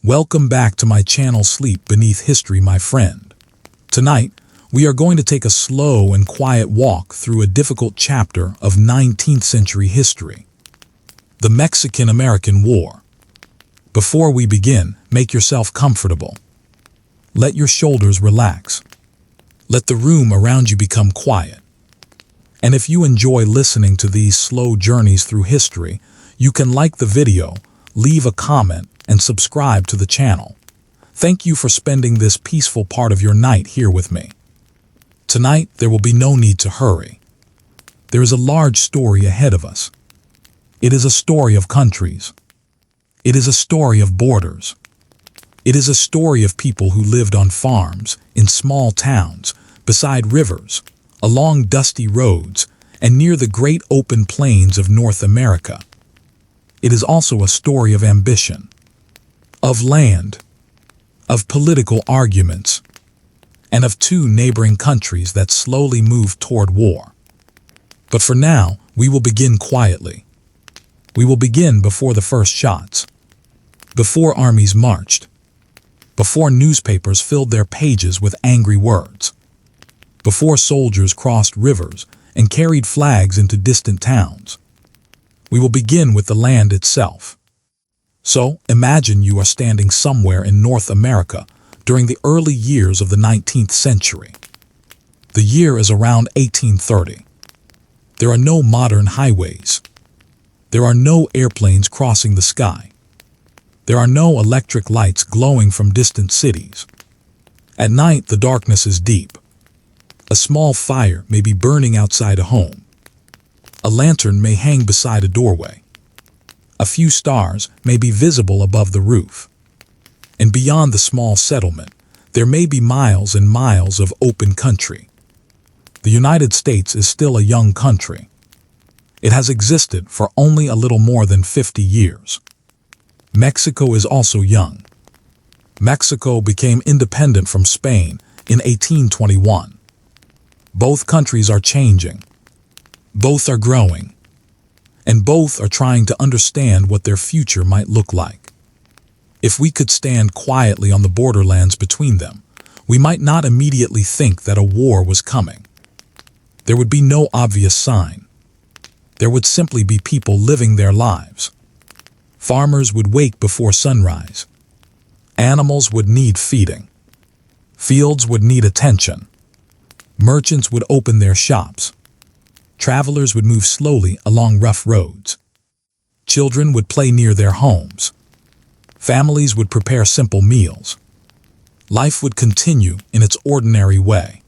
Welcome back to my channel Sleep Beneath History, my friend. Tonight, we are going to take a slow and quiet walk through a difficult chapter of 19th century history, the Mexican-American War. Before we begin, make yourself comfortable. Let your shoulders relax. Let the room around you become quiet. And if you enjoy listening to these slow journeys through history, you can like the video, leave a comment, and subscribe to the channel. Thank you for spending this peaceful part of your night here with me. Tonight, there will be no need to hurry. There is a large story ahead of us. It is a story of countries. It is a story of borders. It is a story of people who lived on farms, in small towns, beside rivers, along dusty roads, and near the great open plains of North America. It is also a story of ambition, of land, of political arguments, and of two neighboring countries that slowly moved toward war. But for now, we will begin quietly. We will begin before the first shots, before armies marched, before newspapers filled their pages with angry words, before soldiers crossed rivers and carried flags into distant towns. We will begin with the land itself. So, imagine you are standing somewhere in North America during the early years of the 19th century. The year is around 1830. There are no modern highways. There are no airplanes crossing the sky. There are no electric lights glowing from distant cities. At night, the darkness is deep. A small fire may be burning outside a home. A lantern may hang beside a doorway. A few stars may be visible above the roof. And beyond the small settlement, there may be miles and miles of open country. The United States is still a young country. It has existed for only a little more than 50 years. Mexico is also young. Mexico became independent from Spain in 1821. Both countries are changing. Both are growing. And both are trying to understand what their future might look like. If we could stand quietly on the borderlands between them, we might not immediately think that a war was coming. There would be no obvious sign. There would simply be people living their lives. Farmers would wake before sunrise. Animals would need feeding. Fields would need attention. Merchants would open their shops. Travelers would move slowly along rough roads. Children would play near their homes. Families would prepare simple meals. Life would continue in its ordinary way.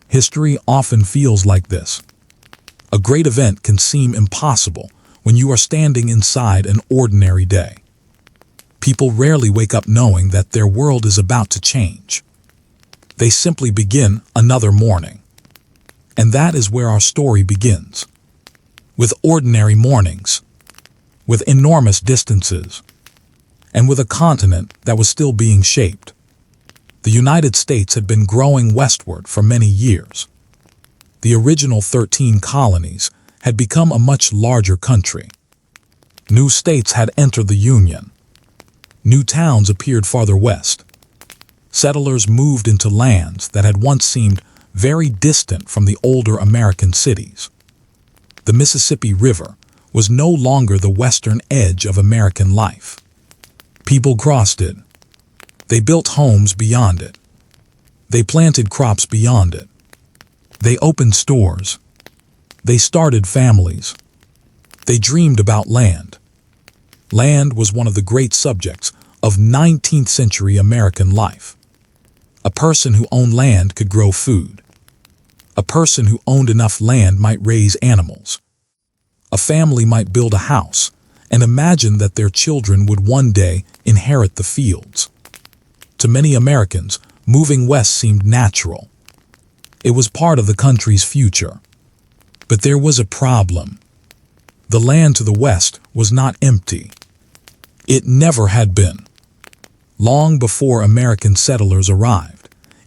History often feels like this. A great event can seem impossible when you are standing inside an ordinary day. People rarely wake up knowing that their world is about to change. They simply begin another morning. And that is where our story begins. With ordinary mornings, with enormous distances, and with a continent that was still being shaped. The United States had been growing westward for many years. The original 13 colonies had become a much larger country. New states had entered the Union. New towns appeared farther west. Settlers moved into lands that had once seemed very distant from the older American cities. The Mississippi River was no longer the western edge of American life. People crossed it. They built homes beyond it. They planted crops beyond it. They opened stores. They started families. They dreamed about land. Land was one of the great subjects of 19th century American life. A person who owned land could grow food. A person who owned enough land might raise animals. A family might build a house and imagine that their children would one day inherit the fields. To many Americans, moving west seemed natural. It was part of the country's future. But there was a problem. The land to the west was not empty. It never had been. Long before American settlers arrived,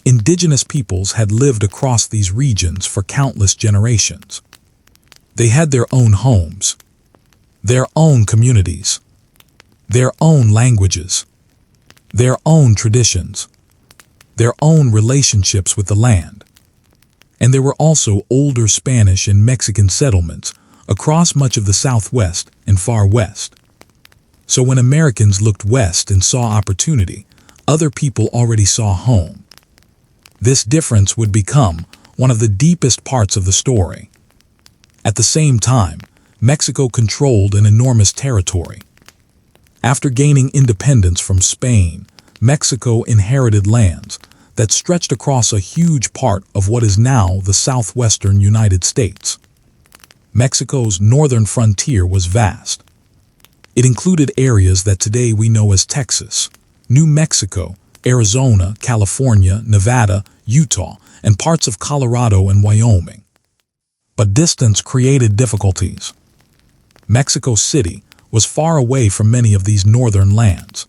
indigenous peoples had lived across these regions for countless generations. They had their own homes, their own communities, their own languages. their own traditions, their own relationships with the land. And there were also older Spanish and Mexican settlements across much of the Southwest and Far West. So when Americans looked west and saw opportunity, other people already saw home. This difference would become one of the deepest parts of the story. At the same time, Mexico controlled an enormous territory. After gaining independence from Spain, Mexico inherited lands that stretched across a huge part of what is now the southwestern United States. Mexico's northern frontier was vast. It included areas that today we know as Texas, New Mexico, Arizona, California, Nevada, Utah, and parts of Colorado and Wyoming. But distance created difficulties. Mexico City was far away from many of these northern lands.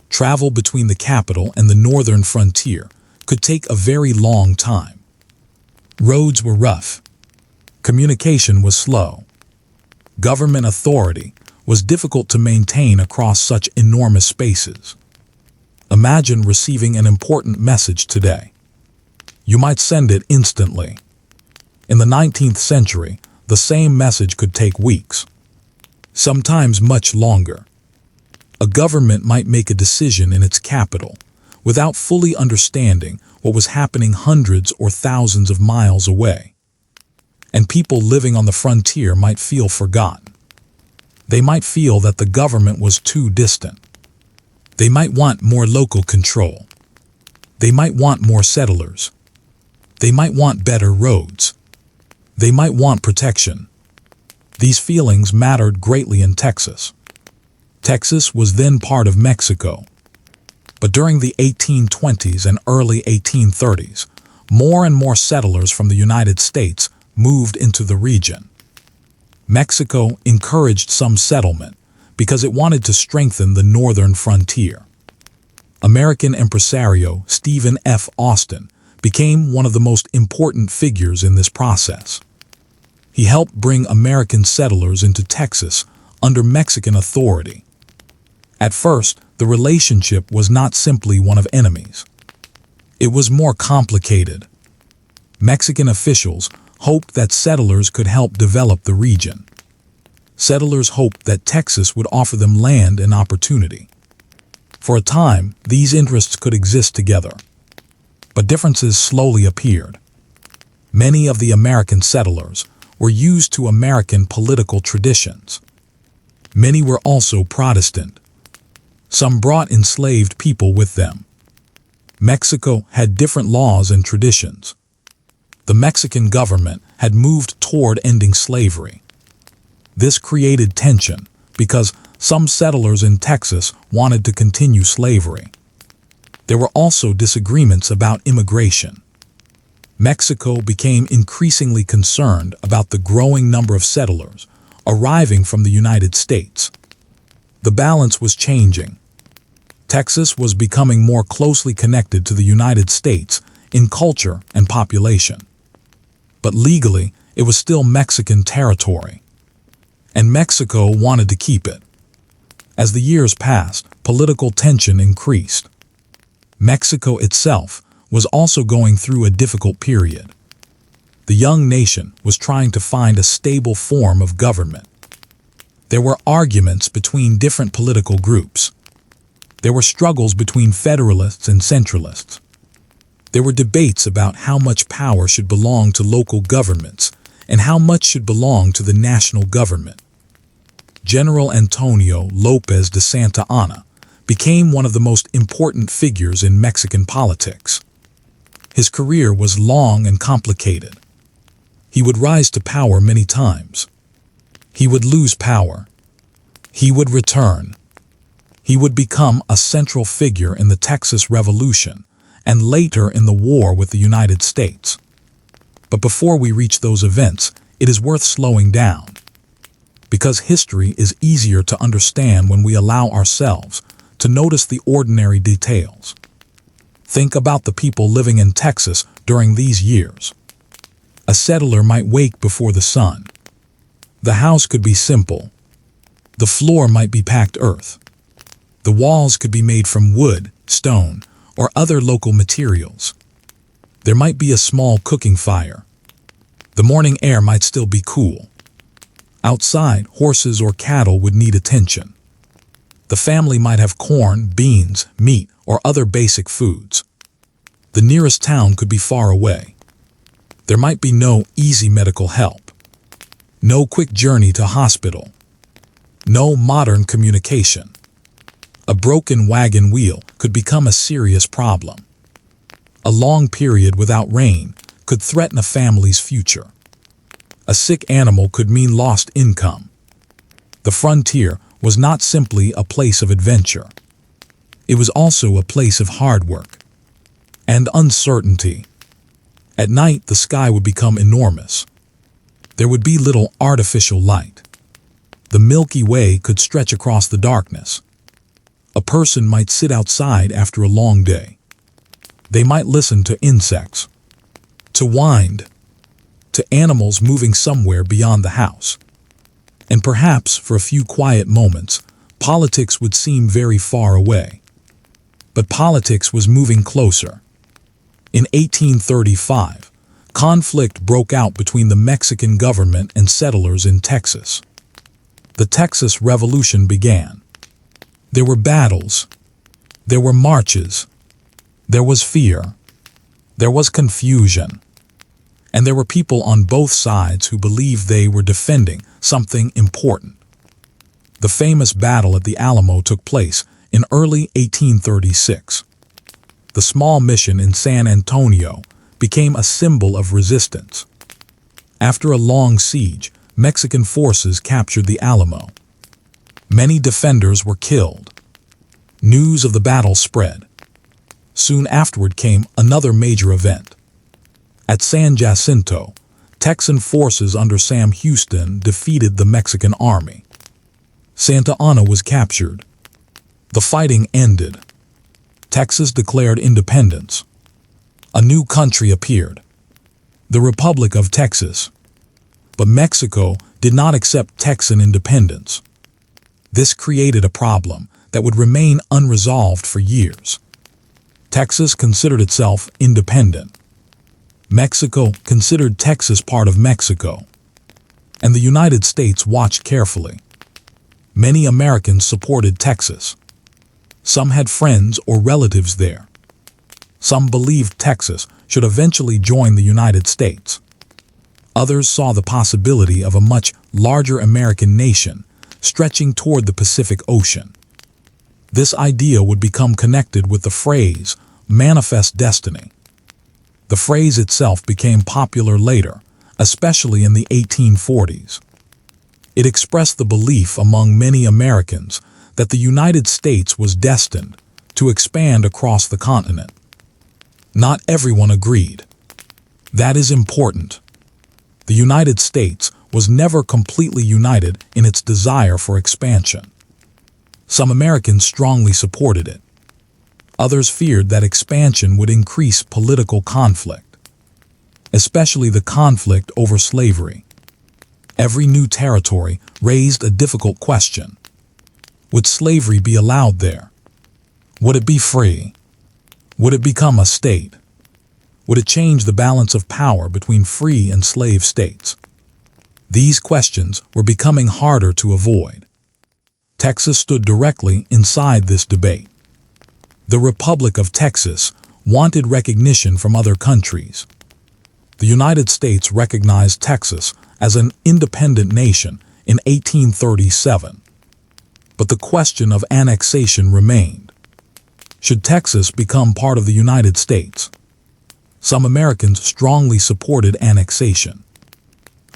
Travel between the capital and the northern frontier could take a very long time. Roads were rough. Communication was slow. Government authority was difficult to maintain across such enormous spaces. Imagine receiving an important message today. You might send it instantly. In the 19th century, the same message could take weeks, sometimes much longer. A government might make a decision in its capital without fully understanding what was happening hundreds or thousands of miles away. And people living on the frontier might feel forgotten. They might feel that the government was too distant. They might want more local control. They might want more settlers. They might want better roads. They might want protection. These feelings mattered greatly in Texas. Texas was then part of Mexico. But during the 1820s and early 1830s, more and more settlers from the United States moved into the region. Mexico encouraged some settlement because it wanted to strengthen the northern frontier. American impresario Stephen F. Austin became one of the most important figures in this process. He helped bring American settlers into Texas under Mexican authority. At first, the relationship was not simply one of enemies. It was more complicated. Mexican officials hoped that settlers could help develop the region. Settlers hoped that Texas would offer them land and opportunity. For a time, these interests could exist together. But differences slowly appeared. Many of the American settlers were used to American political traditions. Many were also Protestant. Some brought enslaved people with them. Mexico had different laws and traditions. The Mexican government had moved toward ending slavery. This created tension because some settlers in Texas wanted to continue slavery. There were also disagreements about immigration. Mexico became increasingly concerned about the growing number of settlers arriving from the United States. The balance was changing. Texas was becoming more closely connected to the United States in culture and population. But legally, it was still Mexican territory. And Mexico wanted to keep it. As the years passed, political tension increased. Mexico itself was also going through a difficult period. The young nation was trying to find a stable form of government. There were arguments between different political groups. There were struggles between federalists and centralists. There were debates about how much power should belong to local governments and how much should belong to the national government. General Antonio López de Santa Anna became one of the most important figures in Mexican politics. His career was long and complicated. He would rise to power many times. He would lose power. He would return. He would become a central figure in the Texas Revolution and later in the war with the United States. But before we reach those events, it is worth slowing down. Because history is easier to understand when we allow ourselves to notice the ordinary details. Think about the people living in Texas during these years. A settler might wake before the sun. The house could be simple. The floor might be packed earth. The walls could be made from wood, stone, or other local materials. There might be a small cooking fire. The morning air might still be cool. Outside, horses or cattle would need attention. The family might have corn, beans, meat, or other basic foods. The nearest town could be far away. There might be no easy medical help. No quick journey to hospital. No modern communication. A broken wagon wheel could become a serious problem. A long period without rain could threaten a family's future. A sick animal could mean lost income. The frontier was not simply a place of adventure. It was also a place of hard work and uncertainty. At night, the sky would become enormous. There would be little artificial light. The Milky Way could stretch across the darkness. A person might sit outside after a long day. They might listen to insects, to wind, to animals moving somewhere beyond the house. And perhaps for a few quiet moments, politics would seem very far away. But politics was moving closer. In 1835, conflict broke out between the Mexican government and settlers in Texas. The Texas Revolution began. There were battles. There were marches. There was fear. There was confusion. And there were people on both sides who believed they were defending something important. The famous battle at the Alamo took place in early 1836. The small mission in San Antonio became a symbol of resistance. After a long siege, Mexican forces captured the Alamo. Many defenders were killed. News of the battle spread. Soon afterward came another major event. At San Jacinto, Texan forces under Sam Houston defeated the Mexican army. Santa Ana was captured. The fighting ended. Texas declared independence. A new country appeared, the Republic of Texas. But Mexico did not accept Texan independence. This created a problem that would remain unresolved for years. Texas considered itself independent. Mexico considered Texas part of Mexico. And the United States watched carefully. Many Americans supported Texas. Some had friends or relatives there. Some believed Texas should eventually join the United States. Others saw the possibility of a much larger American nation stretching toward the Pacific Ocean. This idea would become connected with the phrase, manifest destiny. The phrase itself became popular later, especially in the 1840s. It expressed the belief among many Americans that the United States was destined to expand across the continent. Not everyone agreed. That is important. The United States was never completely united in its desire for expansion. Some Americans strongly supported it. Others feared that expansion would increase political conflict, especially the conflict over slavery. Every new territory raised a difficult question. Would slavery be allowed there? Would it be free? Would it become a state? Would it change the balance of power between free and slave states? These questions were becoming harder to avoid. Texas stood directly inside this debate. The Republic of Texas wanted recognition from other countries. The United States recognized Texas as an independent nation in 1837. But the question of annexation remained. Should Texas become part of the United States? Some Americans strongly supported annexation.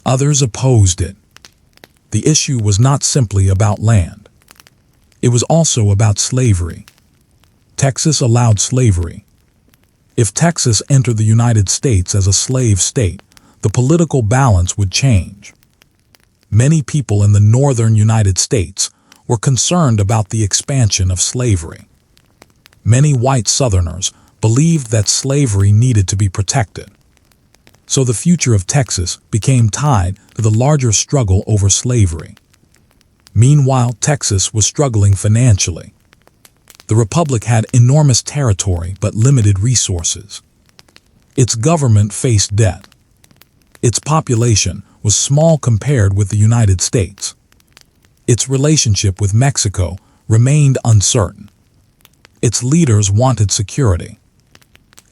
Others opposed it. The issue was not simply about land. It was also about slavery. Texas allowed slavery. If Texas entered the United States as a slave state, the political balance would change. Many people in the northern United States were concerned about the expansion of slavery. Many white Southerners believed that slavery needed to be protected. So the future of Texas became tied to the larger struggle over slavery. Meanwhile, Texas was struggling financially. The republic had enormous territory but limited resources. Its government faced debt. Its population was small compared with the United States. Its relationship with Mexico remained uncertain. Its leaders wanted security,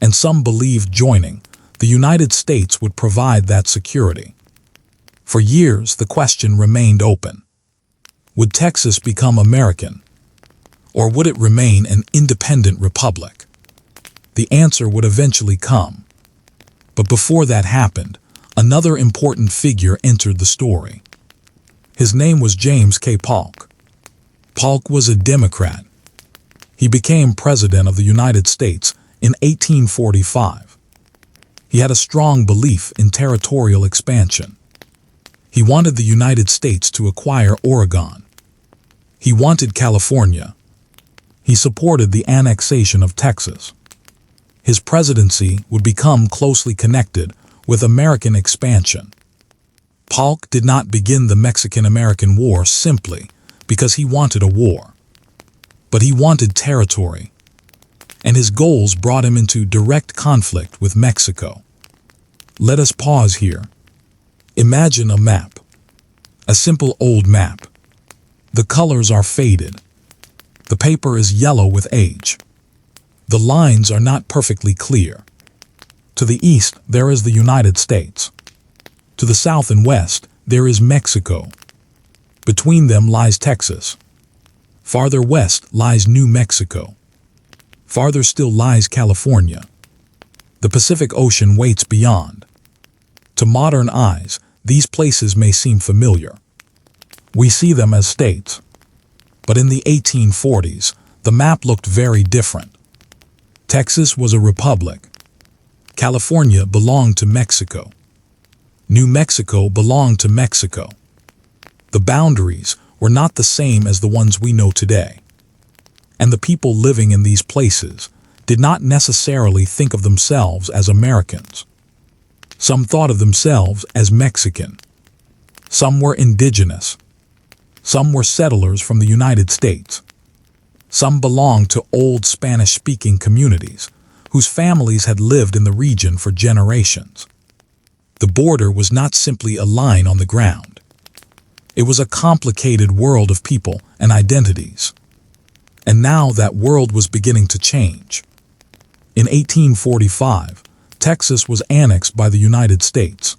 and some believed joining the United States would provide that security. For years, the question remained open. Would Texas become American, or would it remain an independent republic? The answer would eventually come. But before that happened, another important figure entered the story. His name was James K. Polk. Polk was a Democrat. He became President of the United States in 1845. He had a strong belief in territorial expansion. He wanted the United States to acquire Oregon. He wanted California. He supported the annexation of Texas. His presidency would become closely connected with American expansion. Polk did not begin the Mexican-American War simply because he wanted a war, but he wanted territory, and his goals brought him into direct conflict with Mexico. Let us pause here. Imagine a map, a simple old map. The colors are faded. The paper is yellow with age. The lines are not perfectly clear. To the east, there is the United States. To the south and west, there is Mexico. Between them lies Texas. Farther west lies New Mexico. Farther still lies California. The Pacific Ocean waits beyond. To modern eyes, these places may seem familiar. We see them as states. But in the 1840s, the map looked very different. Texas was a republic. California belonged to Mexico. New Mexico belonged to Mexico. The boundaries were not the same as the ones we know today. And the people living in these places did not necessarily think of themselves as Americans. Some thought of themselves as Mexican. Some were indigenous. Some were settlers from the United States. Some belonged to old Spanish-speaking communities whose families had lived in the region for generations. The border was not simply a line on the ground. It was a complicated world of people and identities. And now that world was beginning to change. In 1845, Texas was annexed by the United States.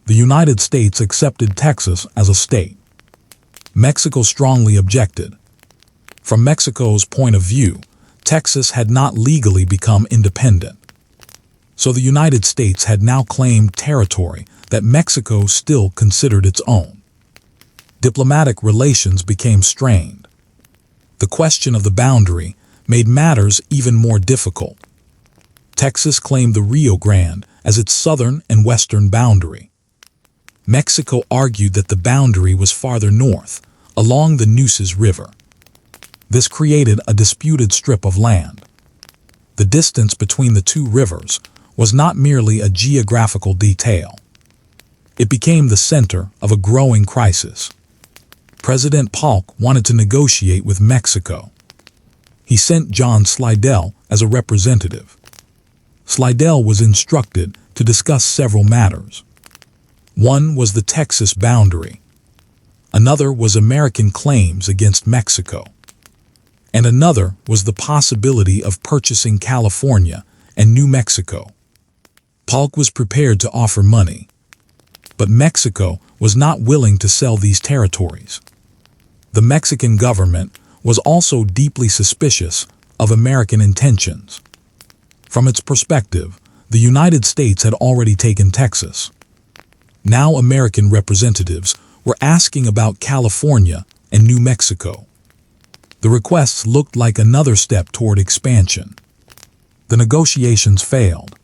The United States accepted Texas as a state. Mexico strongly objected. From Mexico's point of view, Texas had not legally become independent. So the United States had now claimed territory that Mexico still considered its own. Diplomatic relations became strained. The question of the boundary made matters even more difficult. Texas claimed the Rio Grande as its southern and western boundary. Mexico argued that the boundary was farther north, along the Nueces River. This created a disputed strip of land. The distance between the two rivers was not merely a geographical detail. It became the center of a growing crisis. President Polk wanted to negotiate with Mexico. He sent John Slidell as a representative. Slidell was instructed to discuss several matters. One was the Texas boundary. Another was American claims against Mexico. And another was the possibility of purchasing California and New Mexico. Polk was prepared to offer money, but Mexico was not willing to sell these territories. The Mexican government was also deeply suspicious of American intentions. From its perspective, the United States had already taken Texas. Now American representatives were asking about California and New Mexico. The requests looked like another step toward expansion. The negotiations failed,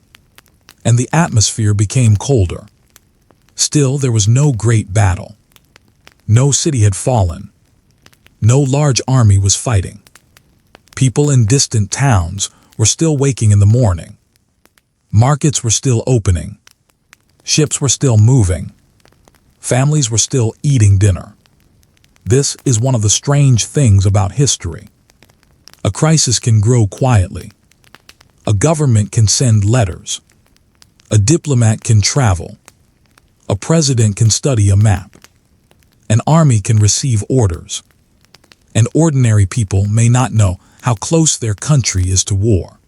and the atmosphere became colder. Still, there was no great battle. No city had fallen. No large army was fighting. People in distant towns were still waking in the morning. Markets were still opening. Ships were still moving. Families were still eating dinner. This is one of the strange things about history. A crisis can grow quietly. A government can send letters. A diplomat can travel. A president can study a map. An army can receive orders. And ordinary people may not know how close their country is to war.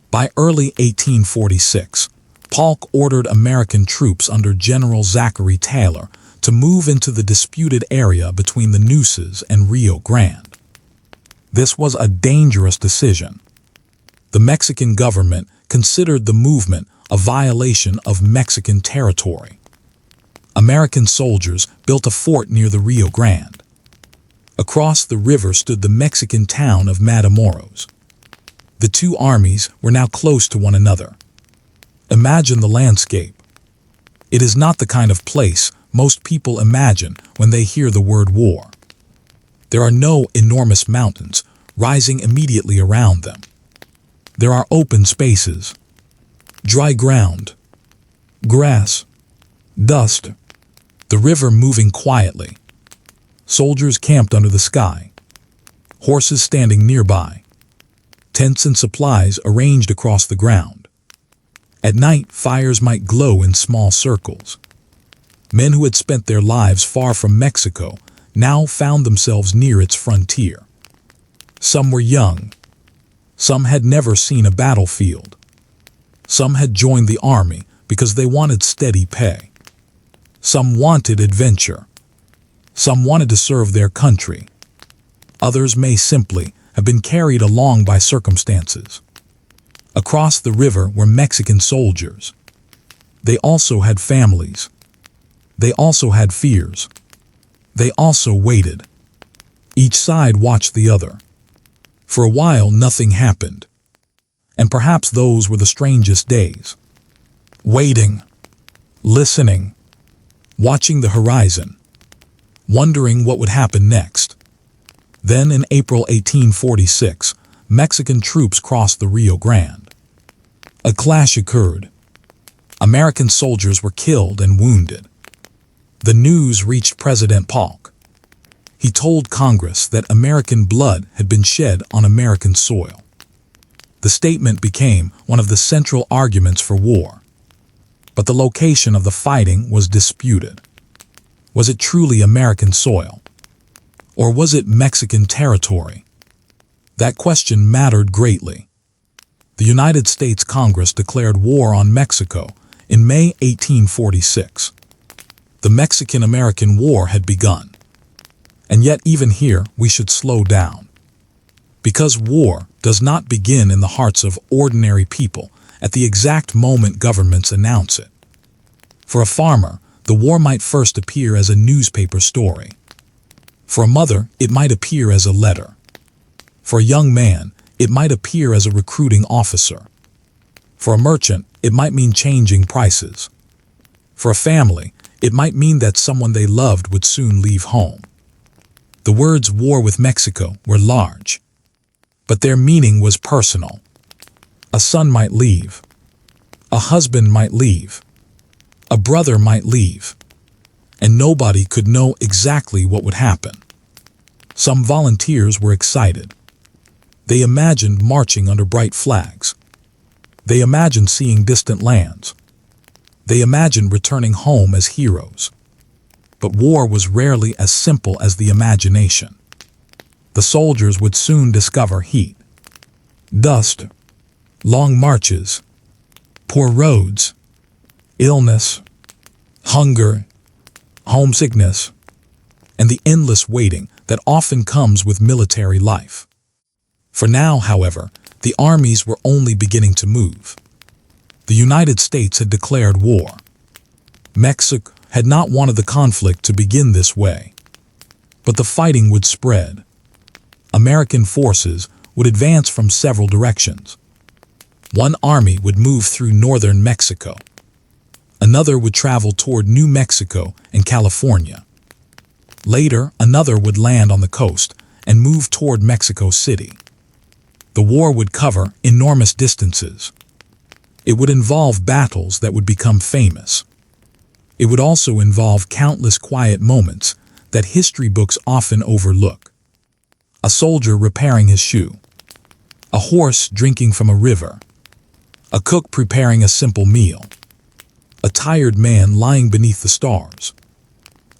By early 1846, Polk ordered American troops under General Zachary Taylor to move into the disputed area between the Nueces and Rio Grande. This was a dangerous decision. The Mexican government considered the movement a violation of Mexican territory. American soldiers built a fort near the Rio Grande. Across the river stood the Mexican town of Matamoros. The two armies were now close to one another. Imagine the landscape. It is not the kind of place most people imagine when they hear the word war. There are no enormous mountains rising immediately around them. There are open spaces, dry ground, grass, dust, the river moving quietly, soldiers camped under the sky, horses standing nearby, tents and supplies arranged across the ground. At night, fires might glow in small circles. Men who had spent their lives far from Mexico now found themselves near its frontier. Some were young. Some had never seen a battlefield. Some had joined the army because they wanted steady pay. Some wanted adventure. Some wanted to serve their country. Others may simply have been carried along by circumstances. Across the river were Mexican soldiers. They also had families. They also had fears. They also waited. Each side watched the other. For a while, nothing happened. And perhaps those were the strangest days. Waiting, listening, watching the horizon, wondering what would happen next. Then in April 1846, Mexican troops crossed the Rio Grande. A clash occurred. American soldiers were killed and wounded. The news reached President Polk. He told Congress that American blood had been shed on American soil. The statement became one of the central arguments for war. But the location of the fighting was disputed. Was it truly American soil? Or was it Mexican territory? That question mattered greatly. The United States Congress declared war on Mexico in May 1846. The Mexican-American War had begun. And yet even here we should slow down. Because war does not begin in the hearts of ordinary people at the exact moment governments announce it. For a farmer, the war might first appear as a newspaper story. For a mother, it might appear as a letter. For a young man, it might appear as a recruiting officer. For a merchant, it might mean changing prices. For a family, it might mean that someone they loved would soon leave home. The words war with Mexico were large, but their meaning was personal. A son might leave. A husband might leave. A brother might leave. And nobody could know exactly what would happen. Some volunteers were excited. They imagined marching under bright flags. They imagined seeing distant lands. They imagined returning home as heroes. But war was rarely as simple as the imagination. The soldiers would soon discover heat, dust, long marches, poor roads, illness, hunger, homesickness, and the endless waiting that often comes with military life. For now, however, the armies were only beginning to move. The United States had declared war. Mexico had not wanted the conflict to begin this way. But the fighting would spread. American forces would advance from several directions. One army would move through northern Mexico. Another would travel toward New Mexico and California. Later, another would land on the coast and move toward Mexico City. The war would cover enormous distances. It would involve battles that would become famous. It would also involve countless quiet moments that history books often overlook. A soldier repairing his shoe. a horse drinking from a river, a cook preparing a simple meal, a tired man lying beneath the stars,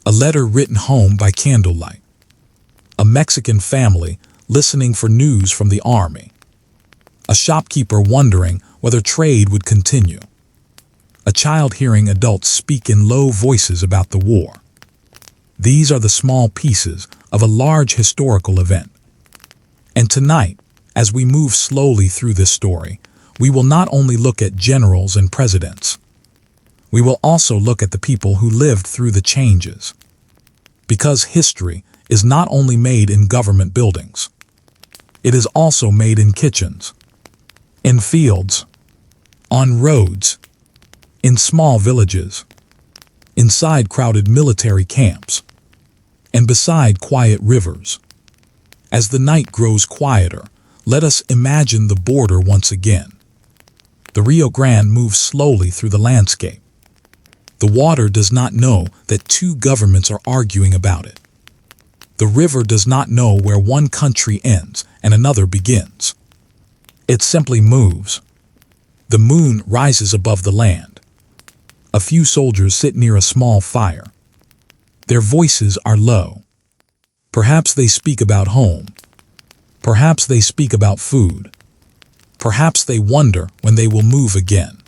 a letter written home by candlelight, a Mexican family listening for news from the army, a shopkeeper wondering whether trade would continue, a child hearing adults speak in low voices about the war. These are the small pieces of a large historical event. And tonight, as we move slowly through this story, we will not only look at generals and presidents. We will also look at the people who lived through the changes. Because history is not only made in government buildings. It is also made in kitchens, in fields, on roads, in small villages, inside crowded military camps, and beside quiet rivers. As the night grows quieter, let us imagine the border once again. The Rio Grande moves slowly through the landscape. The water does not know that two governments are arguing about it. The river does not know where one country ends and another begins. It simply moves. The moon rises above the land. A few soldiers sit near a small fire. Their voices are low. Perhaps they speak about home. Perhaps they speak about food. Perhaps they wonder when they will move again.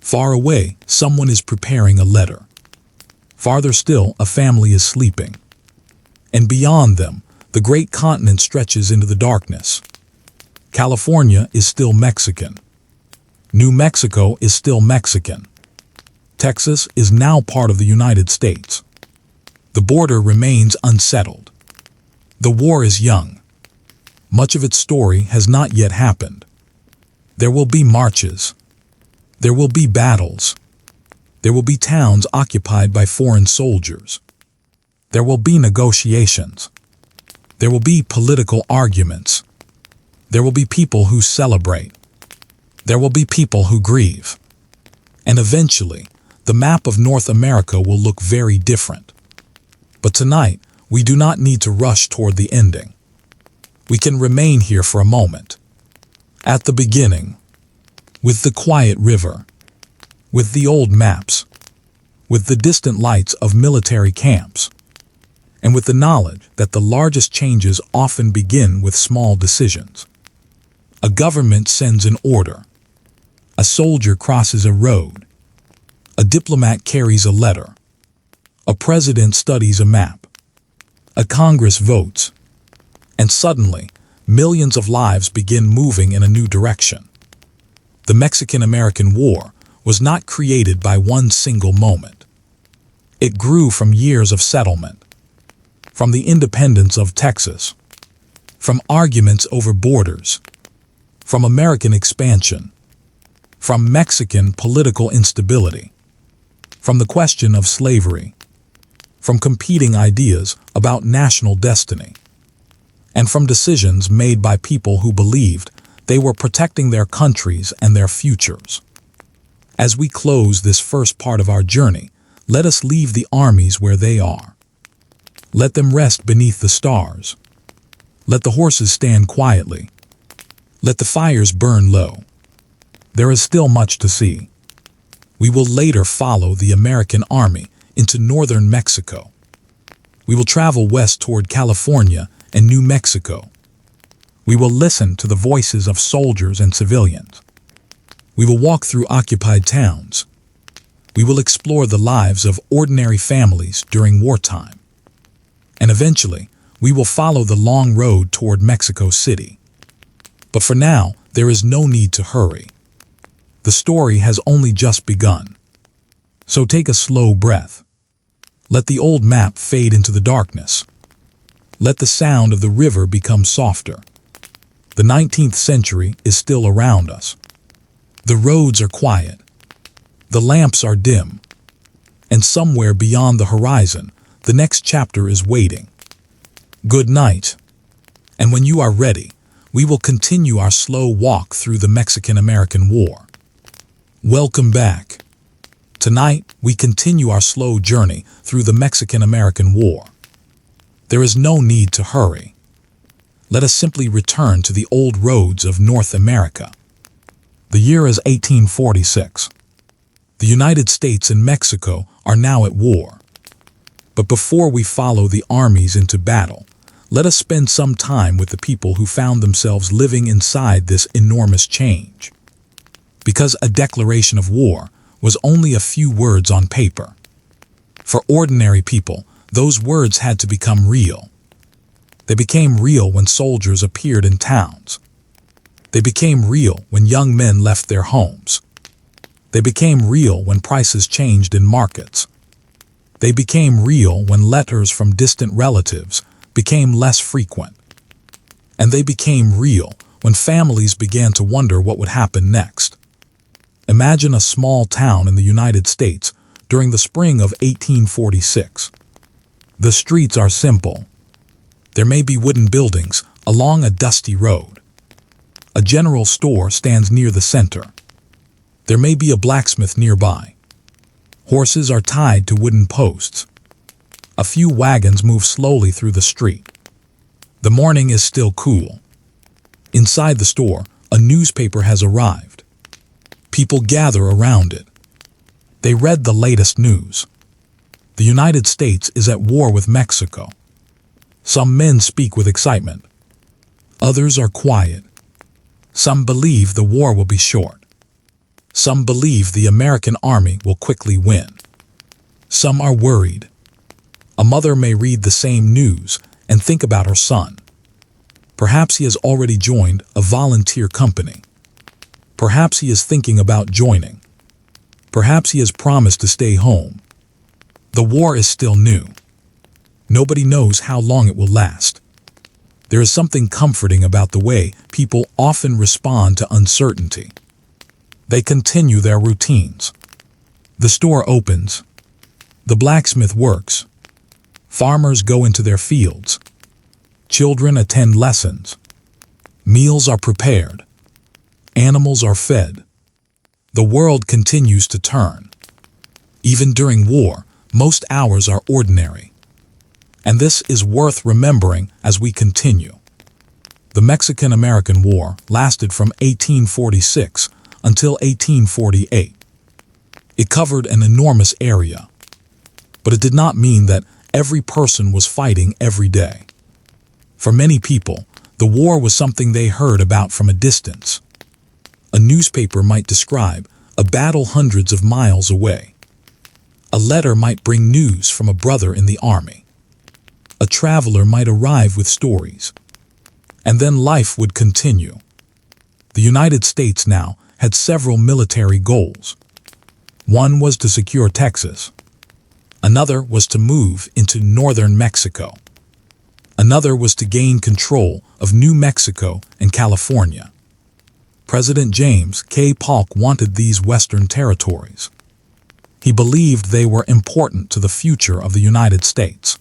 Far away, someone is preparing a letter. Farther still, a family is sleeping. And beyond them, the great continent stretches into the darkness. California is still Mexican. New Mexico is still Mexican. Texas is now part of the United States. The border remains unsettled. The war is young. Much of its story has not yet happened. There will be marches. There will be battles. There will be towns occupied by foreign soldiers. There will be negotiations. There will be political arguments. There will be people who celebrate. There will be people who grieve. And eventually, the map of North America will look very different. But tonight, we do not need to rush toward the ending. We can remain here for a moment. At the beginning, with the quiet river, with the old maps, with the distant lights of military camps, and with the knowledge that the largest changes often begin with small decisions. A government sends an order. A soldier crosses a road. A diplomat carries a letter. A president studies a map. A Congress votes. And suddenly, millions of lives begin moving in a new direction. The Mexican-American War was not created by one single moment. It grew from years of settlement, from the independence of Texas, from arguments over borders, from American expansion, from Mexican political instability, from the question of slavery, from competing ideas about national destiny, and from decisions made by people who believed they were protecting their countries and their futures. As we close this first part of our journey, let us leave the armies where they are. Let them rest beneath the stars. Let the horses stand quietly. Let the fires burn low. There is still much to see. We will later follow the American army into northern Mexico. We will travel west toward California and New Mexico. We will listen to the voices of soldiers and civilians. We will walk through occupied towns. We will explore the lives of ordinary families during wartime. And eventually, we will follow the long road toward Mexico City. But for now, there is no need to hurry. The story has only just begun. So take a slow breath. Let the old map fade into the darkness. Let the sound of the river become softer. The 19th century is still around us. The roads are quiet. The lamps are dim. And somewhere beyond the horizon, the next chapter is waiting. Good night. And when you are ready, we will continue our slow walk through the Mexican-American War. Welcome back. Tonight, we continue our slow journey through the Mexican-American War. There is no need to hurry. let us simply return to the old roads of North America. The year is 1846. The United States and Mexico are now at war. But before we follow the armies into battle, let us spend some time with the people who found themselves living inside this enormous change. Because a declaration of war was only a few words on paper. For ordinary people, those words had to become real. They became real when soldiers appeared in towns. They became real when young men left their homes. They became real when prices changed in markets. They became real when letters from distant relatives became less frequent. And they became real when families began to wonder what would happen next. Imagine a small town in the United States during the spring of 1846. The streets are simple. There may be wooden buildings along a dusty road. A general store stands near the center. There may be a blacksmith nearby. Horses are tied to wooden posts. A few wagons move slowly through the street. The morning is still cool. Inside the store, a newspaper has arrived. People gather around it. They read the latest news. The United States is at war with Mexico. Some men speak with excitement. Others are quiet. Some believe the war will be short. Some believe the American army will quickly win. Some are worried. A mother may read the same news and think about her son. Perhaps he has already joined a volunteer company. Perhaps he is thinking about joining. Perhaps he has promised to stay home. The war is still new. Nobody knows how long it will last. There is something comforting about the way people often respond to uncertainty. They continue their routines. The store opens. The blacksmith works. Farmers go into their fields. Children attend lessons. Meals are prepared. Animals are fed. The world continues to turn. Even during war, most hours are ordinary. And this is worth remembering as we continue. The Mexican-American War lasted from 1846 until 1848. It covered an enormous area. But it did not mean that every person was fighting every day. For many people, the war was something they heard about from a distance. A newspaper might describe a battle hundreds of miles away. A letter might bring news from a brother in the army. A traveler might arrive with stories. And then life would continue. The United States now had several military goals. One was to secure Texas. Another was to move into northern Mexico. Another was to gain control of New Mexico and California. President James K. Polk wanted these western territories. He believed they were important to the future of the United States.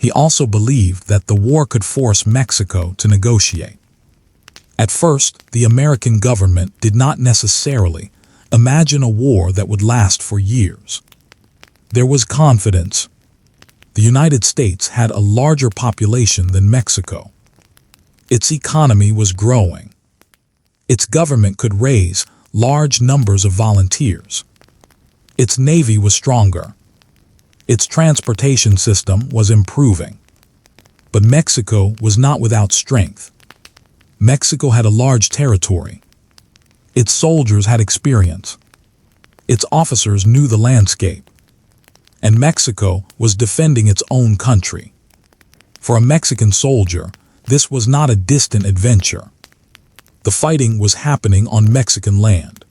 He also believed that the war could force Mexico to negotiate. At first, the American government did not necessarily imagine a war that would last for years. There was confidence. The United States had a larger population than Mexico. Its economy was growing. Its government could raise large numbers of volunteers. Its navy was stronger. Its transportation system was improving. But Mexico was not without strength. Mexico had a large territory. Its soldiers had experience. Its officers knew the landscape. And Mexico was defending its own country. For a Mexican soldier, this was not a distant adventure. The fighting was happening on Mexican land.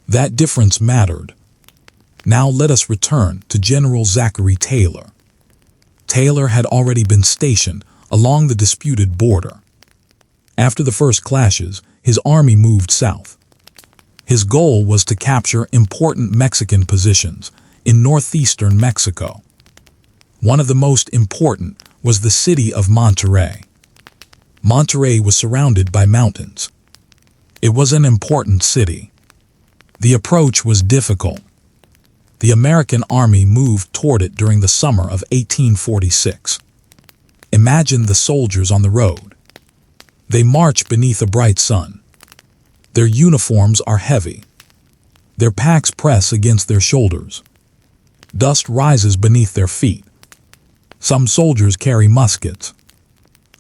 That difference mattered. Now let us return to General Zachary Taylor. Taylor had already been stationed along the disputed border. After the first clashes, his army moved south. His goal was to capture important Mexican positions in northeastern Mexico. One of the most important was the city of Monterrey. Monterrey was surrounded by mountains. It was an important city. The approach was difficult. The American army moved toward it during the summer of 1846. Imagine the soldiers on the road. They march beneath a bright sun. Their uniforms are heavy. Their packs press against their shoulders. Dust rises beneath their feet. Some soldiers carry muskets.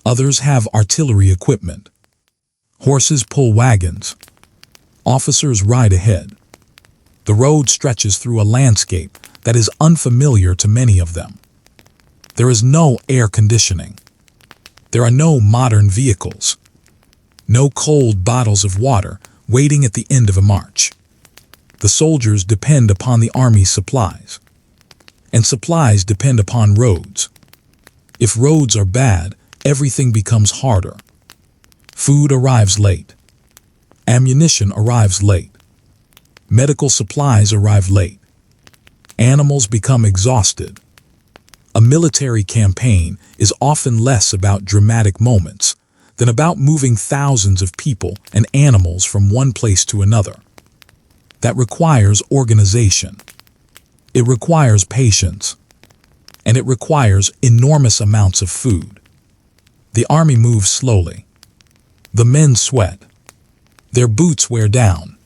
Others have artillery equipment. Horses pull wagons. Officers ride ahead. The road stretches through a landscape that is unfamiliar to many of them. There is no air conditioning. There are no modern vehicles. No cold bottles of water waiting at the end of a march. The soldiers depend upon the army's supplies. And supplies depend upon roads. If roads are bad, everything becomes harder. Food arrives late. Ammunition arrives late. Medical supplies arrive late. Animals become exhausted. A military campaign is often less about dramatic moments than about moving thousands of people and animals from one place to another. That requires organization. It requires patience. And it requires enormous amounts of food. The army moves slowly. The men sweat. Their boots wear down.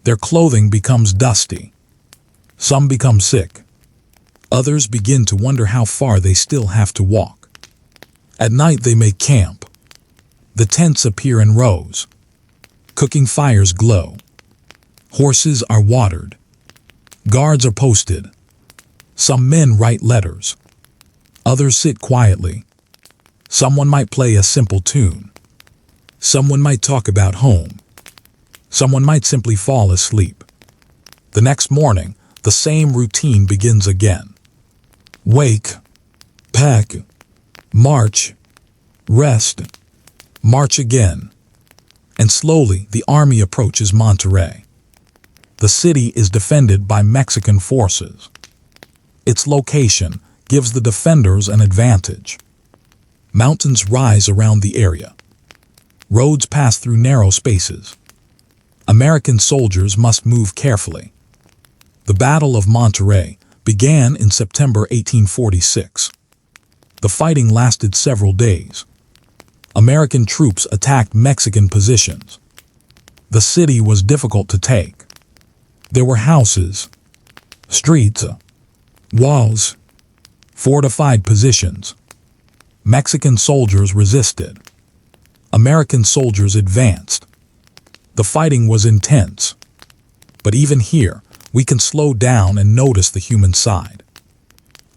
Their clothing becomes dusty. Some become sick. Others begin to wonder how far they still have to walk. At night they make camp. The tents appear in rows. Cooking fires glow. Horses are watered. Guards are posted. Some men write letters. Others sit quietly. Someone might play a simple tune. Someone might talk about home. Someone might simply fall asleep. The next morning, the same routine begins again. Wake, pack, march, rest, march again. And slowly the army approaches Monterrey. The city is defended by Mexican forces. Its location gives the defenders an advantage. Mountains rise around the area. Roads pass through narrow spaces. American soldiers must move carefully. The Battle of Monterrey began in September 1846. The fighting lasted several days. American troops attacked Mexican positions. The city was difficult to take. There were houses, streets, walls, fortified positions. Mexican soldiers resisted. American soldiers advanced. The fighting was intense. But even here, we can slow down and notice the human side.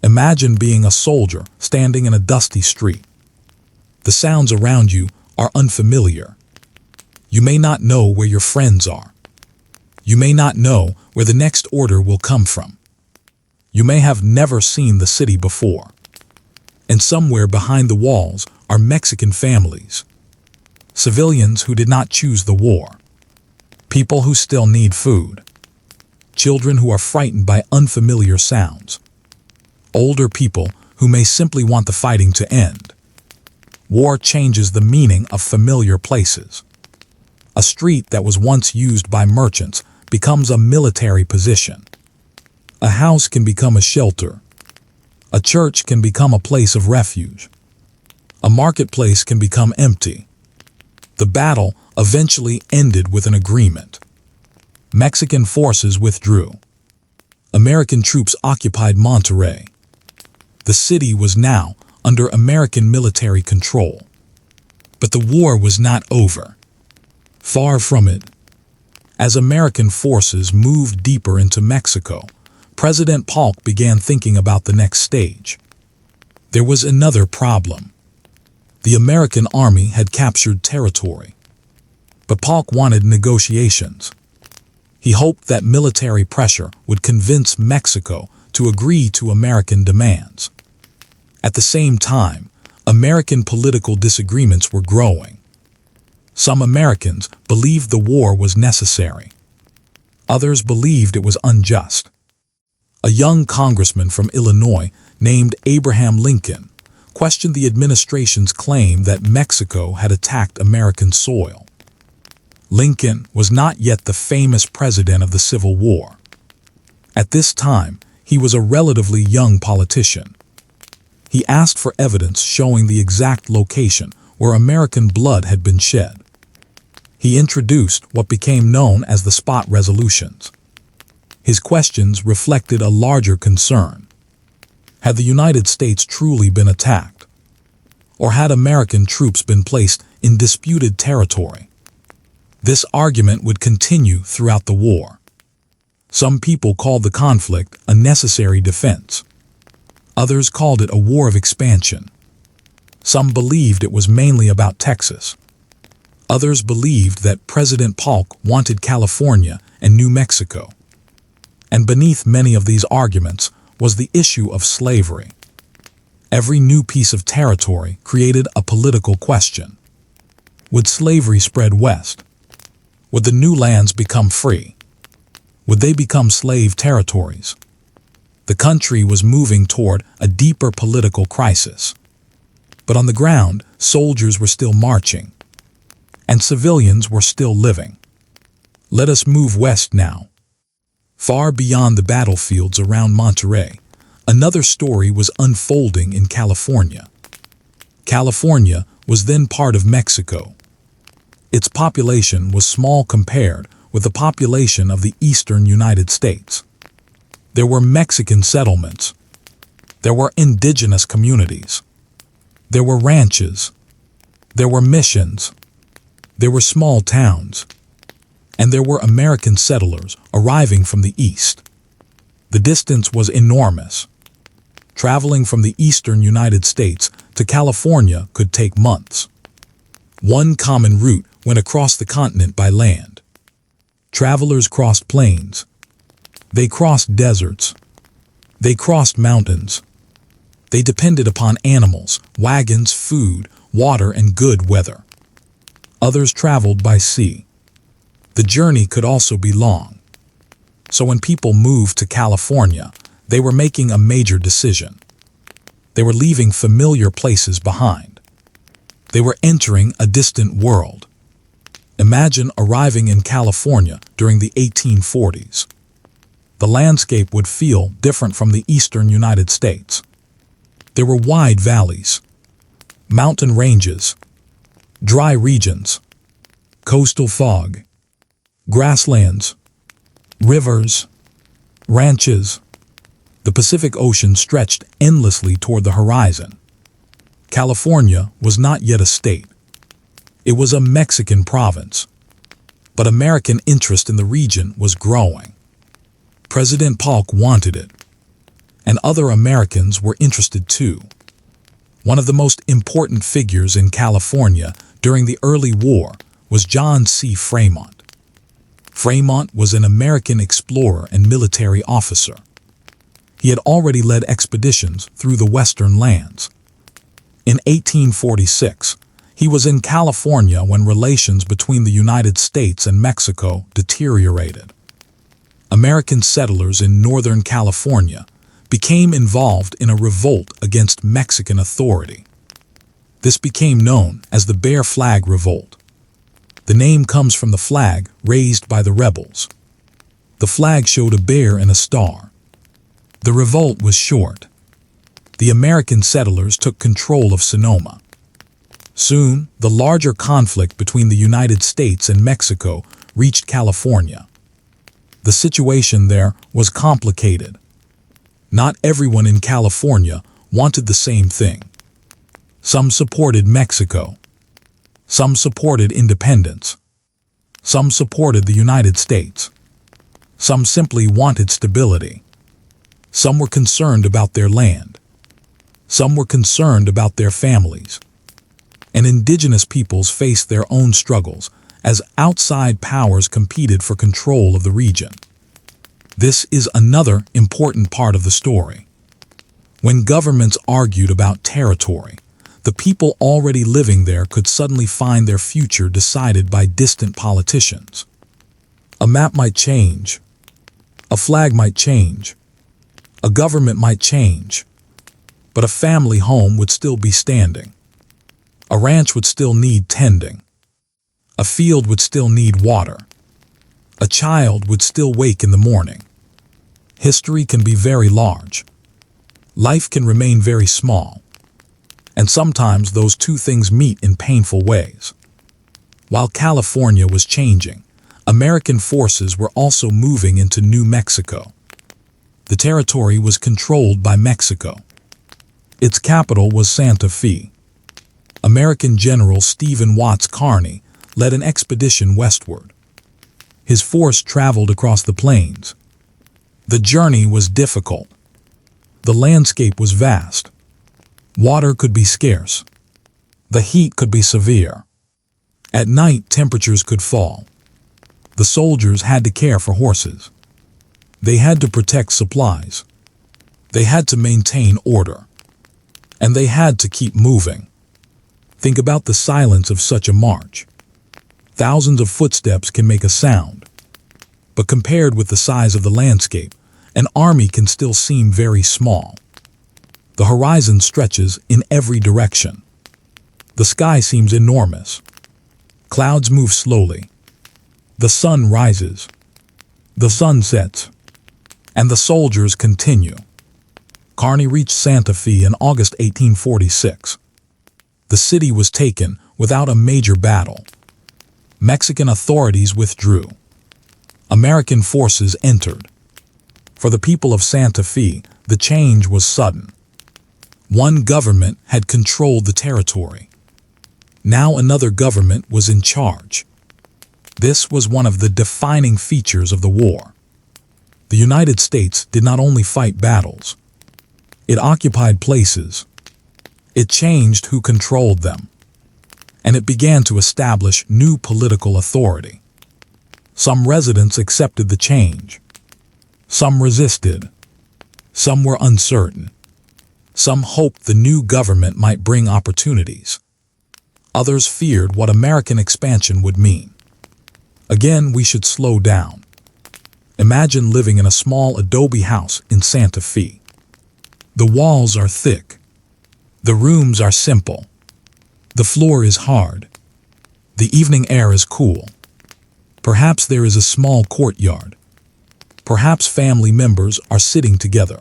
Imagine being a soldier standing in a dusty street. The sounds around you are unfamiliar. You may not know where your friends are. You may not know where the next order will come from. You may have never seen the city before. And somewhere behind the walls are Mexican families. Civilians who did not choose the war. People who still need food. Children who are frightened by unfamiliar sounds. Older people who may simply want the fighting to end. War changes the meaning of familiar places. A street that was once used by merchants becomes a military position. A house can become a shelter. A church can become a place of refuge. A marketplace can become empty. The battle eventually ended with an agreement. Mexican forces withdrew. American troops occupied Monterrey. The city was now under American military control. But the war was not over. Far from it. As American forces moved deeper into Mexico, President Polk began thinking about the next stage. There was another problem. The American army had captured territory. But Polk wanted negotiations. He hoped that military pressure would convince Mexico to agree to American demands. At the same time, American political disagreements were growing. Some Americans believed the war was necessary. Others believed it was unjust. A young congressman from Illinois named Abraham Lincoln questioned the administration's claim that Mexico had attacked American soil. Lincoln was not yet the famous president of the Civil War. At this time, he was a relatively young politician. He asked for evidence showing the exact location where American blood had been shed. He introduced what became known as the Spot Resolutions. His questions reflected a larger concern. Had the United States truly been attacked? Or had American troops been placed in disputed territory? This argument would continue throughout the war. Some people called the conflict a necessary defense. Others called it a war of expansion. Some believed it was mainly about Texas. Others believed that President Polk wanted California and New Mexico. And beneath many of these arguments was the issue of slavery. Every new piece of territory created a political question. Would slavery spread west? Would the new lands become free? Would they become slave territories? The country was moving toward a deeper political crisis. But on the ground, soldiers were still marching, and civilians were still living. Let us move west now. Far beyond the battlefields around Monterey, another story was unfolding in California. California was then part of Mexico. Its population was small compared with the population of the eastern United States. There were Mexican settlements. There were indigenous communities. There were ranches. There were missions. There were small towns. And there were American settlers arriving from the east. The distance was enormous. Traveling from the eastern United States to California could take months. One common route went across the continent by land. Travelers crossed plains. They crossed deserts. They crossed mountains. They depended upon animals, wagons, food, water, and good weather. Others traveled by sea. The journey could also be long. So when people moved to California, they were making a major decision. They were leaving familiar places behind. They were entering a distant world. Imagine arriving in California during the 1840s. The landscape would feel different from the eastern United States. There were wide valleys, mountain ranges, dry regions, coastal fog, grasslands, rivers, ranches. The Pacific Ocean stretched endlessly toward the horizon. California was not yet a state. It was a Mexican province. But American interest in the region was growing. President Polk wanted it. And other Americans were interested too. One of the most important figures in California during the early war was John C. Fremont. Fremont was an American explorer and military officer. He had already led expeditions through the western lands. In 1846, he was in California when relations between the United States and Mexico deteriorated. American settlers in Northern California became involved in a revolt against Mexican authority. This became known as the Bear Flag Revolt. The name comes from the flag raised by the rebels. The flag showed a bear and a star. The revolt was short. The American settlers took control of Sonoma. Soon, the larger conflict between the United States and Mexico reached California. The situation there was complicated. Not everyone in California wanted the same thing. Some supported Mexico. Some supported independence. Some supported the United States. Some simply wanted stability. Some were concerned about their land. Some were concerned about their families. And indigenous peoples faced their own struggles as outside powers competed for control of the region. This is another important part of the story. When governments argued about territory, the people already living there could suddenly find their future decided by distant politicians. A map might change. A flag might change. A government might change. But a family home would still be standing. A ranch would still need tending. A field would still need water. A child would still wake in the morning. History can be very large. Life can remain very small. And sometimes those two things meet in painful ways. While California was changing, American forces were also moving into New Mexico. The territory was controlled by Mexico. Its capital was Santa Fe. American General Stephen Watts Kearny led an expedition westward. His force traveled across the plains. The journey was difficult. The landscape was vast. Water could be scarce. The heat could be severe. At night, temperatures could fall. The soldiers had to care for horses. They had to protect supplies. They had to maintain order. And they had to keep moving. Think about the silence of such a march. Thousands of footsteps can make a sound. But compared with the size of the landscape, an army can still seem very small. The horizon stretches in every direction. The sky seems enormous. Clouds move slowly. The sun rises. The sun sets. And the soldiers continue. Kearny reached Santa Fe in August 1846. The city was taken without a major battle. Mexican authorities withdrew. American forces entered. For the people of Santa Fe, the change was sudden. One government had controlled the territory. Now another government was in charge. This was one of the defining features of the war. The United States did not only fight battles. It occupied places. It changed who controlled them. And it began to establish new political authority. Some residents accepted the change. Some resisted. Some were uncertain. Some hoped the new government might bring opportunities. Others feared what American expansion would mean. Again, we should slow down. Imagine living in a small adobe house in Santa Fe. The walls are thick. The rooms are simple. The floor is hard. The evening air is cool. Perhaps there is a small courtyard. Perhaps family members are sitting together.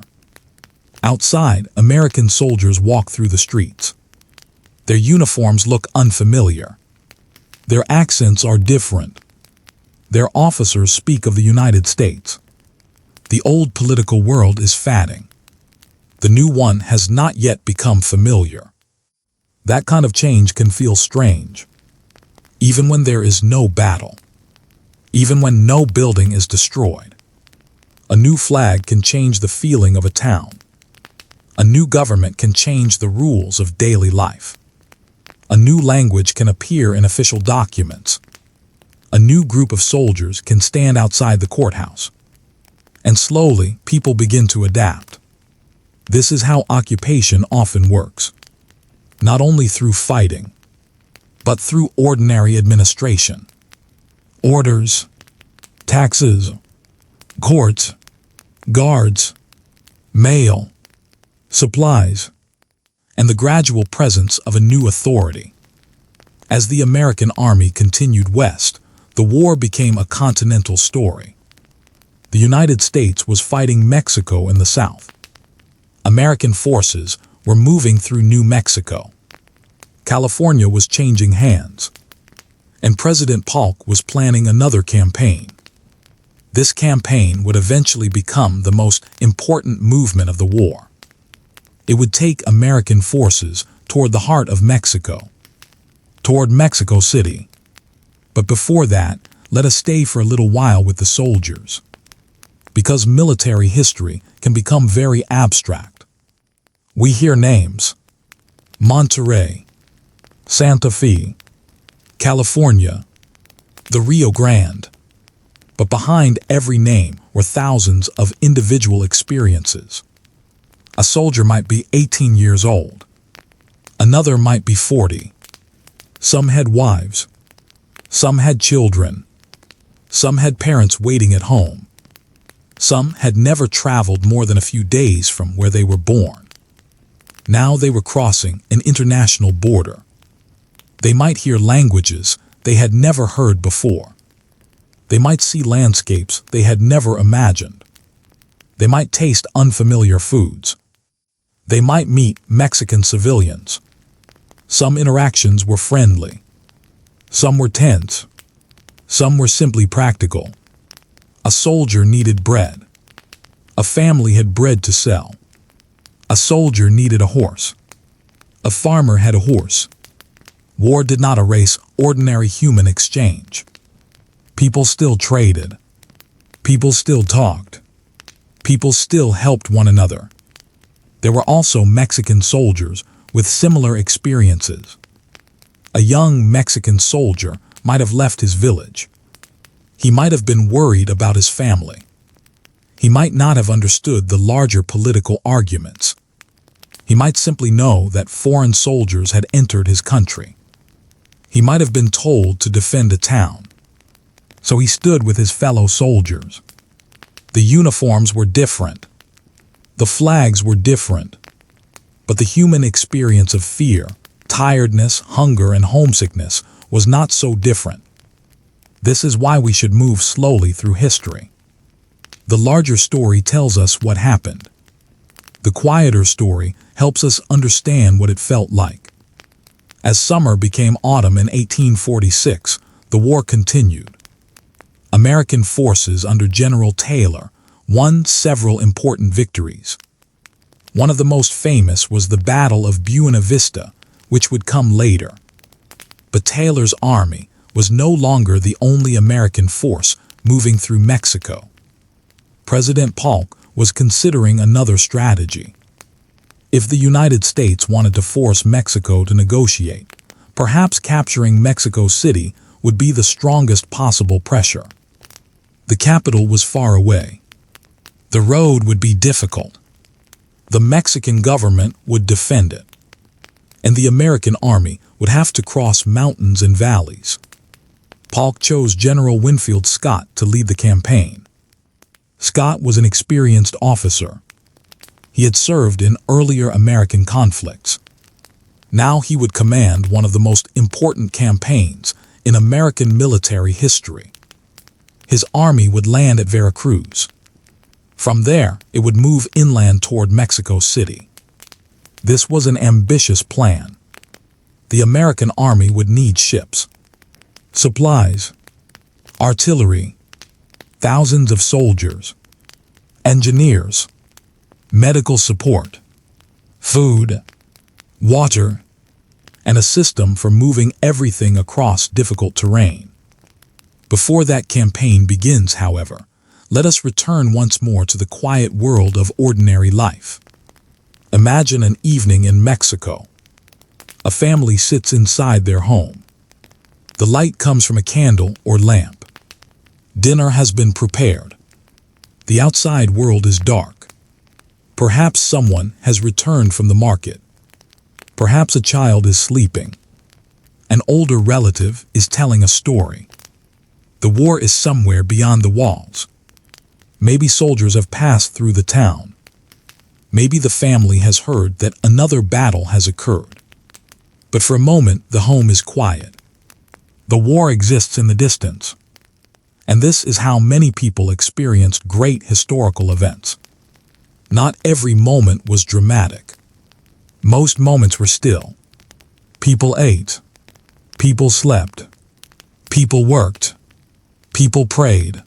Outside, American soldiers walk through the streets. Their uniforms look unfamiliar. Their accents are different. Their officers speak of the United States. The old political world is fading. The new one has not yet become familiar. That kind of change can feel strange. Even when there is no battle. Even when no building is destroyed. A new flag can change the feeling of a town. A new government can change the rules of daily life. A new language can appear in official documents. A new group of soldiers can stand outside the courthouse. And slowly, people begin to adapt. This is how occupation often works. Not only through fighting, but through ordinary administration. Orders, taxes, courts, guards, mail, supplies, and the gradual presence of a new authority. As the American army continued west, the war became a continental story. The United States was fighting Mexico in the south. American forces were moving through New Mexico. California was changing hands. And President Polk was planning another campaign. This campaign would eventually become the most important movement of the war. It would take American forces toward the heart of Mexico, toward Mexico City. But before that, let us stay for a little while with the soldiers. Because military history can become very abstract. We hear names: Monterrey, Santa Fe, California, the Rio Grande. But behind every name were thousands of individual experiences. A soldier might be 18 years old. Another might be 40. Some had wives. Some had children. Some had parents waiting at home. Some had never traveled more than a few days from where they were born. Now they were crossing an international border. They might hear languages they had never heard before. They might see landscapes they had never imagined. They might taste unfamiliar foods. They might meet Mexican civilians. Some interactions were friendly. Some were tense. Some were simply practical. A soldier needed bread. A family had bread to sell. A soldier needed a horse. A farmer had a horse. War did not erase ordinary human exchange. People still traded. People still talked. People still helped one another. There were also Mexican soldiers with similar experiences. A young Mexican soldier might have left his village. He might have been worried about his family. He might not have understood the larger political arguments. He might simply know that foreign soldiers had entered his country. He might have been told to defend a town. So he stood with his fellow soldiers. The uniforms were different. The flags were different. But the human experience of fear, tiredness, hunger, and homesickness was not so different. This is why we should move slowly through history. The larger story tells us what happened. The quieter story helps us understand what it felt like. As summer became autumn in 1846, the war continued. American forces under General Taylor won several important victories. One of the most famous was the Battle of Buena Vista, which would come later. But Taylor's army was no longer the only American force moving through Mexico. President Polk was considering another strategy. If the United States wanted to force Mexico to negotiate, perhaps capturing Mexico City would be the strongest possible pressure. The capital was far away. The road would be difficult. The Mexican government would defend it. And the American army would have to cross mountains and valleys. Polk chose General Winfield Scott to lead the campaign. Scott was an experienced officer. He had served in earlier American conflicts. Now he would command one of the most important campaigns in American military history. His army would land at Veracruz. From there, it would move inland toward Mexico City. This was an ambitious plan. The American army would need ships, supplies, artillery, thousands of soldiers, engineers, medical support, food, water, and a system for moving everything across difficult terrain. Before that campaign begins, however, let us return once more to the quiet world of ordinary life. Imagine an evening in Mexico. A family sits inside their home. The light comes from a candle or lamp. Dinner has been prepared. The outside world is dark. Perhaps someone has returned from the market. Perhaps a child is sleeping. An older relative is telling a story. The war is somewhere beyond the walls. Maybe soldiers have passed through the town. Maybe the family has heard that another battle has occurred. But for a moment, the home is quiet. The war exists in the distance. And this is how many people experienced great historical events. Not every moment was dramatic. Most moments were still. People ate. People slept. People worked. People prayed.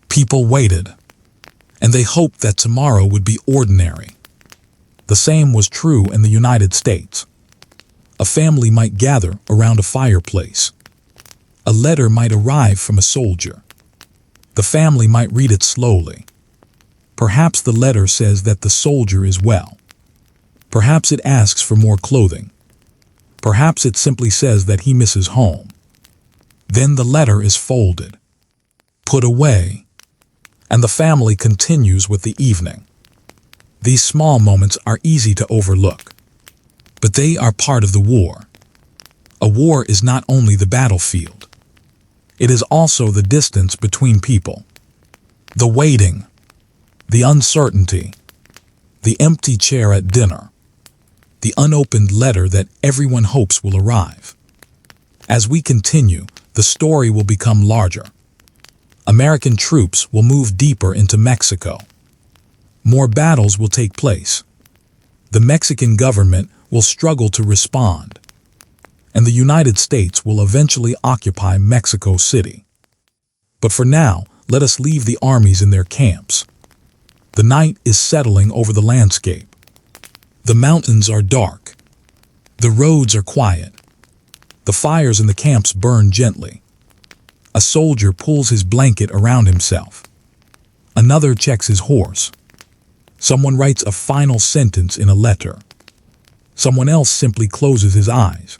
People waited. And they hoped that tomorrow would be ordinary. The same was true in the United States. A family might gather around a fireplace. A letter might arrive from a soldier. The family might read it slowly. Perhaps the letter says that the soldier is well. Perhaps it asks for more clothing. Perhaps it simply says that he misses home. Then the letter is folded, put away, and the family continues with the evening. These small moments are easy to overlook, but they are part of the war. A war is not only the battlefield. It is also the distance between people. The waiting, the uncertainty, the empty chair at dinner, the unopened letter that everyone hopes will arrive. As we continue, the story will become larger. American troops will move deeper into Mexico. More battles will take place. The Mexican government will struggle to respond. and the United States will eventually occupy Mexico City. But for now, let us leave the armies in their camps. The night is settling over the landscape. The mountains are dark. The roads are quiet. The fires in the camps burn gently. A soldier pulls his blanket around himself. Another checks his horse. Someone writes a final sentence in a letter. Someone else simply closes his eyes.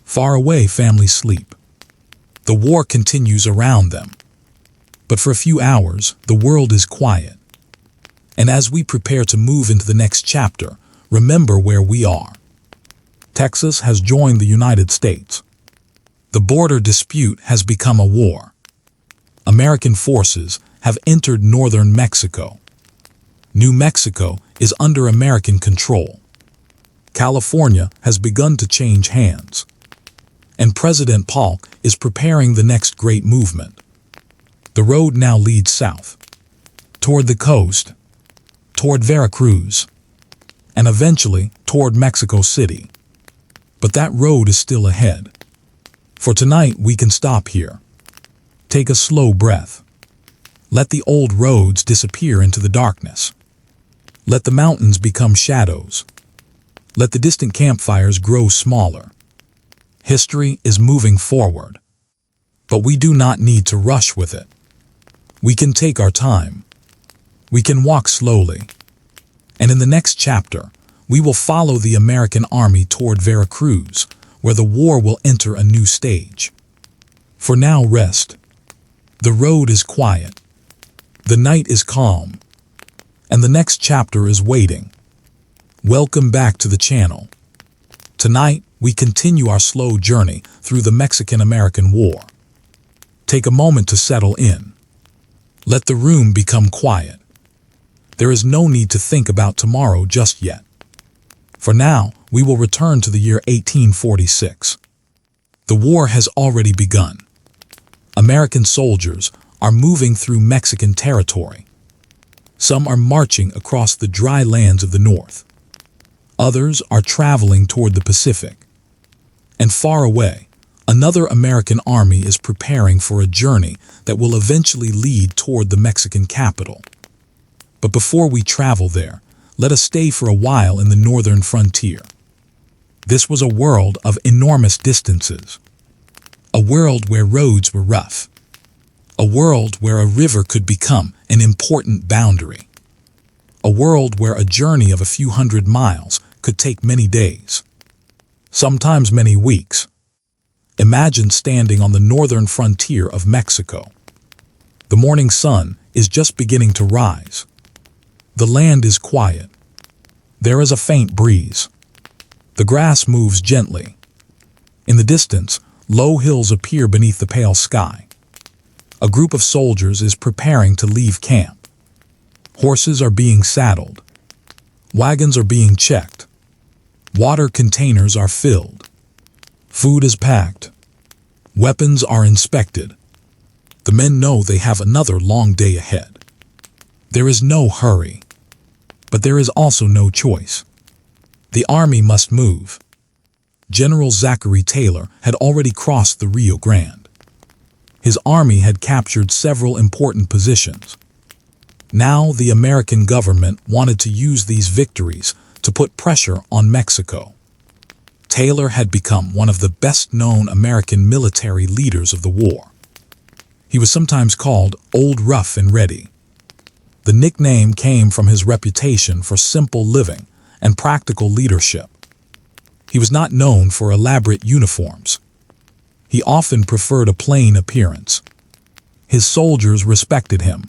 Far away, families sleep. The war continues around them. But for a few hours, the world is quiet. And as we prepare to move into the next chapter, remember where we are. Texas has joined the United States. The border dispute has become a war. American forces have entered northern Mexico. New Mexico is under American control. California has begun to change hands. And President Polk is preparing the next great movement. The road now leads south, toward the coast, toward Veracruz, and eventually toward Mexico City. But that road is still ahead. For tonight, we can stop here. Take a slow breath. Let the old roads disappear into the darkness. Let the mountains become shadows. Let the distant campfires grow smaller. History is moving forward, but we do not need to rush with it. We can take our time. We can walk slowly. And in the next chapter, we will follow the American army toward Veracruz, where the war will enter a new stage. For now, rest. The road is quiet. The night is calm. And the next chapter is waiting. Welcome back to the channel. Tonight, we continue our slow journey through the Mexican-American War. Take a moment to settle in. Let the room become quiet. There is no need to think about tomorrow just yet. For now, we will return to the year 1846. The war has already begun. American soldiers are moving through Mexican territory. Some are marching across the dry lands of the north. Others are traveling toward the Pacific. And far away, another American army is preparing for a journey that will eventually lead toward the Mexican capital. But before we travel there, let us stay for a while in the northern frontier. This was a world of enormous distances. A world where roads were rough. A world where a river could become an important boundary. A world where a journey of a few hundred miles could take many days. Sometimes many weeks. Imagine standing on the northern frontier of Mexico. The morning sun is just beginning to rise. The land is quiet. There is a faint breeze. The grass moves gently. In the distance, low hills appear beneath the pale sky. A group of soldiers is preparing to leave camp. Horses are being saddled. Wagons are being checked. Water containers are filled. Food is packed. Weapons are inspected. The men know they have another long day ahead. There is no hurry. But there is also no choice. The army must move. General Zachary Taylor had already crossed the Rio Grande. His army had captured several important positions. Now the American government wanted to use these victories to put pressure on Mexico. Taylor had become one of the best-known American military leaders of the war. He was sometimes called Old Rough and Ready. The nickname came from his reputation for simple living and practical leadership. He was not known for elaborate uniforms. He often preferred a plain appearance. His soldiers respected him.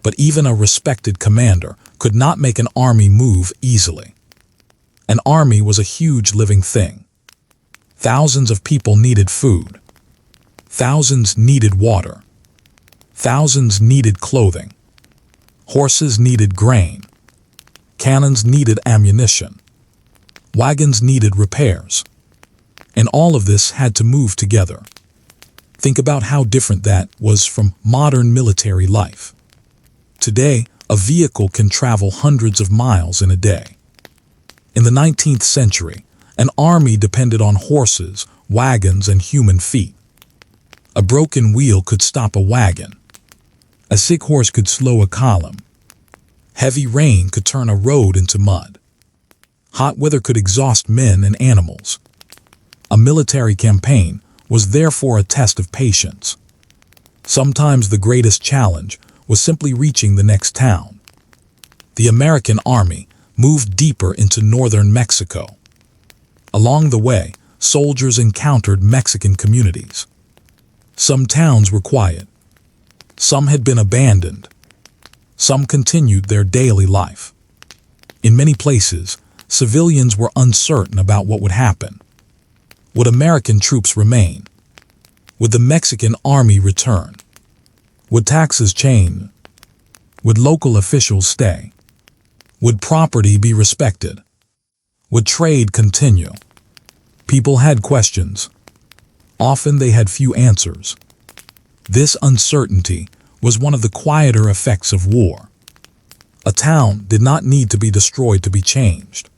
But even a respected commander could not make an army move easily. An army was a huge living thing. Thousands of people needed food. Thousands needed water. Thousands needed clothing. Horses needed grain. Cannons needed ammunition. Wagons needed repairs. And all of this had to move together. Think about how different that was from modern military life. Today, a vehicle can travel hundreds of miles in a day. In the 19th century, An army depended on horses, wagons, and human feet. A broken wheel could stop a wagon. A sick horse could slow a column. Heavy rain could turn a road into mud. Hot weather could exhaust men and animals. A military campaign was therefore a test of patience. Sometimes the greatest challenge was simply reaching the next town. The American army moved deeper into northern Mexico. Along the way, soldiers encountered Mexican communities. Some towns were quiet. Some had been abandoned. Some continued their daily life. In many places, civilians were uncertain about what would happen. Would American troops remain? Would the Mexican army return? Would taxes change? Would local officials stay? Would property be respected? Would trade continue? People had questions. Often they had few answers. This uncertainty was one of the quieter effects of war. A town did not need to be destroyed to be changed.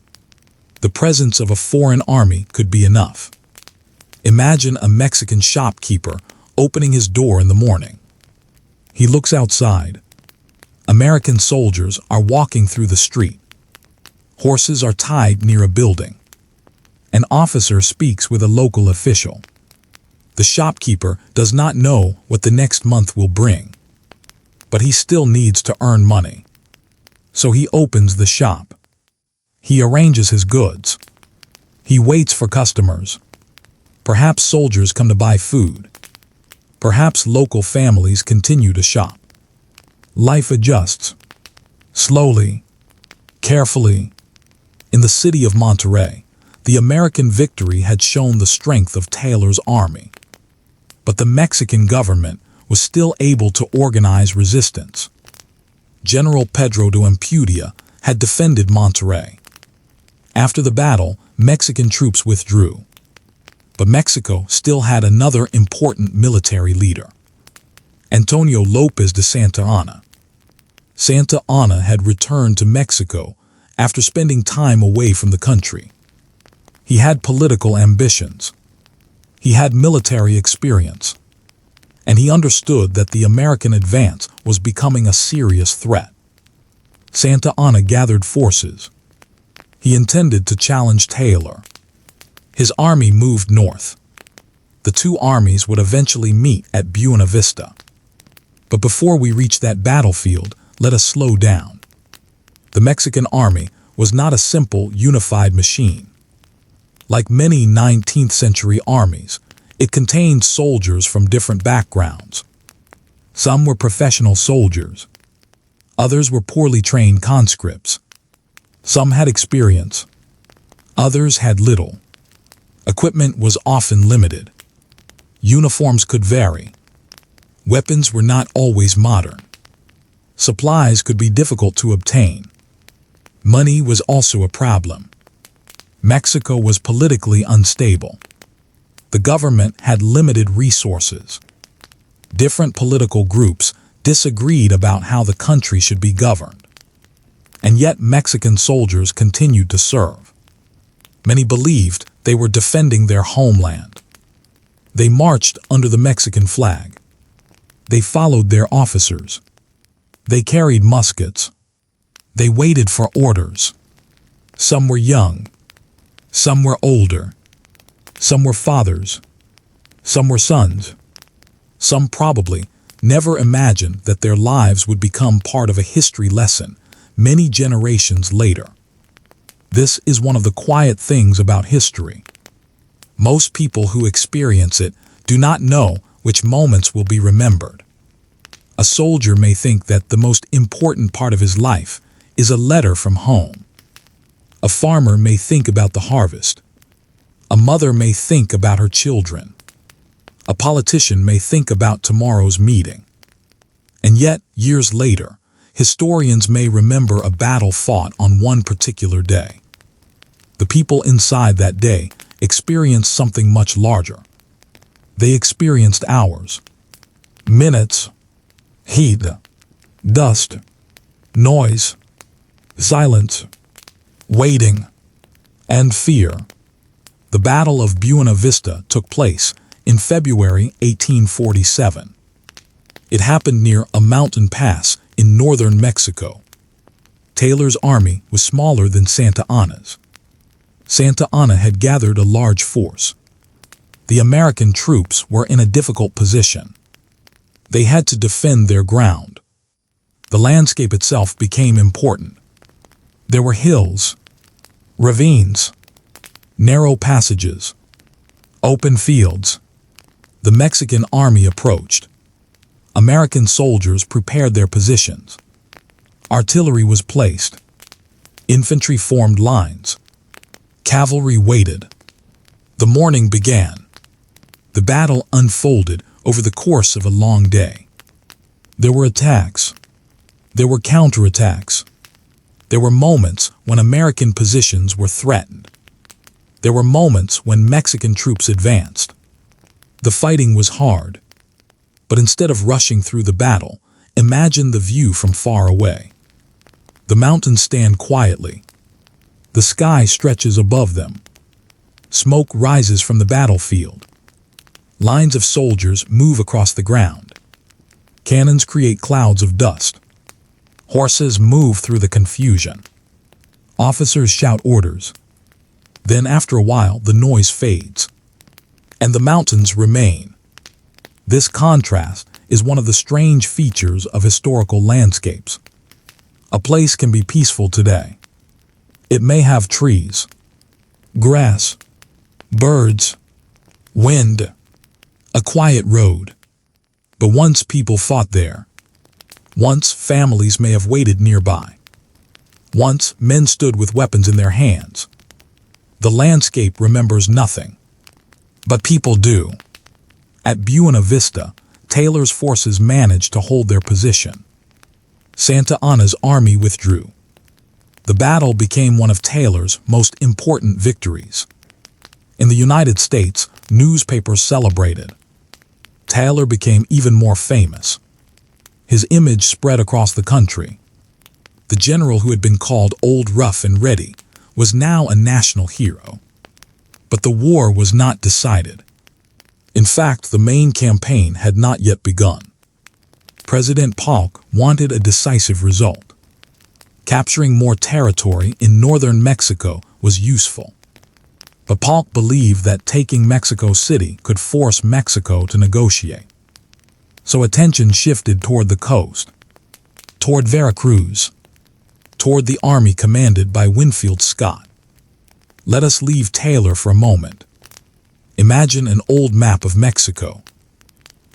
The presence of a foreign army could be enough. Imagine a Mexican shopkeeper opening his door in the morning. He looks outside. American soldiers are walking through the street. Horses are tied near a building. An officer speaks with a local official. The shopkeeper does not know what the next month will bring, but he still needs to earn money. So he opens the shop. He arranges his goods. He waits for customers. Perhaps soldiers come to buy food. Perhaps local families continue to shop. Life adjusts. Slowly, carefully. In the city of Monterrey, the American victory had shown the strength of Taylor's army. But the Mexican government was still able to organize resistance. General Pedro de Ampudia had defended Monterrey. After the battle, Mexican troops withdrew. But Mexico still had another important military leader, Antonio López de Santa Anna. Santa Anna had returned to Mexico after spending time away from the country. He had political ambitions. He had military experience. And he understood that the American advance was becoming a serious threat. Santa Anna gathered forces. He intended to challenge Taylor. His army moved north. The two armies would eventually meet at Buena Vista. But before we reach that battlefield, let us slow down. The Mexican army was not a simple, unified machine. Like many 19th century armies, it contained soldiers from different backgrounds. Some were professional soldiers. Others were poorly trained conscripts. Some had experience. Others had little. Equipment was often limited. Uniforms could vary. Weapons were not always modern. Supplies could be difficult to obtain. Money was also a problem. Mexico was politically unstable. The government had limited resources. Different political groups disagreed about how the country should be governed. And yet Mexican soldiers continued to serve. Many believed they were defending their homeland. They marched under the Mexican flag. They followed their officers. They carried muskets. They waited for orders. Some were young. Some were older. Some were fathers. Some were sons. Some probably never imagined that their lives would become part of a history lesson many generations later. This is one of the quiet things about history. Most people who experience it do not know which moments will be remembered. A soldier may think that the most important part of his life is a letter from home. A farmer may think about the harvest. A mother may think about her children. A politician may think about tomorrow's meeting. And yet, years later, historians may remember a battle fought on one particular day. The people inside that day experienced something much larger. They experienced hours, minutes, heat, dust, noise, silence, waiting, and fear. The Battle of Buena Vista took place in February 1847. It happened near a mountain pass in northern Mexico. Taylor's army was smaller than Santa Anna's. Santa Anna had gathered a large force. The American troops were in a difficult position. They had to defend their ground. The landscape itself became important. There were hills, ravines, narrow passages, open fields. The Mexican army approached. American soldiers prepared their positions. Artillery was placed. Infantry formed lines. Cavalry waited. The morning began. The battle unfolded over the course of a long day. There were attacks. There were counterattacks. There were moments when American positions were threatened. There were moments when Mexican troops advanced. The fighting was hard. But instead of rushing through the battle, imagine the view from far away. The mountains stand quietly. The sky stretches above them. Smoke rises from the battlefield. Lines of soldiers move across the ground. Cannons create clouds of dust. Horses move through the confusion. Officers shout orders. Then after a while the noise fades. And the mountains remain. This contrast is one of the strange features of historical landscapes. A place can be peaceful today. It may have trees, grass, birds, wind, a quiet road. But once people fought there. Once families may have waited nearby. Once men stood with weapons in their hands. The landscape remembers nothing. But people do. At Buena Vista, Taylor's forces managed to hold their position. Santa Anna's army withdrew. The battle became one of Taylor's most important victories. In the United States, newspapers celebrated. Taylor became even more famous. His image spread across the country. The general who had been called Old Rough and Ready was now a national hero. But the war was not decided. In fact, the main campaign had not yet begun. President Polk wanted a decisive result. Capturing more territory in northern Mexico was useful. But Polk believed that taking Mexico City could force Mexico to negotiate. So attention shifted toward the coast, toward Veracruz, toward the army commanded by Winfield Scott. Let us leave Taylor for a moment. Imagine an old map of Mexico.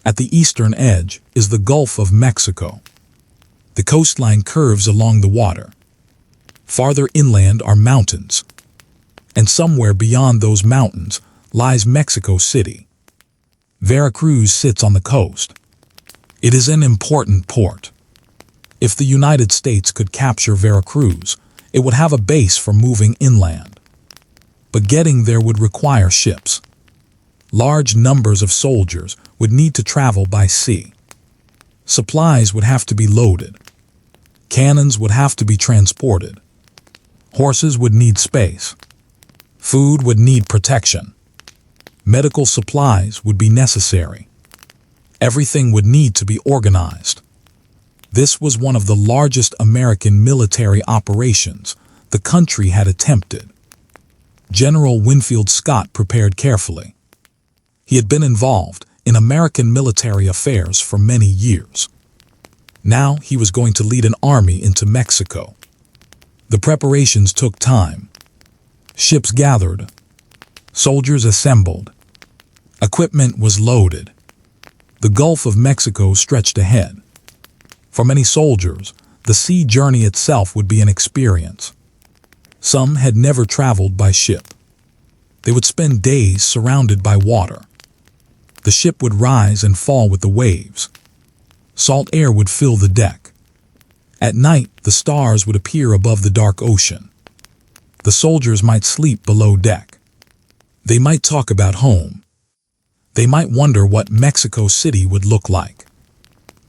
At the eastern edge is the Gulf of Mexico. The coastline curves along the water. Farther inland are mountains. And somewhere beyond those mountains lies Mexico City. Veracruz sits on the coast. It is an important port. If the United States could capture Veracruz, it would have a base for moving inland. But getting there would require ships. Large numbers of soldiers would need to travel by sea. Supplies would have to be loaded. Cannons would have to be transported. Horses would need space. Food would need protection. Medical supplies would be necessary. Everything would need to be organized. This was one of the largest American military operations the country had attempted. General Winfield Scott prepared carefully. He had been involved in American military affairs for many years. Now he was going to lead an army into Mexico. The preparations took time. Ships gathered. Soldiers assembled. Equipment was loaded. The Gulf of Mexico stretched ahead. For many soldiers, the sea journey itself would be an experience. Some had never traveled by ship. They would spend days surrounded by water. The ship would rise and fall with the waves. Salt air would fill the deck. At night, the stars would appear above the dark ocean. The soldiers might sleep below deck. They might talk about home. They might wonder what Mexico City would look like.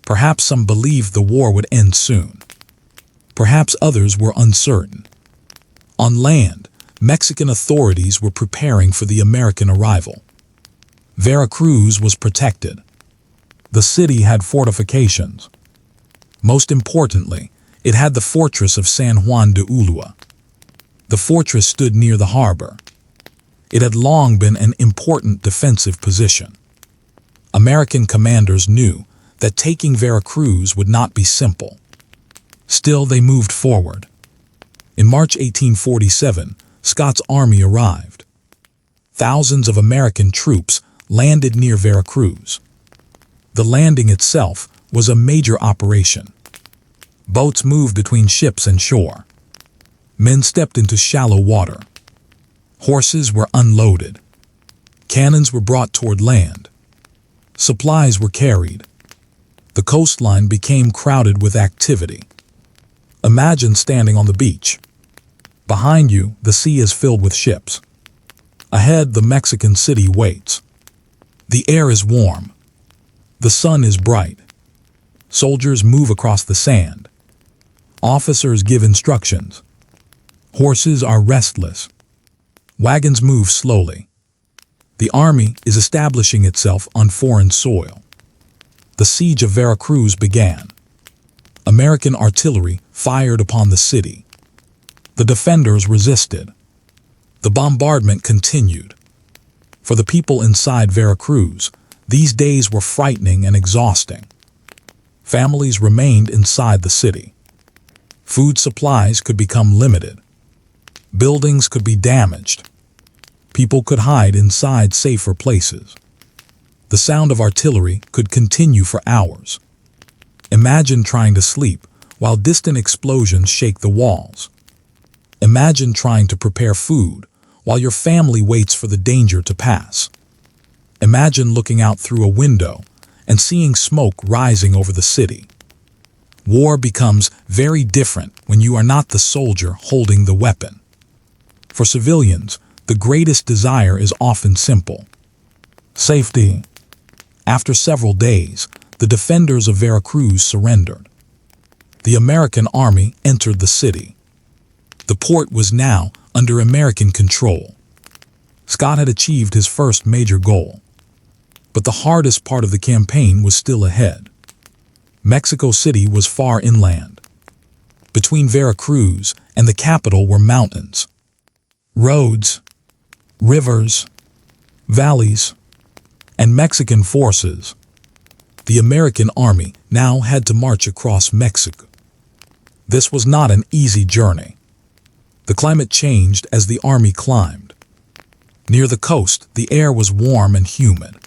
Perhaps some believed the war would end soon. Perhaps others were uncertain. On land, Mexican authorities were preparing for the American arrival. Veracruz was protected. The city had fortifications. Most importantly, it had the fortress of San Juan de Ulua. The fortress stood near the harbor. It had long been an important defensive position. American commanders knew that taking Veracruz would not be simple. Still, they moved forward. In March 1847, Scott's army arrived. Thousands of American troops landed near Veracruz. The landing itself was a major operation. Boats moved between ships and shore. Men stepped into shallow water. Horses were unloaded. Cannons were brought toward land. Supplies were carried. The coastline became crowded with activity. Imagine standing on the beach. Behind you, the sea is filled with ships. Ahead, the Mexican city waits. The air is warm. The sun is bright. Soldiers move across the sand. Officers give instructions. Horses are restless. Wagons move slowly. The army is establishing itself on foreign soil. The siege of Veracruz began. American artillery fired upon the city. The defenders resisted. The bombardment continued. For the people inside Veracruz, these days were frightening and exhausting. Families remained inside the city. Food supplies could become limited. Buildings could be damaged. People could hide inside safer places. The sound of artillery could continue for hours. Imagine trying to sleep while distant explosions shake the walls. Imagine trying to prepare food while your family waits for the danger to pass. Imagine looking out through a window and seeing smoke rising over the city. War becomes very different when you are not the soldier holding the weapon. For civilians, the greatest desire is often simple: safety. After several days, the defenders of Veracruz surrendered. The American army entered the city. The port was now under American control. Scott had achieved his first major goal. But the hardest part of the campaign was still ahead. Mexico City was far inland. Between Veracruz and the capital were mountains, roads, rivers, valleys, and Mexican forces. The American army now had to march across Mexico. This was not an easy journey. The climate changed as the army climbed. Near the coast, the air was warm and humid.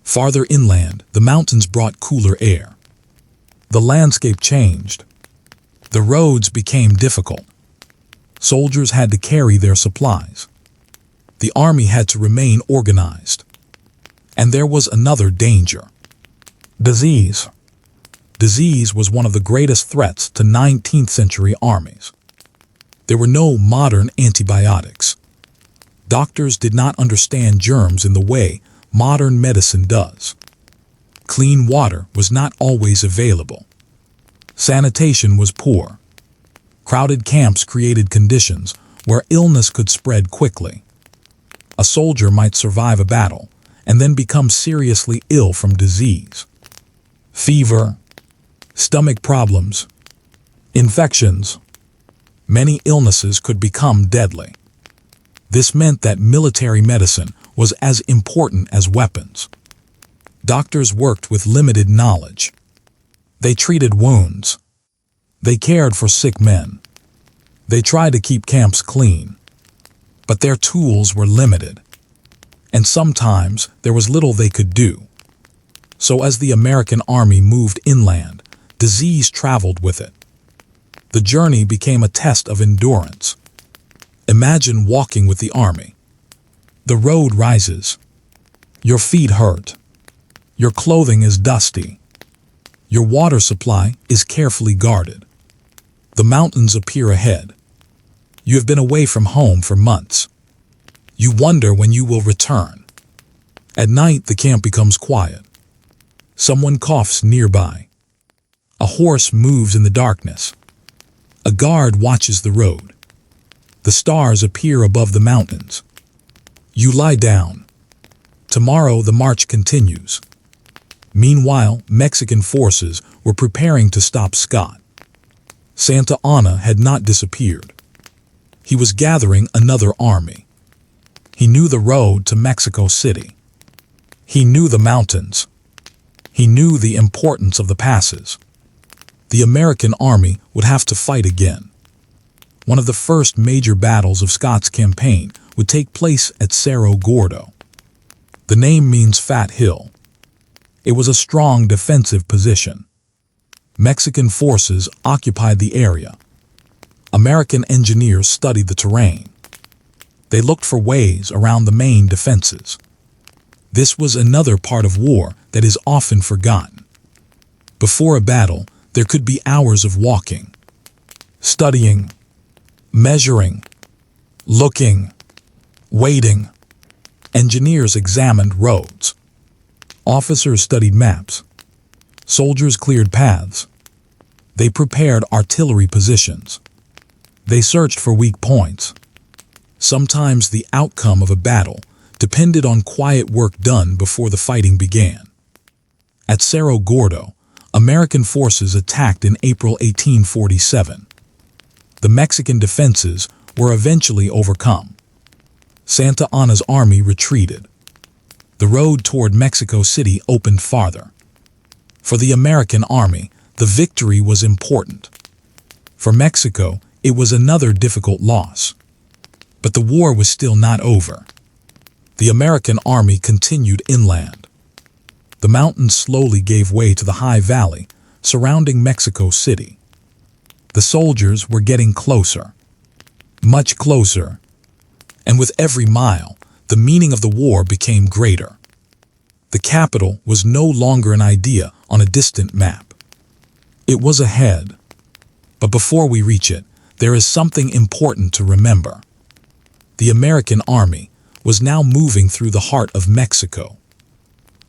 Farther inland, the mountains brought cooler air. The landscape changed. The roads became difficult. Soldiers had to carry their supplies. The army had to remain organized. And there was another danger: disease. Disease was one of the greatest threats to 19th century armies. There were no modern antibiotics. Doctors did not understand germs in the way modern medicine does. Clean water was not always available. Sanitation was poor. Crowded camps created conditions where illness could spread quickly. A soldier might survive a battle and then become seriously ill from disease. Fever, stomach problems, infections. Many illnesses could become deadly. This meant that military medicine was as important as weapons. Doctors worked with limited knowledge. They treated wounds. They cared for sick men. They tried to keep camps clean. But their tools were limited. And sometimes there was little they could do. So as the American army moved inland, disease traveled with it. The journey became a test of endurance. Imagine walking with the army. The road rises. Your feet hurt. Your clothing is dusty. Your water supply is carefully guarded. The mountains appear ahead. You have been away from home for months. You wonder when you will return. At night, the camp becomes quiet. Someone coughs nearby. A horse moves in the darkness. A guard watches the road. The stars appear above the mountains. You lie down. Tomorrow the march continues. Meanwhile, Mexican forces were preparing to stop Scott. Santa Anna had not disappeared. He was gathering another army. He knew the road to Mexico City. He knew the mountains. He knew the importance of the passes. The American army would have to fight again. One of the first major battles of Scott's campaign would take place at Cerro Gordo. The name means Fat Hill. It was a strong defensive position. Mexican forces occupied the area. American engineers studied the terrain. They looked for ways around the main defenses. This was another part of war that is often forgotten. Before a battle, there could be hours of walking, studying, measuring, looking, waiting. Engineers examined roads. Officers studied maps. Soldiers cleared paths. They prepared artillery positions. They searched for weak points. Sometimes the outcome of a battle depended on quiet work done before the fighting began. At Cerro Gordo, American forces attacked in April 1847. The Mexican defenses were eventually overcome. Santa Anna's army retreated. The road toward Mexico City opened farther. For the American army, the victory was important. For Mexico, it was another difficult loss. But the war was still not over. The American army continued inland. The mountains slowly gave way to the high valley surrounding Mexico City. The soldiers were getting closer, much closer, and with every mile, the meaning of the war became greater. The capital was no longer an idea on a distant map. It was ahead. But before we reach it, there is something important to remember. The American army was now moving through the heart of Mexico.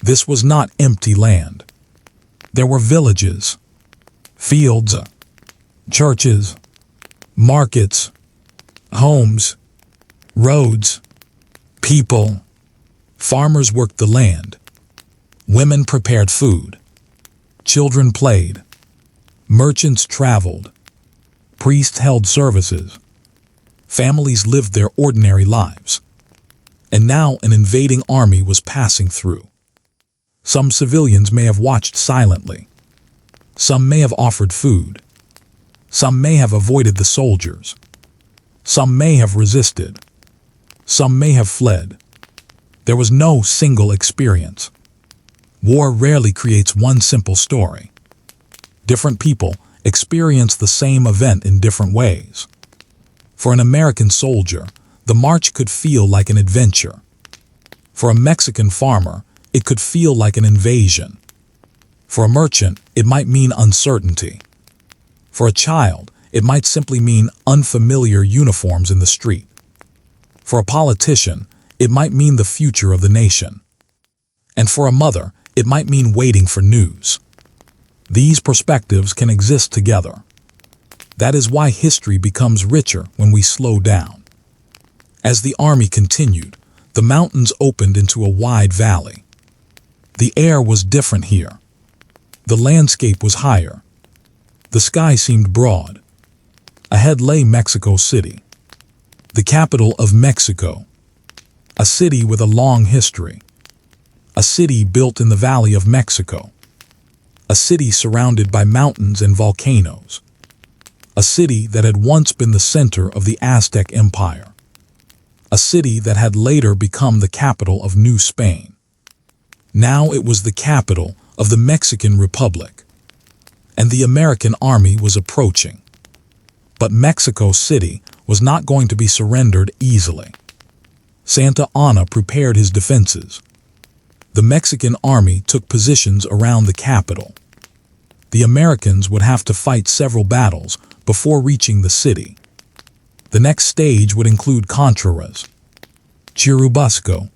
This was not empty land. There were villages, fields, churches, markets, homes, roads, people. Farmers worked the land. Women prepared food. Children played. Merchants traveled. Priests held services. Families lived their ordinary lives. And now an invading army was passing through. Some civilians may have watched silently. Some may have offered food. Some may have avoided the soldiers. Some may have resisted. Some may have fled. There was no single experience. War rarely creates one simple story. Different people experience the same event in different ways. For an American soldier, the march could feel like an adventure. For a Mexican farmer, it could feel like an invasion. For a merchant, it might mean uncertainty. For a child, it might simply mean unfamiliar uniforms in the street. For a politician, it might mean the future of the nation. And for a mother, it might mean waiting for news. These perspectives can exist together. That is why history becomes richer when we slow down. As the army continued, the mountains opened into a wide valley. The air was different here. The landscape was higher. The sky seemed broad. Ahead lay Mexico City, the capital of Mexico, a city with a long history, a city built in the Valley of Mexico, a city surrounded by mountains and volcanoes, a city that had once been the center of the Aztec Empire, a city that had later become the capital of New Spain. Now it was the capital of the Mexican Republic, and the American army was approaching. But Mexico City was not going to be surrendered easily. Santa Anna prepared his defenses. The Mexican army took positions around the capital. The Americans would have to fight several battles before reaching the city. The next stage would include Contreras, Churubusco,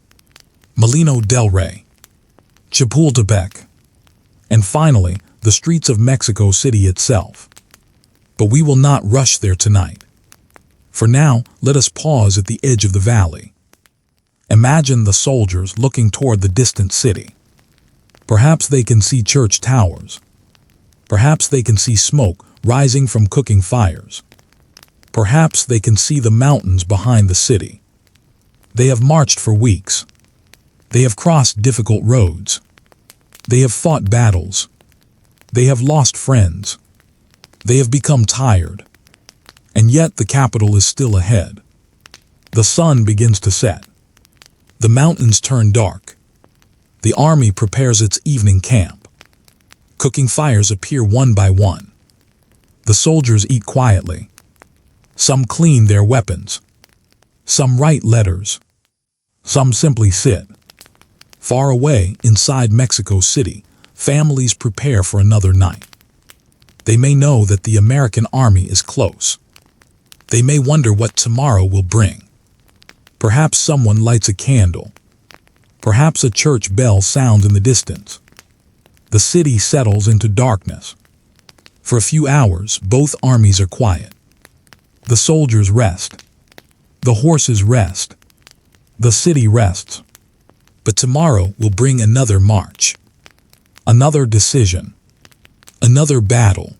Molino del Rey, Chapultepec, and finally the streets of Mexico City itself. But we will not rush there tonight. For now, let us pause at the edge of the valley. Imagine the soldiers looking toward the distant city. Perhaps they can see church towers. Perhaps they can see smoke rising from cooking fires. Perhaps they can see the mountains behind the city. They have marched for weeks. They have crossed difficult roads. They have fought battles. They have lost friends. They have become tired. And yet the capital is still ahead. The sun begins to set. The mountains turn dark. The army prepares its evening camp. Cooking fires appear one by one. The soldiers eat quietly. Some clean their weapons. Some write letters. Some simply sit. Far away, inside Mexico City, families prepare for another night. They may know that the American army is close. They may wonder what tomorrow will bring. Perhaps someone lights a candle. Perhaps a church bell sounds in the distance. The city settles into darkness. For a few hours, both armies are quiet. The soldiers rest. The horses rest. The city rests. But tomorrow will bring another march. Another decision. Another battle.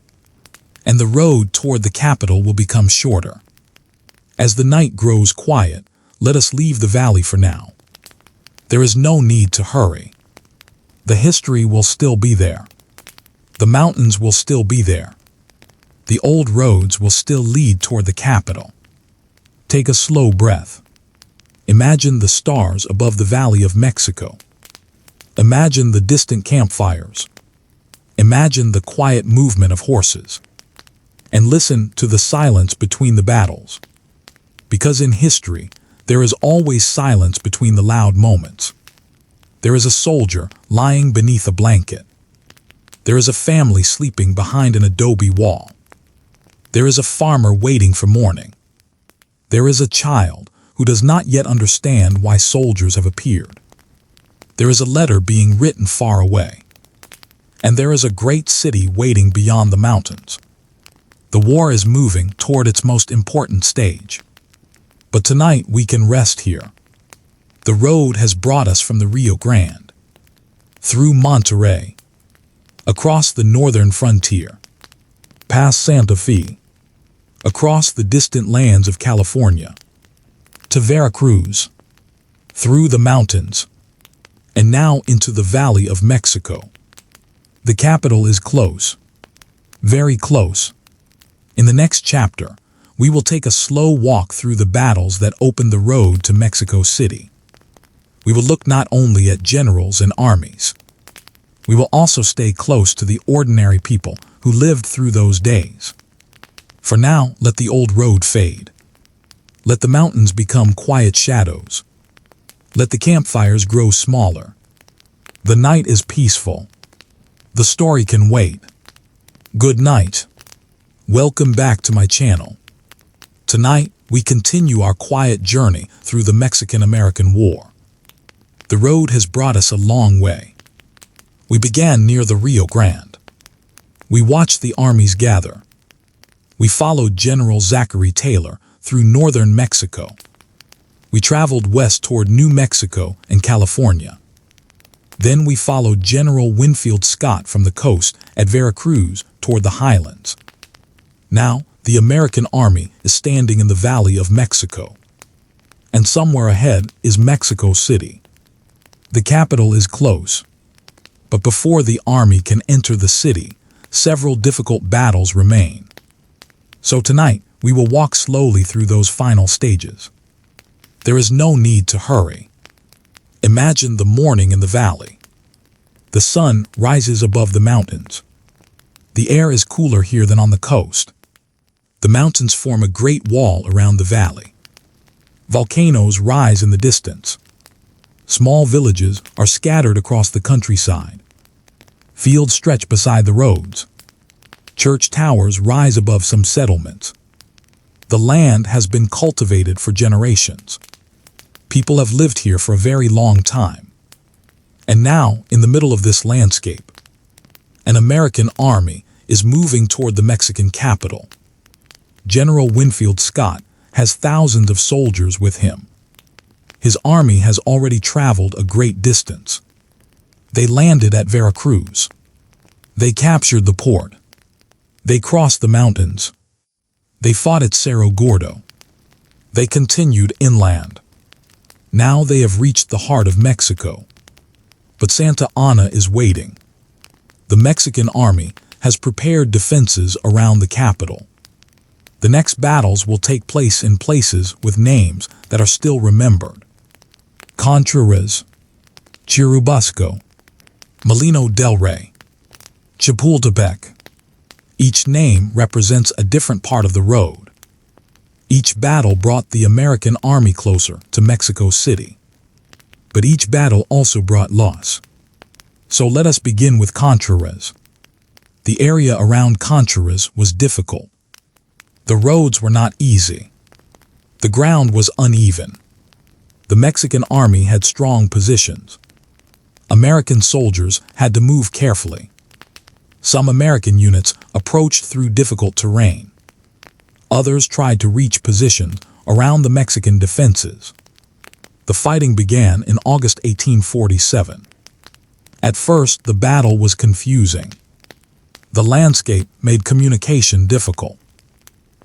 And the road toward the capital will become shorter. As the night grows quiet, let us leave the valley for now. There is no need to hurry. The history will still be there. The mountains will still be there. The old roads will still lead toward the capital. Take a slow breath. Imagine the stars above the Valley of Mexico. Imagine the distant campfires. Imagine the quiet movement of horses. And listen to the silence between the battles. Because in history, there is always silence between the loud moments. There is a soldier lying beneath a blanket. There is a family sleeping behind an adobe wall. There is a farmer waiting for morning. There is a child who does not yet understand why soldiers have appeared. There is a letter being written far away. And there is a great city waiting beyond the mountains. The war is moving toward its most important stage. But tonight we can rest here. The road has brought us from the Rio Grande, through Monterrey, across the northern frontier, past Santa Fe, across the distant lands of California, to Veracruz, through the mountains, and now into the Valley of Mexico. The capital is close, very close. In the next chapter, we will take a slow walk through the battles that opened the road to Mexico City. We will look not only at generals and armies. We will also stay close to the ordinary people who lived through those days. For now, let the old road fade. Let the mountains become quiet shadows. Let the campfires grow smaller. The night is peaceful. The story can wait. Good night. Welcome back to my channel. Tonight, we continue our quiet journey through the Mexican-American War. The road has brought us a long way. We began near the Rio Grande. We watched the armies gather. We followed General Zachary Taylor through northern Mexico. We traveled west toward New Mexico and California. Then we followed General Winfield Scott from the coast at Veracruz toward the highlands. Now, the American army is standing in the Valley of Mexico. And somewhere ahead is Mexico City. The capital is close. But before the army can enter the city, several difficult battles remain. So tonight, we will walk slowly through those final stages. There is no need to hurry. Imagine the morning in the valley. The sun rises above the mountains. The air is cooler here than on the coast. The mountains form a great wall around the valley. Volcanoes rise in the distance. Small villages are scattered across the countryside. Fields stretch beside the roads. Church towers rise above some settlements. The land has been cultivated for generations. People have lived here for a very long time. And now, in the middle of this landscape, an American army is moving toward the Mexican capital. General Winfield Scott has thousands of soldiers with him. His army has already traveled a great distance. They landed at Veracruz. They captured the port. They crossed the mountains. They fought at Cerro Gordo. They continued inland. Now they have reached the heart of Mexico. But Santa Anna is waiting. The Mexican army has prepared defenses around the capital. The next battles will take place in places with names that are still remembered. Contreras, Churubusco, Molino del Rey, Chapultepec. Each name represents a different part of the road. Each battle brought the American army closer to Mexico City. But each battle also brought loss. So let us begin with Contreras. The area around Contreras was difficult. The roads were not easy. The ground was uneven. The Mexican army had strong positions. American soldiers had to move carefully. Some American units approached through difficult terrain. Others tried to reach positions around the Mexican defenses. The fighting began in August 1847. At first, the battle was confusing. The landscape made communication difficult.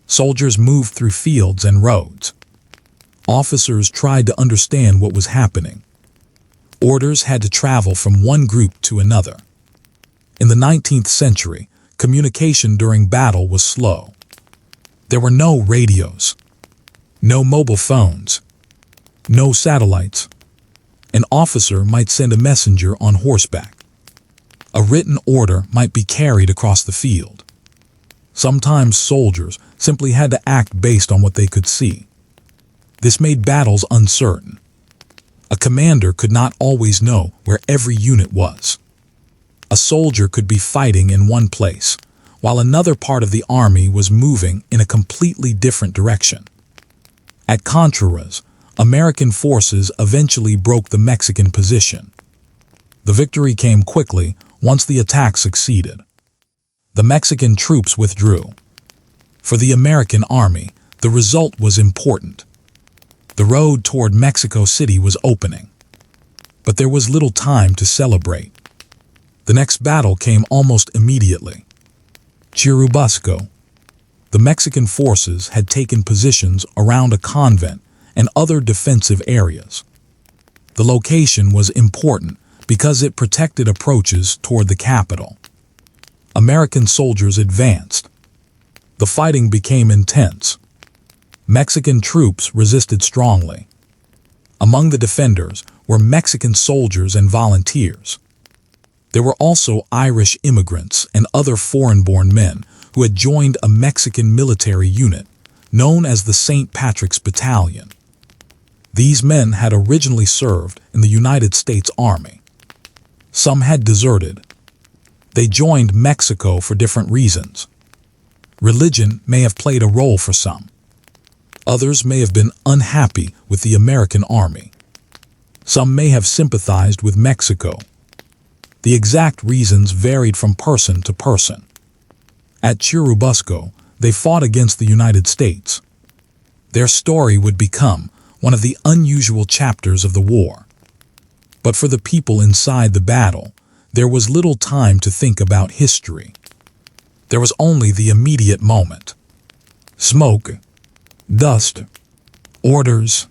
Soldiers moved through fields and roads. Officers tried to understand what was happening. Orders had to travel from one group to another. In the 19th century, communication during battle was slow. There were no radios, no mobile phones, no satellites. An officer might send a messenger on horseback. A written order might be carried across the field. Sometimes soldiers simply had to act based on what they could see. This made battles uncertain. A commander could not always know where every unit was. A soldier could be fighting in one place, while another part of the army was moving in a completely different direction. At Contreras, American forces eventually broke the Mexican position. The victory came quickly once the attack succeeded. The Mexican troops withdrew. For the American army, the result was important. The road toward Mexico City was opening. But there was little time to celebrate. The next battle came almost immediately. Churubusco. The Mexican forces had taken positions around a convent and other defensive areas. The location was important because it protected approaches toward the capital. American soldiers advanced. The fighting became intense. Mexican troops resisted strongly. Among the defenders were Mexican soldiers and volunteers. There were also Irish immigrants and other foreign-born men who had joined a Mexican military unit known as the St. Patrick's Battalion. These men had originally served in the United States Army. Some had deserted. They joined Mexico for different reasons. Religion may have played a role for some. Others may have been unhappy with the American army. Some may have sympathized with Mexico. The exact reasons varied from person to person. At Churubusco, they fought against the United States. Their story would become one of the unusual chapters of the war. But for the people inside the battle, there was little time to think about history. There was only the immediate moment. Smoke, dust, orders,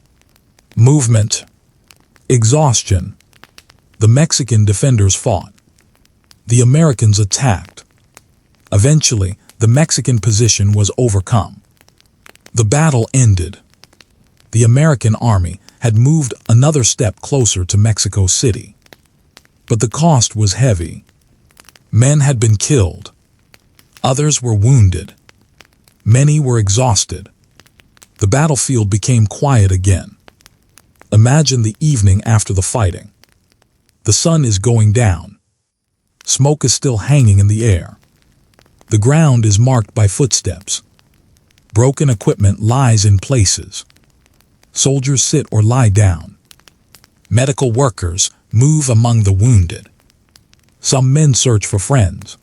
movement, exhaustion. The Mexican defenders fought. The Americans attacked. Eventually, the Mexican position was overcome. The battle ended. The American army had moved another step closer to Mexico City. But the cost was heavy. Men had been killed. Others were wounded. Many were exhausted. The battlefield became quiet again. Imagine the evening after the fighting. The sun is going down. Smoke is still hanging in the air. The ground is marked by footsteps. Broken equipment lies in places. Soldiers sit or lie down. Medical workers move among the wounded. Some men search for friends.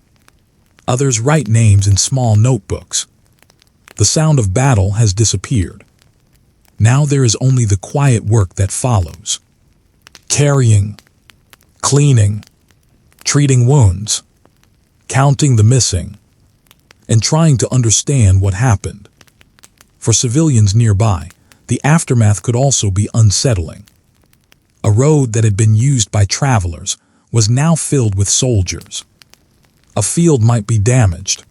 Others write names in small notebooks. The sound of battle has disappeared. Now there is only the quiet work that follows. Carrying, cleaning, treating wounds, counting the missing, and trying to understand what happened. For civilians nearby, the aftermath could also be unsettling. A road that had been used by travelers was now filled with soldiers. A field might be damaged.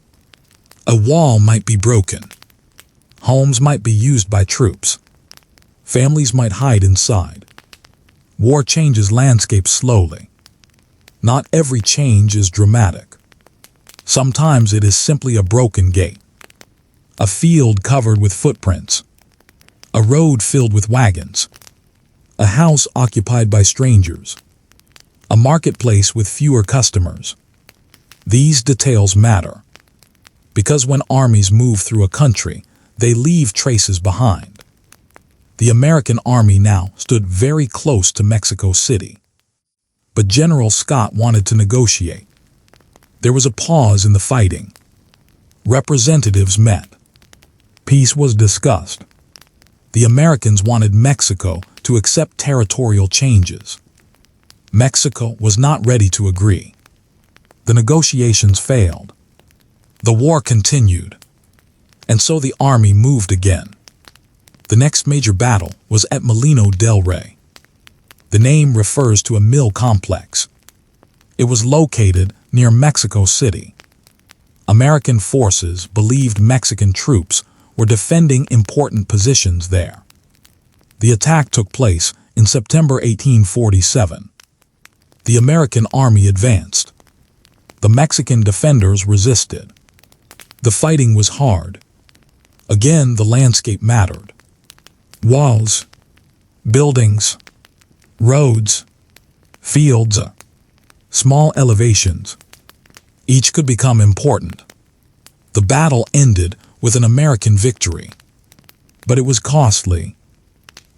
A wall might be broken. Homes might be used by troops. Families might hide inside. War changes landscapes slowly. Not every change is dramatic. Sometimes it is simply a broken gate, a field covered with footprints, a road filled with wagons, a house occupied by strangers, a marketplace with fewer customers. These details matter, because when armies move through a country, they leave traces behind. The American army now stood very close to Mexico City. But General Scott wanted to negotiate. There was a pause in the fighting. Representatives met. Peace was discussed. The Americans wanted Mexico to accept territorial changes. Mexico was not ready to agree. The negotiations failed. The war continued. And so the army moved again. The next major battle was at Molino del Rey. The name refers to a mill complex. It was located near Mexico City. American forces believed Mexican troops were defending important positions there. The attack took place in September 1847. The American army advanced. The Mexican defenders resisted. The fighting was hard. Again, the landscape mattered. Walls, buildings, roads, fields, small elevations. Each could become important. The battle ended with an American victory. But it was costly.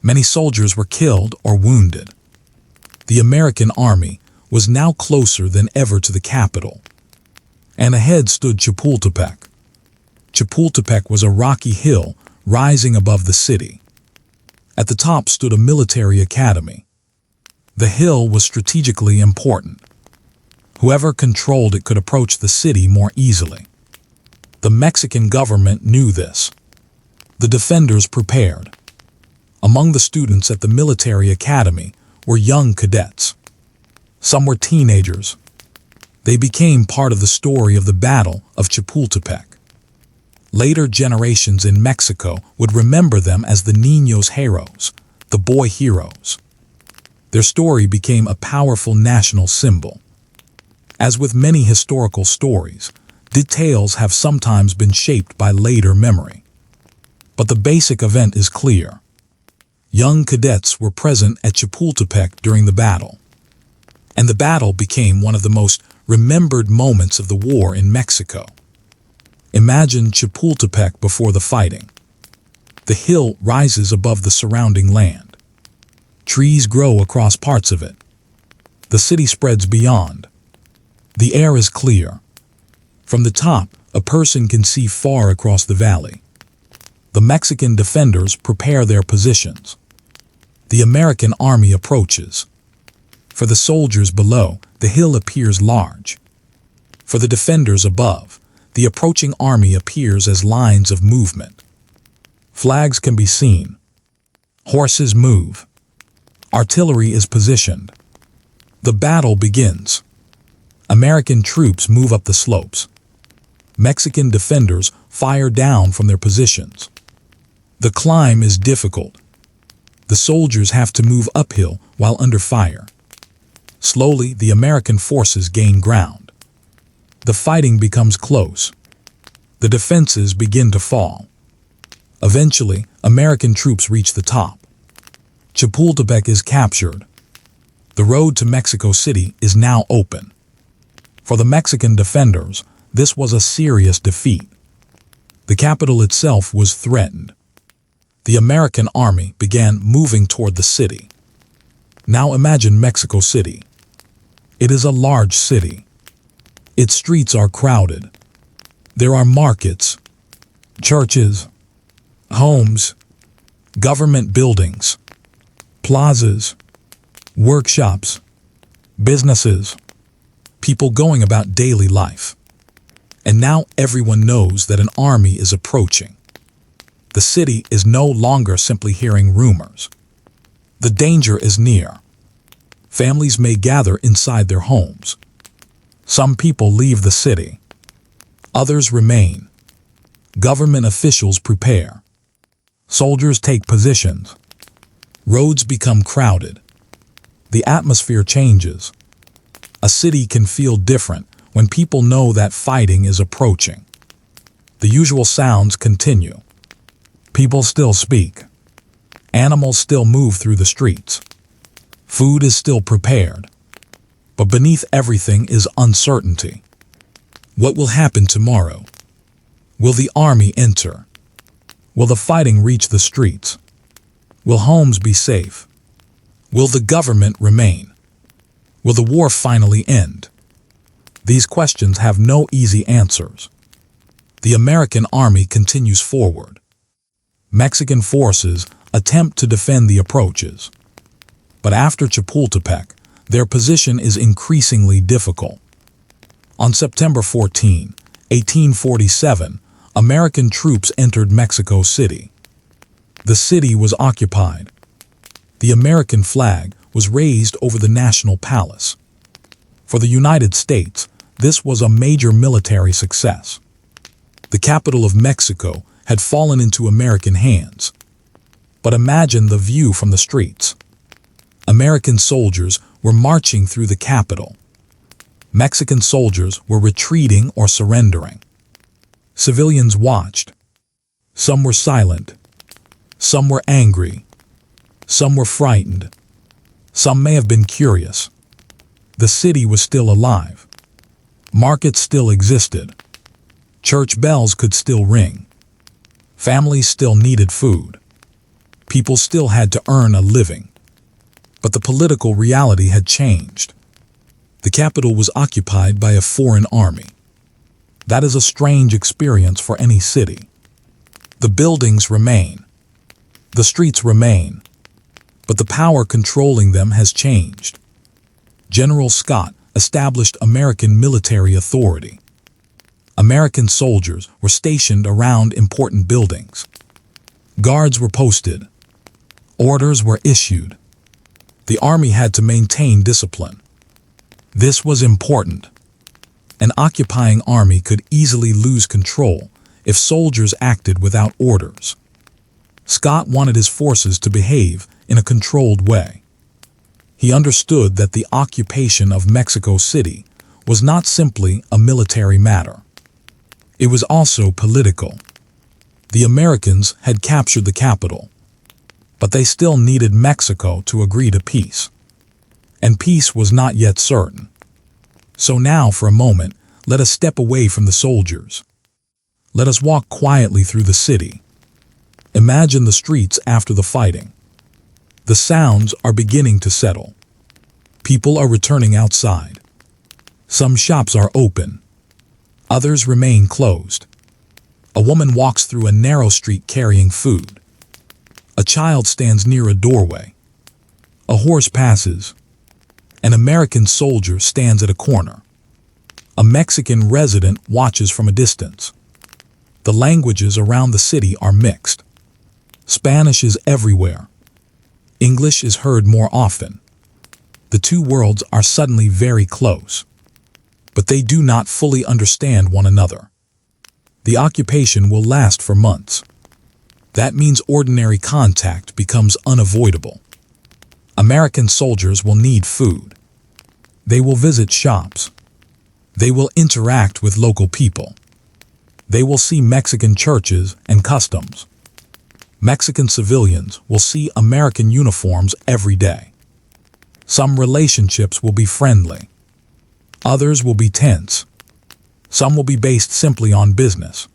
Many soldiers were killed or wounded. The American army was now closer than ever to the capital. And ahead stood Chapultepec. Chapultepec was a rocky hill rising above the city. At the top stood a military academy. The hill was strategically important. Whoever controlled it could approach the city more easily. The Mexican government knew this. The defenders prepared. Among the students at the military academy were young cadets. Some were teenagers. They became part of the story of the Battle of Chapultepec. Later generations in Mexico would remember them as the Niños Heroes, the boy heroes. Their story became a powerful national symbol. As with many historical stories, details have sometimes been shaped by later memory. But the basic event is clear. Young cadets were present at Chapultepec during the battle. And the battle became one of the most remembered moments of the war in Mexico. Imagine Chapultepec before the fighting. The hill rises above the surrounding land. Trees grow across parts of it. The city spreads beyond. The air is clear. From the top, a person can see far across the valley. The Mexican defenders prepare their positions. The American army approaches. For the soldiers below, the hill appears large. For the defenders above, the approaching army appears as lines of movement. Flags can be seen. Horses move. Artillery is positioned. The battle begins. American troops move up the slopes. Mexican defenders fire down from their positions. The climb is difficult. The soldiers have to move uphill while under fire. Slowly, the American forces gain ground. The fighting becomes close. The defenses begin to fall. Eventually, American troops reach the top. Chapultepec is captured. The road to Mexico City is now open. For the Mexican defenders, this was a serious defeat. The capital itself was threatened. The American army began moving toward the city. Now imagine Mexico City. It is a large city. Its streets are crowded. There are markets, churches, homes, Government buildings, plazas, workshops, businesses, people going about daily life. And now everyone knows that an army is approaching. The city is no longer simply hearing rumors. The danger is near. Families may gather inside their homes. Some people leave the city. Others remain. Government officials prepare. Soldiers take positions. Roads become crowded. The atmosphere changes. A city can feel different when people know that fighting is approaching. The usual sounds continue. People still speak. Animals still move through the streets. Food is still prepared. But beneath everything is uncertainty. What will happen tomorrow? Will the army enter? Will the fighting reach the streets? Will homes be safe? Will the government remain? Will the war finally end? These questions have no easy answers. The American army continues forward. Mexican forces attempt to defend the approaches. But after Chapultepec, their position is increasingly difficult. On September 14, 1847, American troops entered Mexico City. The city was occupied. The American flag was raised over the National Palace. For the United States, this was a major military success. The capital of Mexico had fallen into American hands. But imagine the view from the streets. American soldiers were marching through the capital. Mexican soldiers were retreating or surrendering. Civilians watched. Some were silent. Some were angry. Some were frightened. Some may have been curious. The city was still alive. Markets still existed. Church bells could still ring. Families still needed food. People still had to earn a living. But the political reality had changed. The capital was occupied by a foreign army. That is a strange experience for any city. The buildings remain. The streets remain. But the power controlling them has changed. General Scott established American military authority. American soldiers were stationed around important buildings. Guards were posted. Orders were issued. The army had to maintain discipline. This was important. An occupying army could easily lose control if soldiers acted without orders. Scott wanted his forces to behave in a controlled way. He understood that the occupation of Mexico City was not simply a military matter. It was also political. The Americans had captured the capital, but they still needed Mexico to agree to peace. And peace was not yet certain. So now, for a moment, let us step away from the soldiers. Let us walk quietly through the city. Imagine the streets after the fighting. The sounds are beginning to settle. People are returning outside. Some shops are open. Others remain closed. A woman walks through a narrow street carrying food. A child stands near a doorway. A horse passes. An American soldier stands at a corner. A Mexican resident watches from a distance. The languages around the city are mixed. Spanish is everywhere. English is heard more often. The two worlds are suddenly very close. But they do not fully understand one another. The occupation will last for months. That means ordinary contact becomes unavoidable. American soldiers will need food. They will visit shops. They will interact with local people. They will see Mexican churches and customs. Mexican civilians will see American uniforms every day. Some relationships will be friendly. Others will be tense. Some will be based simply on business.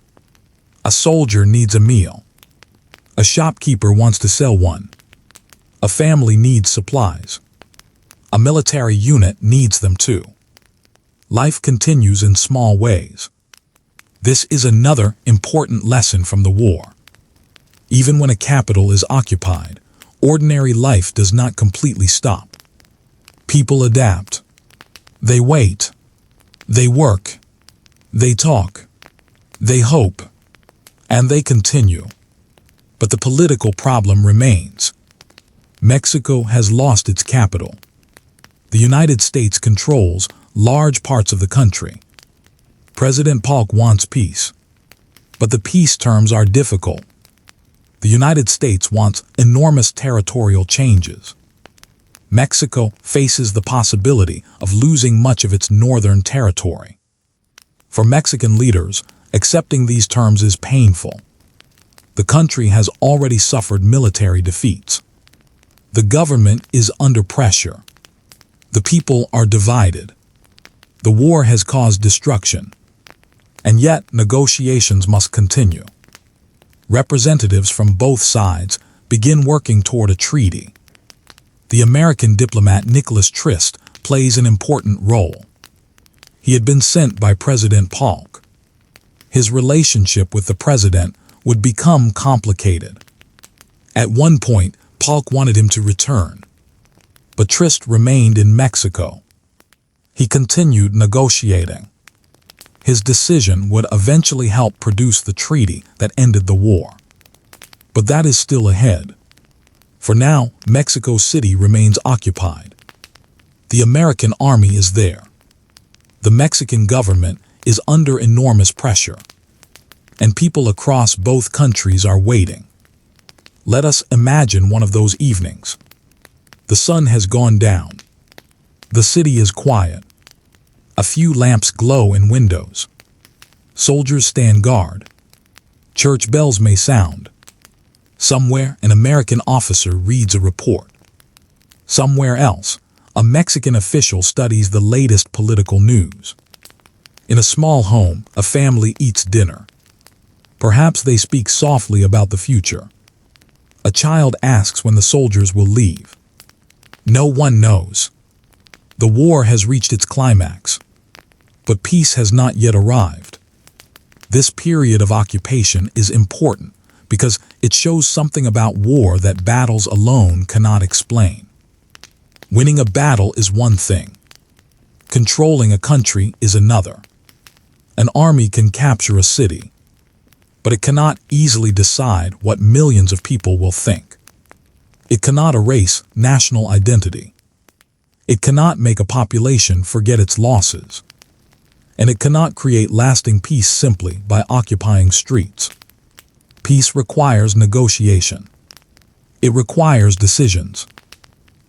A soldier needs a meal. A shopkeeper wants to sell one. A family needs supplies. A military unit needs them too. Life continues in small ways. This is another important lesson from the war. Even when a capital is occupied, ordinary life does not completely stop. People adapt. They wait. They work. They talk. They hope. And they continue. But the political problem remains. Mexico has lost its capital. The United States controls large parts of the country. President Polk wants peace. But the peace terms are difficult. The United States wants enormous territorial changes. Mexico faces the possibility of losing much of its northern territory. For Mexican leaders, accepting these terms is painful. The country has already suffered military defeats. The government is under pressure. The people are divided. The war has caused destruction. And yet negotiations must continue. Representatives from both sides begin working toward a treaty. The American diplomat Nicholas Trist plays an important role. He had been sent by President Polk. His relationship with the president would become complicated. At one point, Polk wanted him to return. But Trist remained in Mexico. He continued negotiating. His decision would eventually help produce the treaty that ended the war. But that is still ahead. For now, Mexico City remains occupied. The American army is there. The Mexican government is under enormous pressure. And people across both countries are waiting. Let us imagine one of those evenings. The sun has gone down. The city is quiet. A few lamps glow in windows. Soldiers stand guard. Church bells may sound. Somewhere, an American officer reads a report. Somewhere else, a Mexican official studies the latest political news. In a small home, a family eats dinner. Perhaps they speak softly about the future. A child asks when the soldiers will leave. No one knows. The war has reached its climax. But peace has not yet arrived. This period of occupation is important because it shows something about war that battles alone cannot explain. Winning a battle is one thing. Controlling a country is another. An army can capture a city, but it cannot easily decide what millions of people will think. It cannot erase national identity. It cannot make a population forget its losses. And it cannot create lasting peace simply by occupying streets. Peace requires negotiation. It requires decisions.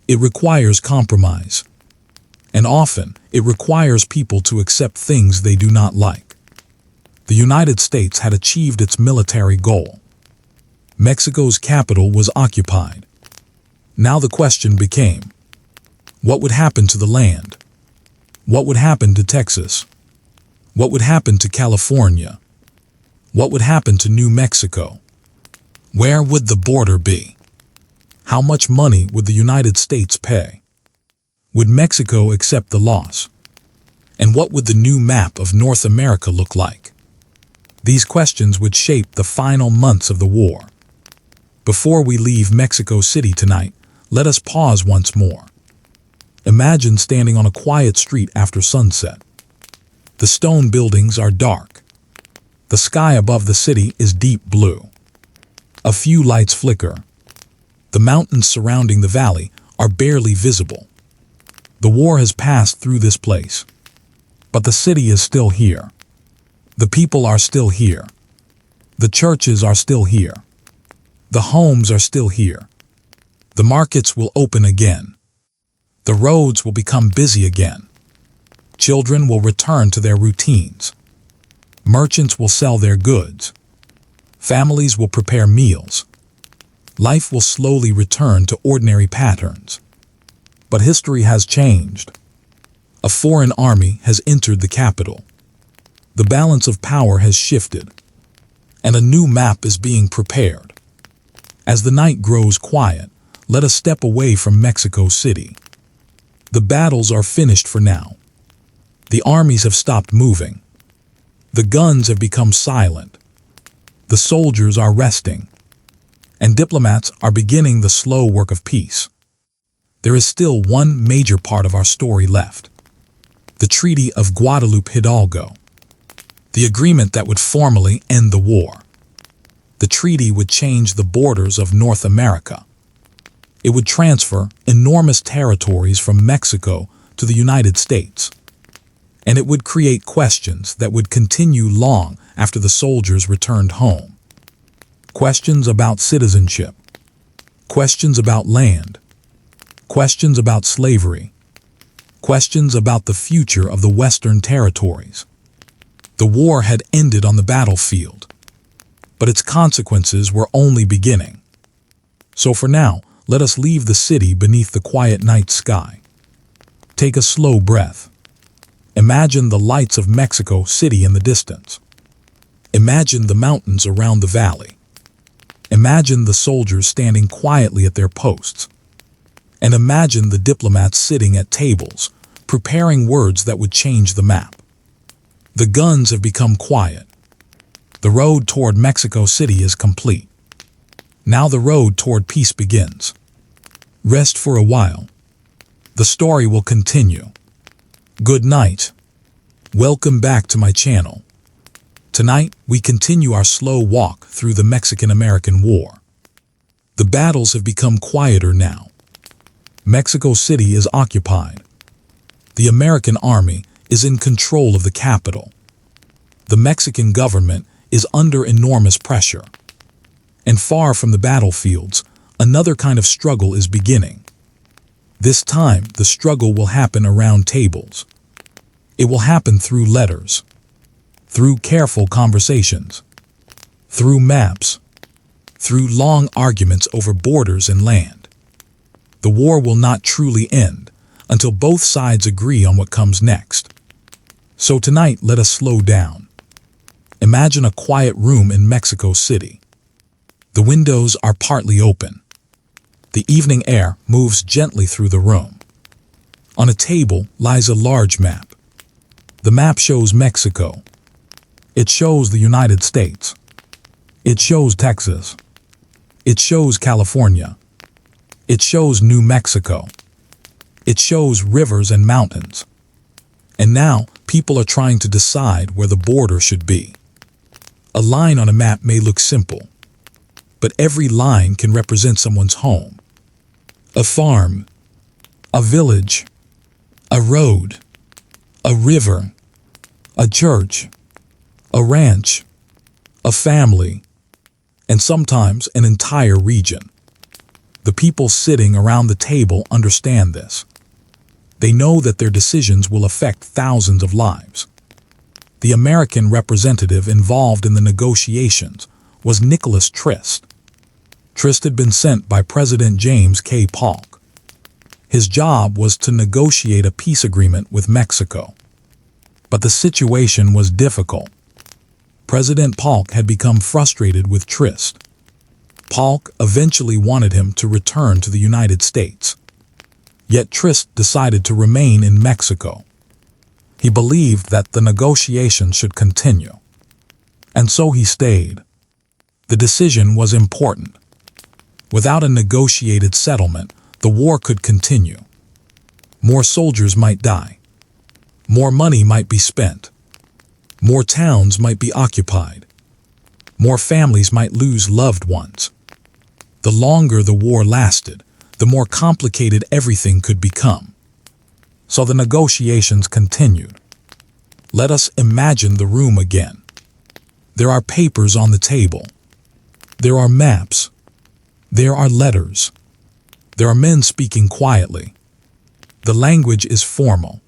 It requires compromise. And often, it requires people to accept things they do not like. The United States had achieved its military goal. Mexico's capital was occupied. Now the question became, what would happen to the land? What would happen to Texas? What would happen to California? What would happen to New Mexico? Where would the border be? How much money would the United States pay? Would Mexico accept the loss? And what would the new map of North America look like? These questions would shape the final months of the war. Before we leave Mexico City tonight, let us pause once more. Imagine standing on a quiet street after sunset. The stone buildings are dark. The sky above the city is deep blue. A few lights flicker. The mountains surrounding the valley are barely visible. The war has passed through this place. But the city is still here. The people are still here. The churches are still here. The homes are still here. The markets will open again. The roads will become busy again. Children will return to their routines. Merchants will sell their goods. Families will prepare meals. Life will slowly return to ordinary patterns. But history has changed. A foreign army has entered the capital. The balance of power has shifted. And a new map is being prepared. As the night grows quiet, let us step away from Mexico City. The battles are finished for now. The armies have stopped moving. The guns have become silent. The soldiers are resting. and diplomats are beginning the slow work of peace. There is still one major part of our story left: the Treaty of Guadalupe Hidalgo, the agreement that would formally end the war. The treaty would change the borders of North America. It would transfer enormous territories from Mexico to the United States. And it would create questions that would continue long after the soldiers returned home. Questions about citizenship, questions about land, questions about slavery, questions about the future of the Western territories. The war had ended on the battlefield, but its consequences were only beginning. So for now, let us leave the city beneath the quiet night sky. Take a slow breath. Imagine the lights of Mexico City in the distance. Imagine the mountains around the valley. Imagine the soldiers standing quietly at their posts. And imagine the diplomats sitting at tables, preparing words that would change the map. The guns have become quiet. The road toward Mexico City is complete. Now the road toward peace begins. Rest for a while. The story will continue. Good night. Welcome back to my channel. Tonight, we continue our slow walk through the Mexican-American War. The battles have become quieter now. Mexico City is occupied. The American army is in control of the capital. The Mexican government is under enormous pressure. And far from the battlefields, another kind of struggle is beginning. This time, the struggle will happen around tables. It will happen through letters, through careful conversations, through maps, through long arguments over borders and land. The war will not truly end until both sides agree on what comes next. So tonight, let us slow down. Imagine a quiet room in Mexico City. The windows are partly open. The evening air moves gently through the room. On a table lies a large map. The map shows Mexico. It shows the United States. It shows Texas. It shows California. It shows New Mexico. It shows rivers and mountains. And now, people are trying to decide where the border should be. A line on a map may look simple, but every line can represent someone's home. A farm, a village, a road, a river, a church, a ranch, a family, and sometimes an entire region. The people sitting around the table understand this. They know that their decisions will affect thousands of lives. The American representative involved in the negotiations was Nicholas Trist. Trist had been sent by President James K. Polk. His job was to negotiate a peace agreement with Mexico. But the situation was difficult. President Polk had become frustrated with Trist. Polk eventually wanted him to return to the United States. Yet Trist decided to remain in Mexico. He believed that the negotiations should continue. And so he stayed. The decision was important. Without a negotiated settlement, the war could continue. More soldiers might die. More money might be spent. More towns might be occupied. More families might lose loved ones. The longer the war lasted, the more complicated everything could become. So the negotiations continued. Let us imagine the room again. There are papers on the table. There are maps. There are letters. There are men speaking quietly. The language is formal.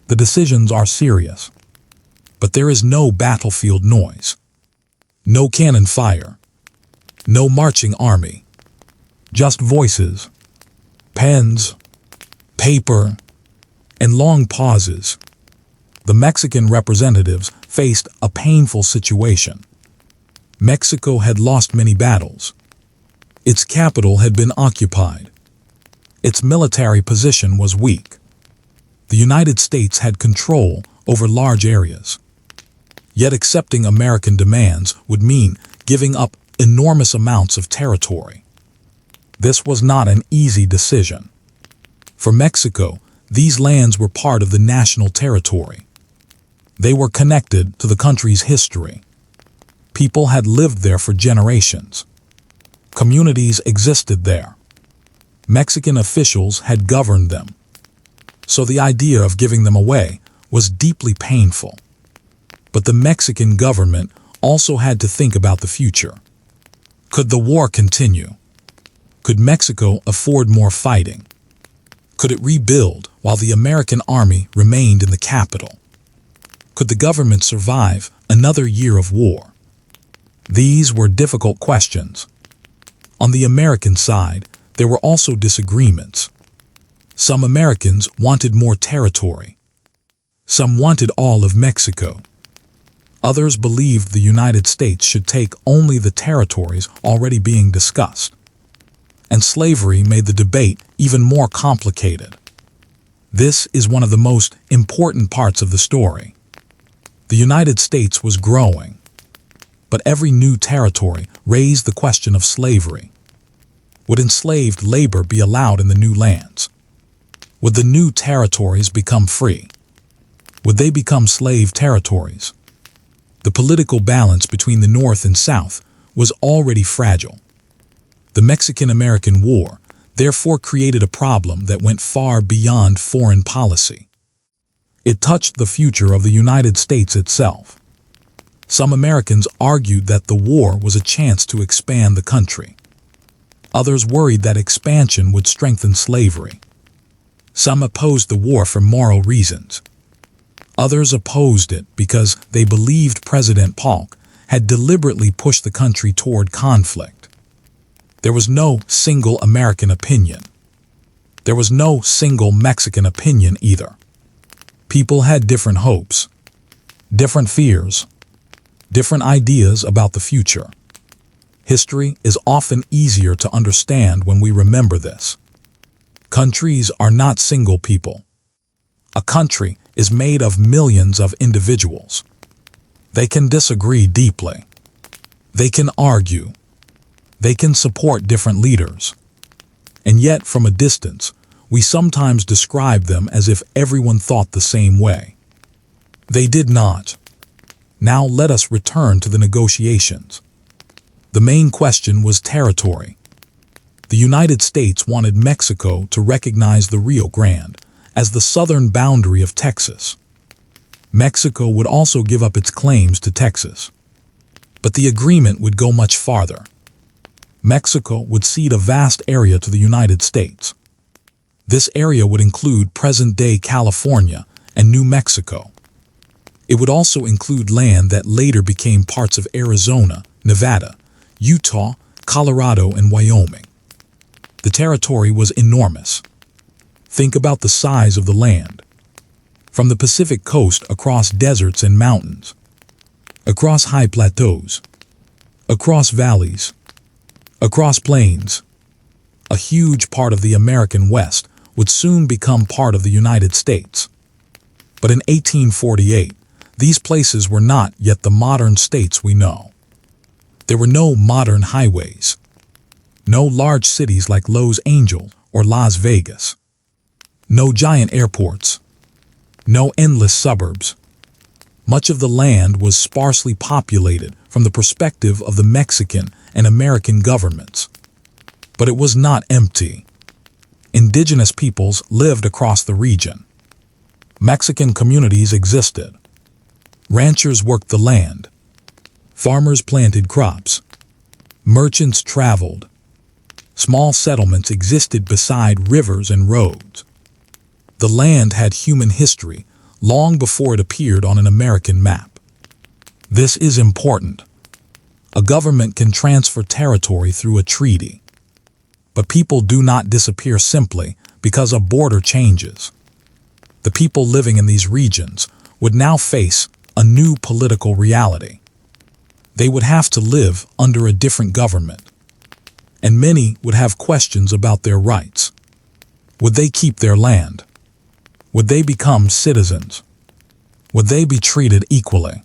The decisions are serious. But there is no battlefield noise. No cannon fire. No marching army. Just voices, pens, paper, and long pauses. The Mexican representatives faced a painful situation. Mexico had lost many battles. Its capital had been occupied. Its military position was weak. The United States had control over large areas. Yet accepting American demands would mean giving up enormous amounts of territory. This was not an easy decision. For Mexico, these lands were part of the national territory. They were connected to the country's history. People had lived there for generations. Communities existed there. Mexican officials had governed them. So the idea of giving them away was deeply painful. But the Mexican government also had to think about the future. Could the war continue? Could Mexico afford more fighting? Could it rebuild while the American army remained in the capital? Could the government survive another year of war? These were difficult questions. On the American side, there were also disagreements. Some Americans wanted more territory. Some wanted all of Mexico. Others believed the United States should take only the territories already being discussed. And slavery made the debate even more complicated. This is one of the most important parts of the story. The United States was growing, but every new territory raised the question of slavery. Would enslaved labor be allowed in the new lands? Would the new territories become free? Would they become slave territories? The political balance between the North and South was already fragile. The Mexican-American War therefore created a problem that went far beyond foreign policy. It touched the future of the United States itself. Some Americans argued that the war was a chance to expand the country. Others worried that expansion would strengthen slavery. Some opposed the war for moral reasons. Others opposed it because they believed President Polk had deliberately pushed the country toward conflict. There was no single American opinion. There was no single Mexican opinion either. People had different hopes, different fears, different ideas about the future. History is often easier to understand when we remember this. Countries are not single people. A country is made of millions of individuals. They can disagree deeply. They can argue. They can support different leaders. And yet, from a distance, we sometimes describe them as if everyone thought the same way. They did not. Now let us return to the negotiations. The main question was territory. The United States wanted Mexico to recognize the Rio Grande as the southern boundary of Texas. Mexico would also give up its claims to Texas. But the agreement would go much farther. Mexico would cede a vast area to the United States. This area would include present-day California and New Mexico. It would also include land that later became parts of Arizona, Nevada, Utah, Colorado, and Wyoming. The territory was enormous. Think about the size of the land. From the Pacific coast across deserts and mountains, across high plateaus, across valleys, across plains, a huge part of the American West would soon become part of the United States. But in 1848, these places were not yet the modern states we know. There were no modern highways, no large cities like Los Angeles or Las Vegas, no giant airports, no endless suburbs. Much of the land was sparsely populated from the perspective of the Mexican and American governments. But it was not empty. Indigenous peoples lived across the region. Mexican communities existed. Ranchers worked the land. Farmers planted crops. Merchants traveled. Small settlements existed beside rivers and roads. The land had human history long before it appeared on an American map. This is important. A government can transfer territory through a treaty. But people do not disappear simply because a border changes. The people living in these regions would now face a new political reality. They would have to live under a different government. And many would have questions about their rights. Would they keep their land? Would they become citizens? Would they be treated equally?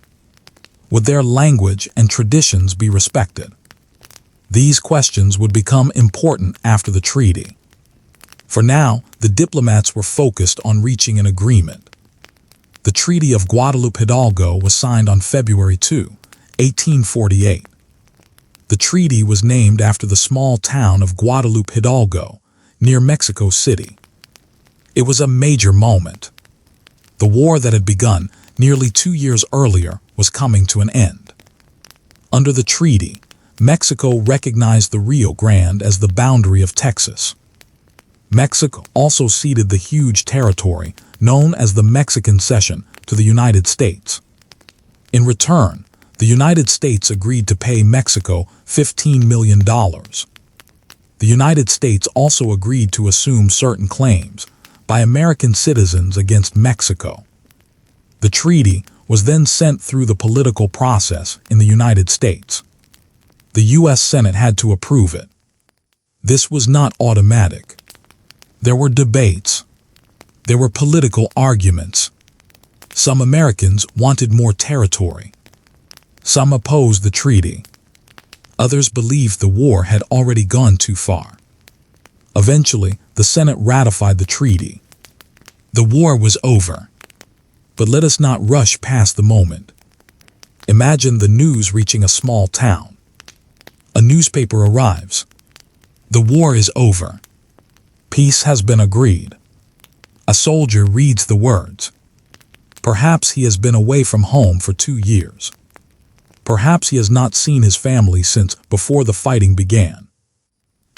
Would their language and traditions be respected? These questions would become important after the treaty. For now, the diplomats were focused on reaching an agreement. The Treaty of Guadalupe Hidalgo was signed on February 2, 1848. The treaty was named after the small town of Guadalupe Hidalgo, near Mexico City. It was a major moment. The war that had begun nearly 2 years earlier was coming to an end. Under the treaty, Mexico recognized the Rio Grande as the boundary of Texas. Mexico also ceded the huge territory known as the Mexican Cession to the United States. In return, the United States agreed to pay Mexico $15 million. The United States also agreed to assume certain claims by American citizens against Mexico. The treaty was then sent through the political process in the United States. The U.S. Senate had to approve it. This was not automatic. There were debates. There were political arguments. Some Americans wanted more territory. Some opposed the treaty. Others believed the war had already gone too far. Eventually, the Senate ratified the treaty. The war was over. But let us not rush past the moment. Imagine the news reaching a small town. A newspaper arrives. The war is over. Peace has been agreed. A soldier reads the words. Perhaps he has been away from home for 2 years. Perhaps he has not seen his family since before the fighting began.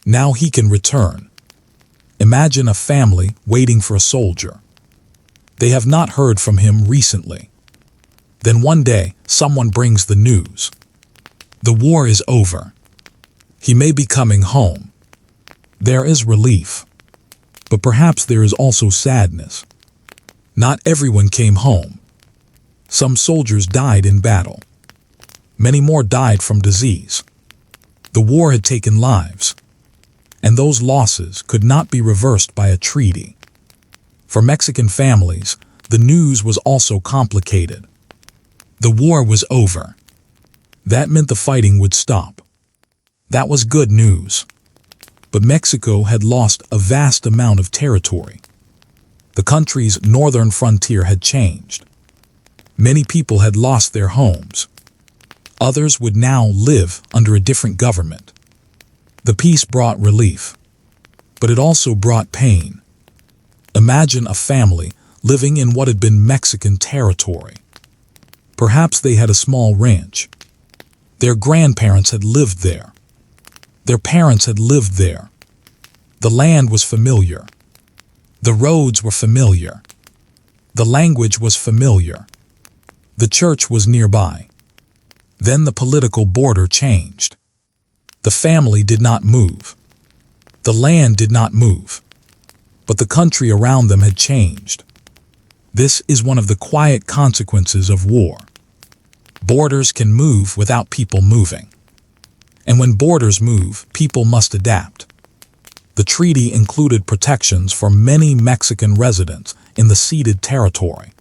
Now he can return. Imagine a family waiting for a soldier. They have not heard from him recently. Then one day, someone brings the news. The war is over. He may be coming home. There is relief. But perhaps there is also sadness. Not everyone came home. Some soldiers died in battle. Many more died from disease. The war had taken lives, and those losses could not be reversed by a treaty. For Mexican families, the news was also complicated. The war was over. That meant the fighting would stop. That was good news. But Mexico had lost a vast amount of territory. The country's northern frontier had changed. Many people had lost their homes. Others would now live under a different government. The peace brought relief, but it also brought pain. Imagine a family living in what had been Mexican territory. Perhaps they had a small ranch. Their grandparents had lived there. Their parents had lived there. The land was familiar. The roads were familiar. The language was familiar. The church was nearby. Then the political border changed. The family did not move. The land did not move. But the country around them had changed. This is one of the quiet consequences of war. Borders can move without people moving. And when borders move, people must adapt. The treaty included protections for many Mexican residents in the ceded territory.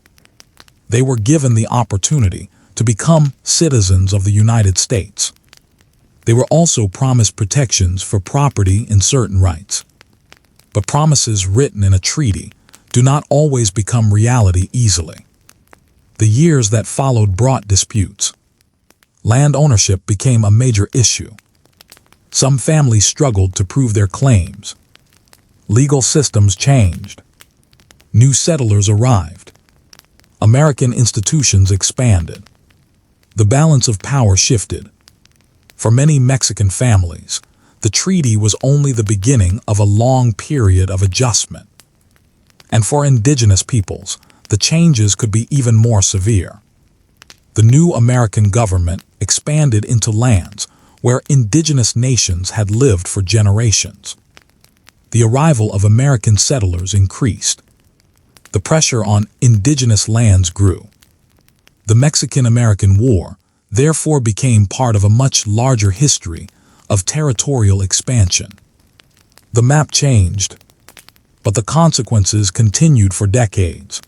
They were given the opportunity to become citizens of the United States. They were also promised protections for property and certain rights. But promises written in a treaty do not always become reality easily. The years that followed brought disputes. Land ownership became a major issue. Some families struggled to prove their claims. Legal systems changed. New settlers arrived. American institutions expanded. The balance of power shifted. For many Mexican families, the treaty was only the beginning of a long period of adjustment. And for indigenous peoples, the changes could be even more severe. The new American government expanded into lands where indigenous nations had lived for generations. The arrival of American settlers increased. The pressure on indigenous lands grew. The Mexican-American War therefore became part of a much larger history of territorial expansion. The map changed, but the consequences continued for decades.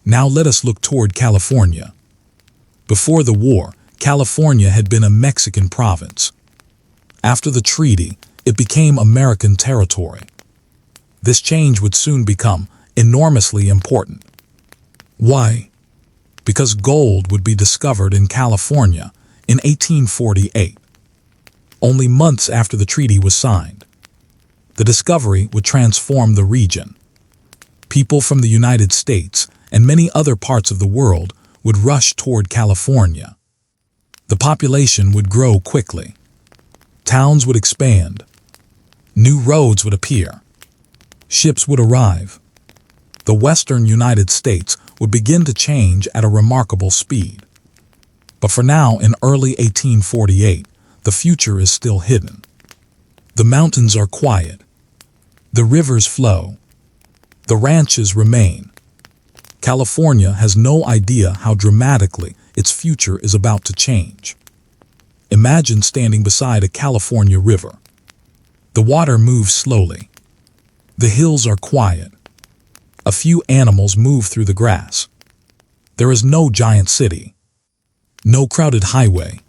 Now let us look toward California. Before the war, California had been a Mexican province. After the treaty, it became American territory. This change would soon become enormously important. Why? Because gold would be discovered in California in 1848, only months after the treaty was signed. The discovery would transform the region. People from the United States and many other parts of the world would rush toward California. The population would grow quickly. Towns would expand. New roads would appear. Ships would arrive. The western United States would begin to change at a remarkable speed. But for now, in early 1848, the future is still hidden. The mountains are quiet. The rivers flow. The ranches remain. California has no idea how dramatically its future is about to change. Imagine standing beside a California river. The water moves slowly. The hills are quiet. A few animals move through the grass. There is no giant city, no crowded highway,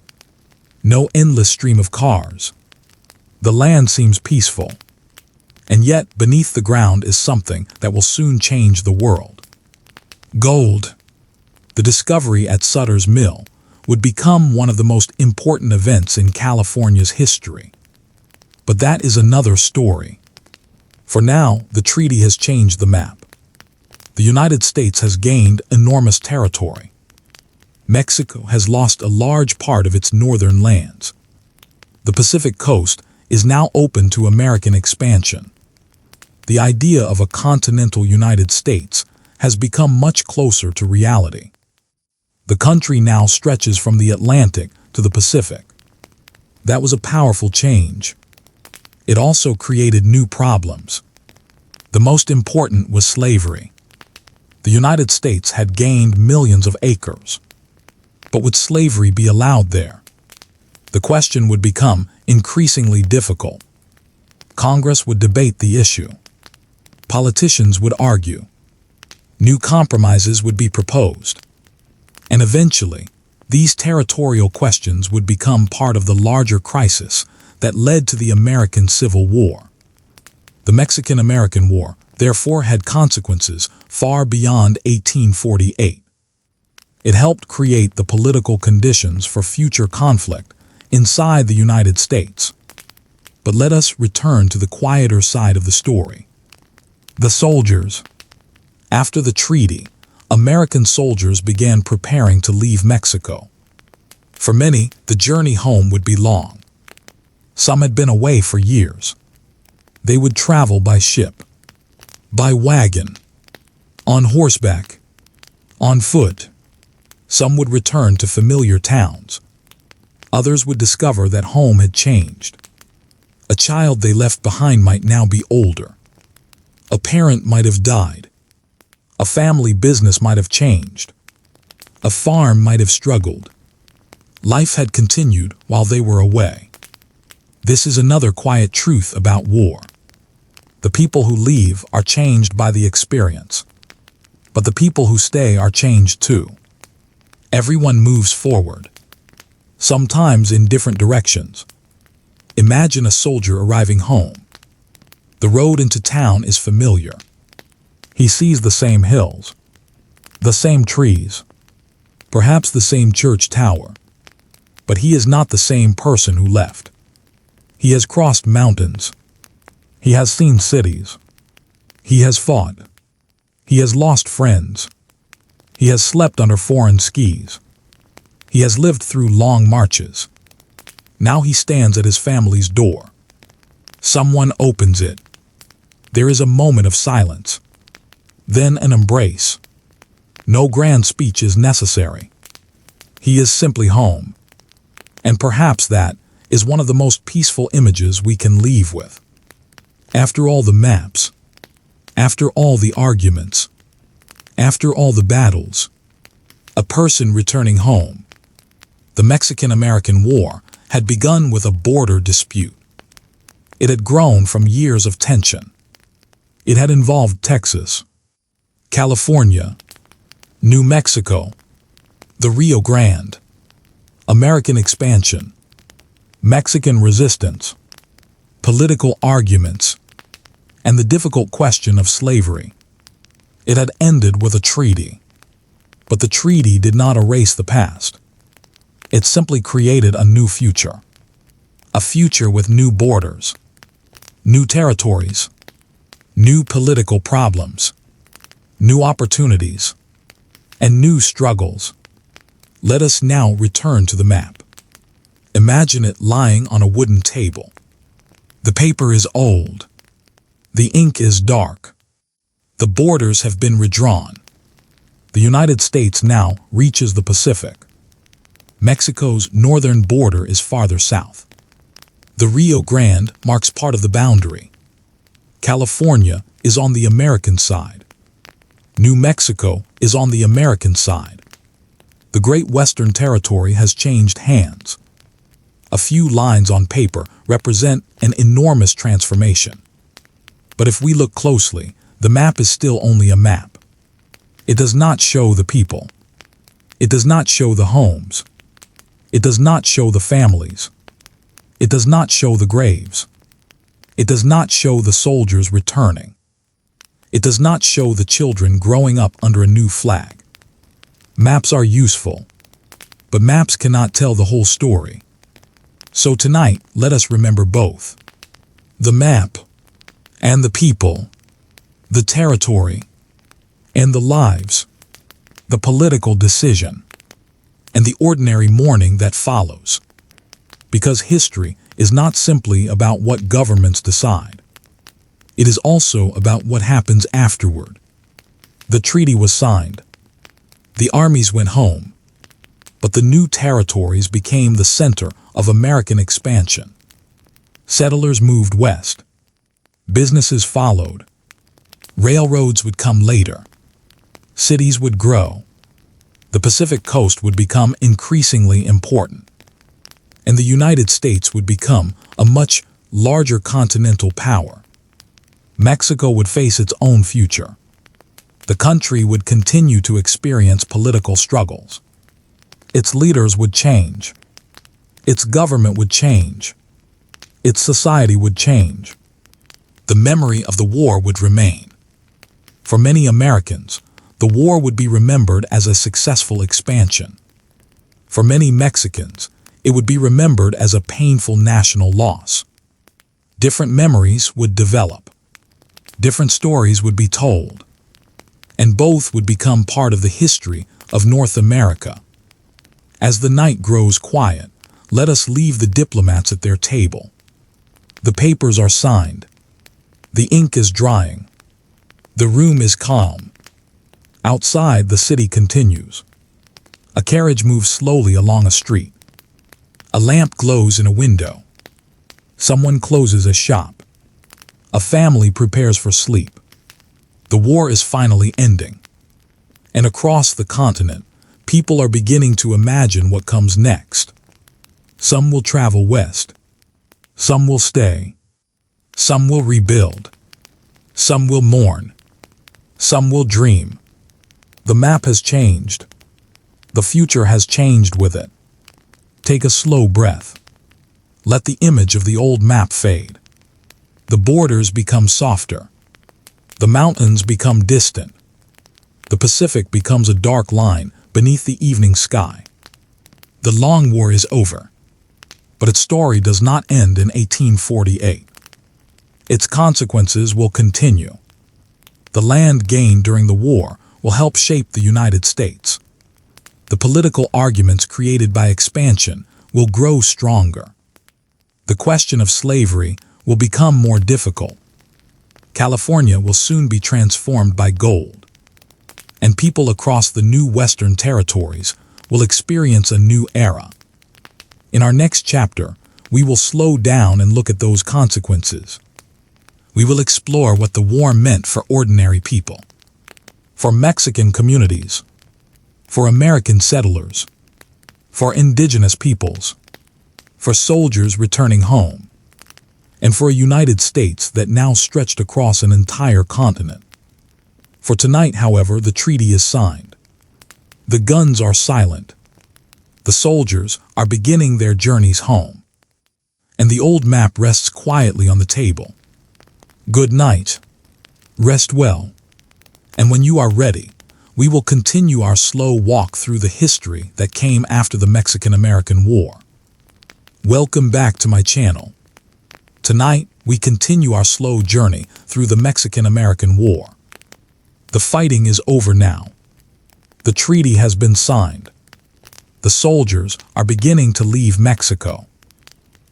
no endless stream of cars. The land seems peaceful, and yet beneath the ground is something that will soon change the world. Gold. The discovery at Sutter's Mill would become one of the most important events in California's history. But that is another story. For now, the treaty has changed the map. The United States has gained enormous territory. Mexico has lost a large part of its northern lands. The Pacific coast is now open to American expansion. The idea of a continental United States has become much closer to reality. The country now stretches from the Atlantic to the Pacific. That was a powerful change. It also created new problems. The most important was slavery. The United States had gained millions of acres. But would slavery be allowed there? The question would become increasingly difficult. Congress would debate the issue. Politicians would argue. New compromises would be proposed. And eventually, these territorial questions would become part of the larger crisis that led to the American Civil War. The Mexican-American War, therefore, had consequences far beyond 1848. It helped create the political conditions for future conflict inside the United States. But let us return to the quieter side of the story. The soldiers. After the treaty, American soldiers began preparing to leave Mexico. For many, the journey home would be long. Some had been away for years. They would travel by ship, by wagon, on horseback, on foot. Some would return to familiar towns. Others would discover that home had changed. A child they left behind might now be older. A parent might have died. A family business might have changed. A farm might have struggled. Life had continued while they were away. This is another quiet truth about war. The people who leave are changed by the experience. But the people who stay are changed too. Everyone moves forward, sometimes in different directions. Imagine a soldier arriving home. The road into town is familiar. He sees the same hills, the same trees, perhaps the same church tower. But he is not the same person who left. He has crossed mountains. He has seen cities. He has fought. He has lost friends. He has slept under foreign skis. He has lived through long marches. Now he stands at his family's door. Someone opens it. There is a moment of silence. Then an embrace. No grand speech is necessary. He is simply home. And perhaps that is one of the most peaceful images we can leave with. After all the maps, after all the arguments, after all the battles, a person returning home. The Mexican-American War had begun with a border dispute. It had grown from years of tension. It had involved Texas, California, New Mexico, the Rio Grande, American expansion. Mexican resistance, political arguments, and the difficult question of slavery. It had ended with a treaty. But the treaty did not erase the past. It simply created a new future. A future with new borders, new territories, new political problems, new opportunities, and new struggles. Let us now return to the map. Imagine it lying on a wooden table. The paper is old. The ink is dark. The borders have been redrawn. The United States now reaches the Pacific. Mexico's northern border is farther south. The Rio Grande marks part of the boundary. California is on the American side. New Mexico is on the American side. The Great Western Territory has changed hands. A few lines on paper represent an enormous transformation. But if we look closely, the map is still only a map. It does not show the people. It does not show the homes. It does not show the families. It does not show the graves. It does not show the soldiers returning. It does not show the children growing up under a new flag. Maps are useful, but maps cannot tell the whole story. So tonight, let us remember both. The map and the people, the territory and the lives, the political decision, and the ordinary mourning that follows. Because history is not simply about what governments decide. It is also about what happens afterward. The treaty was signed. The armies went home. But the new territories became the center of American expansion. Settlers moved west. Businesses followed. Railroads would come later. Cities would grow. The Pacific coast would become increasingly important. And the United States would become a much larger continental power. Mexico would face its own future. The country would continue to experience political struggles. Its leaders would change. Its government would change. Its society would change. The memory of the war would remain. For many Americans, the war would be remembered as a successful expansion. For many Mexicans, it would be remembered as a painful national loss. Different memories would develop. Different stories would be told. And both would become part of the history of North America. As the night grows quiet, let us leave the diplomats at their table. The papers are signed. The ink is drying. The room is calm. Outside, the city continues. A carriage moves slowly along a street. A lamp glows in a window. Someone closes a shop. A family prepares for sleep. The war is finally ending. And across the continent, people are beginning to imagine what comes next. Some will travel west. Some will stay. Some will rebuild. Some will mourn. Some will dream. The map has changed. The future has changed with it. Take a slow breath. Let the image of the old map fade. The borders become softer. The mountains become distant. The Pacific becomes a dark line beneath the evening sky. The long war is over. But its story does not end in 1848. Its consequences will continue. The land gained during the war will help shape the United States. The political arguments created by expansion will grow stronger. The question of slavery will become more difficult. California will soon be transformed by gold. And people across the new Western territories will experience a new era. In our next chapter, we will slow down and look at those consequences. We will explore what the war meant for ordinary people, for Mexican communities, for American settlers, for indigenous peoples, for soldiers returning home, and for a United States that now stretched across an entire continent. For tonight, however, the treaty is signed. The guns are silent. The soldiers are beginning their journeys home. and the old map rests quietly on the table. Good night. Rest well. And when you are ready, we will continue our slow walk through the history that came after the Mexican-American War. Welcome back to my channel. Tonight, we continue our slow journey through the Mexican-American War. The fighting is over now. The treaty has been signed. The soldiers are beginning to leave Mexico.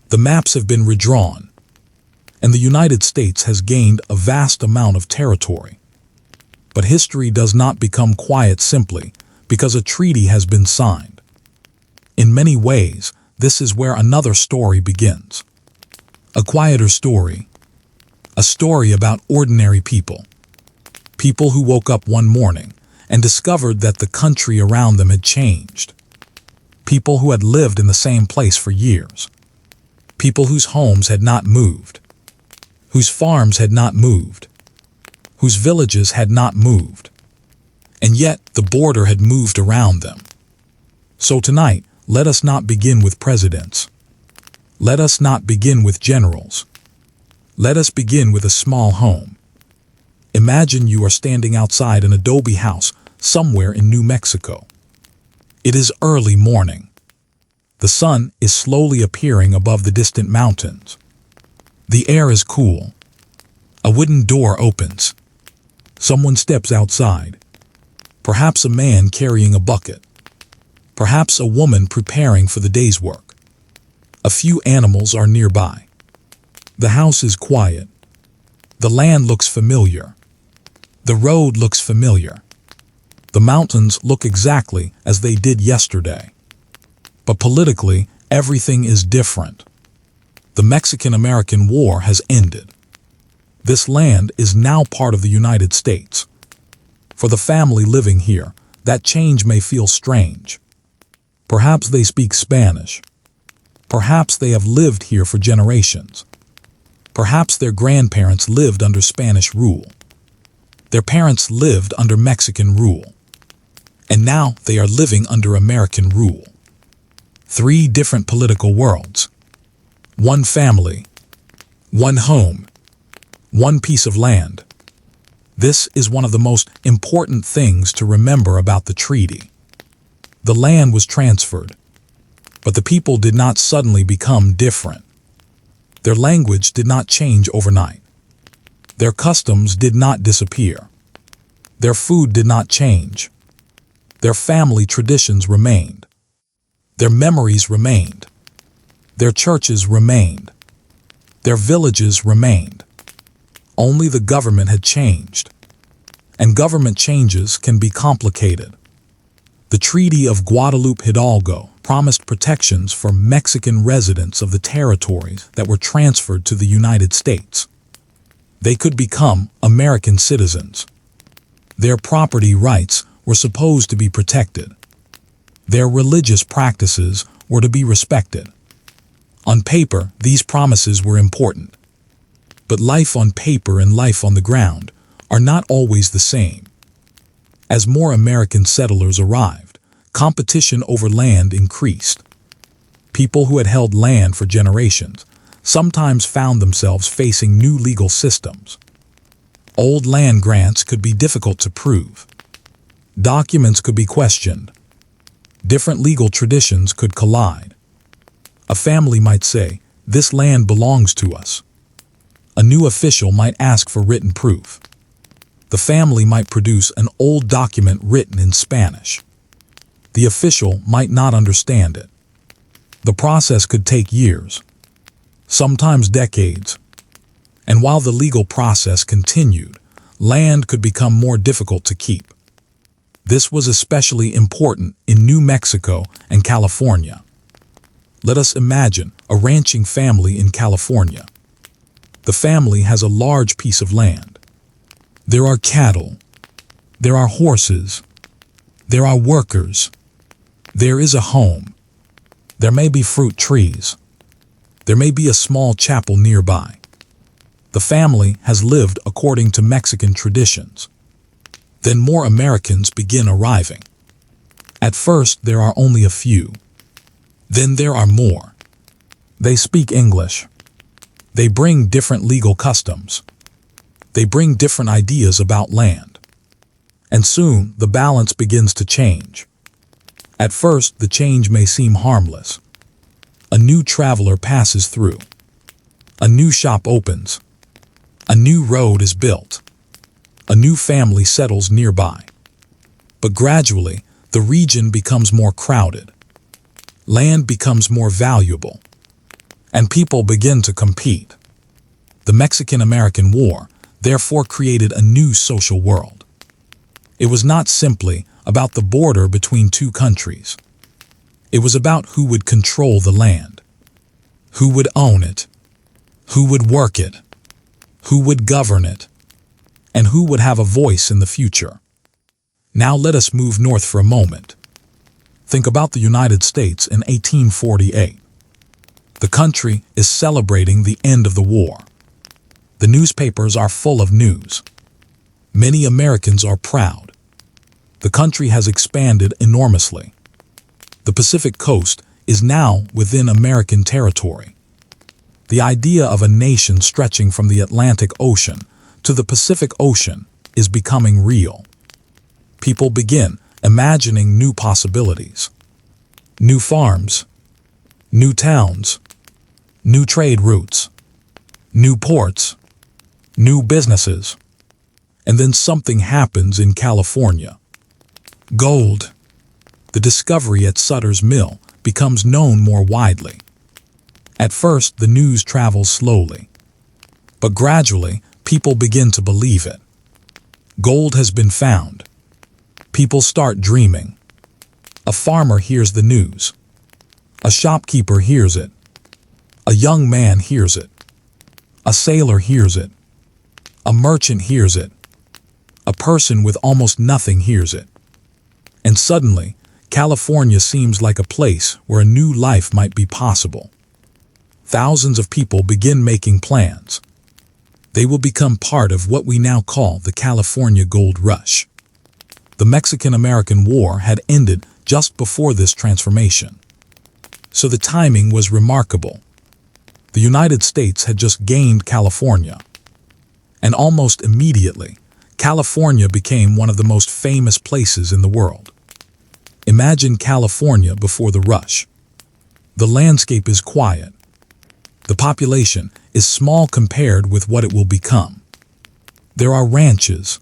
The maps have been redrawn, and the United States has gained a vast amount of territory. But history does not become quiet simply because a treaty has been signed. In many ways, this is where another story begins. A quieter story. A story about ordinary people. People who woke up one morning and discovered that the country around them had changed. People who had lived in the same place for years. People whose homes had not moved. Whose farms had not moved. Whose villages had not moved. And yet the border had moved around them. So tonight, let us not begin with presidents. Let us not begin with generals. Let us begin with a small home. Imagine you are standing outside an adobe house somewhere in New Mexico. It is early morning. The sun is slowly appearing above the distant mountains. The air is cool. A wooden door opens. Someone steps outside. Perhaps a man carrying a bucket. Perhaps a woman preparing for the day's work. A few animals are nearby. The house is quiet. The land looks familiar. The road looks familiar. The mountains look exactly as they did yesterday. But politically, everything is different. The Mexican-American War has ended. This land is now part of the United States. For the family living here, that change may feel strange. Perhaps they speak Spanish. Perhaps they have lived here for generations. Perhaps their grandparents lived under Spanish rule. Their parents lived under Mexican rule. And now they are living under American rule. 3 different political worlds. 1 family. 1 home. 1 piece of land. This is one of the most important things to remember about the treaty. The land was transferred, but the people did not suddenly become different. Their language did not change overnight. Their customs did not disappear. Their food did not change. Their family traditions remained. Their memories remained. Their churches remained. Their villages remained. Only the government had changed. And government changes can be complicated. The Treaty of Guadalupe Hidalgo promised protections for Mexican residents of the territories that were transferred to the United States. They could become American citizens. Their property rights were supposed to be protected. Their religious practices were to be respected. On paper, these promises were important. But life on paper and life on the ground are not always the same. As more American settlers arrived, competition over land increased. People who had held land for generations sometimes found themselves facing new legal systems. Old land grants could be difficult to prove. Documents could be questioned. Different legal traditions could collide. A family might say, "This land belongs to us." A new official might ask for written proof. The family might produce an old document written in Spanish. The official might not understand it. The process could take years, sometimes decades. And while the legal process continued, land could become more difficult to keep. This was especially important in New Mexico and California. Let us imagine a ranching family in California. The family has a large piece of land. There are cattle. There are horses. There are workers. There is a home. There may be fruit trees. There may be a small chapel nearby. The family has lived according to Mexican traditions. Then more Americans begin arriving. At first, there are only a few. Then there are more. They speak English. They bring different legal customs. They bring different ideas about land. And soon the balance begins to change. At first, the change may seem harmless. A new traveler passes through. A new shop opens. A new road is built. A new family settles nearby. But gradually, the region becomes more crowded. Land becomes more valuable. And people begin to compete. The Mexican-American War therefore created a new social world. It was not simply about the border between two countries. It was about who would control the land, who would own it, who would work it, who would govern it, and who would have a voice in the future. Now let us move north for a moment. Think about the United States in 1848. The country is celebrating the end of the war. The newspapers are full of news. Many Americans are proud. The country has expanded enormously. The Pacific coast is now within American territory. The idea of a nation stretching from the Atlantic Ocean to the Pacific Ocean is becoming real. People begin imagining new possibilities. New farms, new towns, new trade routes, new ports, new businesses. And then something happens in California. Gold. The discovery at Sutter's Mill becomes known more widely. At first, the news travels slowly. But gradually, people begin to believe it. Gold has been found. People start dreaming. A farmer hears the news. A shopkeeper hears it. A young man hears it. A sailor hears it. A merchant hears it. A person with almost nothing hears it. And suddenly, California seems like a place where a new life might be possible. Thousands of people begin making plans. They will become part of what we now call the California Gold Rush. The Mexican-American War had ended just before this transformation. So the timing was remarkable. The United States had just gained California. And almost immediately, California became one of the most famous places in the world. Imagine California before the rush. The landscape is quiet. The population is small compared with what it will become. There are ranches,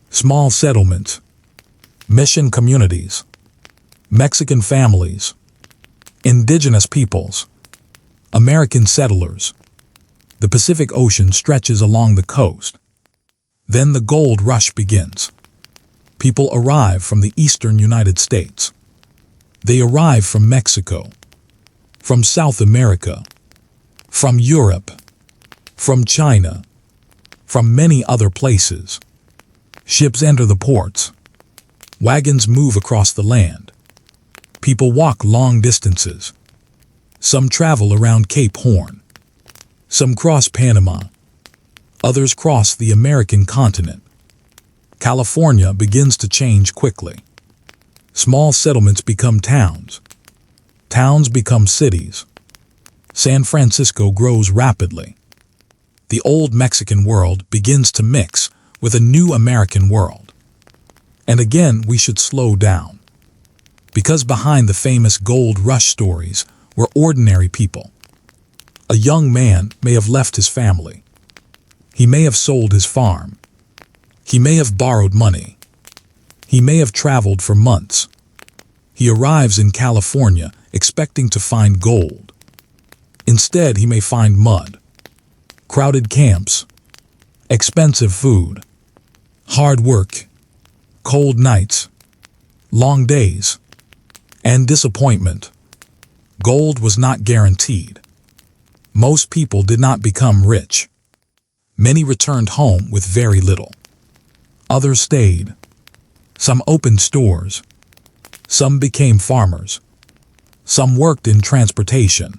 small settlements, mission communities, Mexican families, indigenous peoples, American settlers. The Pacific Ocean stretches along the coast. Then the gold rush begins. People arrive from the eastern United States. They arrive from Mexico, from South America, from Europe, from China, from many other places. Ships enter the ports. Wagons move across the land. People walk long distances. Some travel around Cape Horn. Some cross Panama. Others cross the American continent. California begins to change quickly. Small settlements become towns. Towns become cities. San Francisco grows rapidly. The old Mexican world begins to mix with a new American world. And again, we should slow down. Because behind the famous gold rush stories were ordinary people. A young man may have left his family. He may have sold his farm. He may have borrowed money. He may have traveled for months. He arrives in California expecting to find gold. Instead, he may find mud, crowded camps, expensive food, hard work, cold nights, long days, and disappointment. Gold was not guaranteed. Most people did not become rich. Many returned home with very little. Others stayed. Some opened stores. Some became farmers. Some worked in transportation.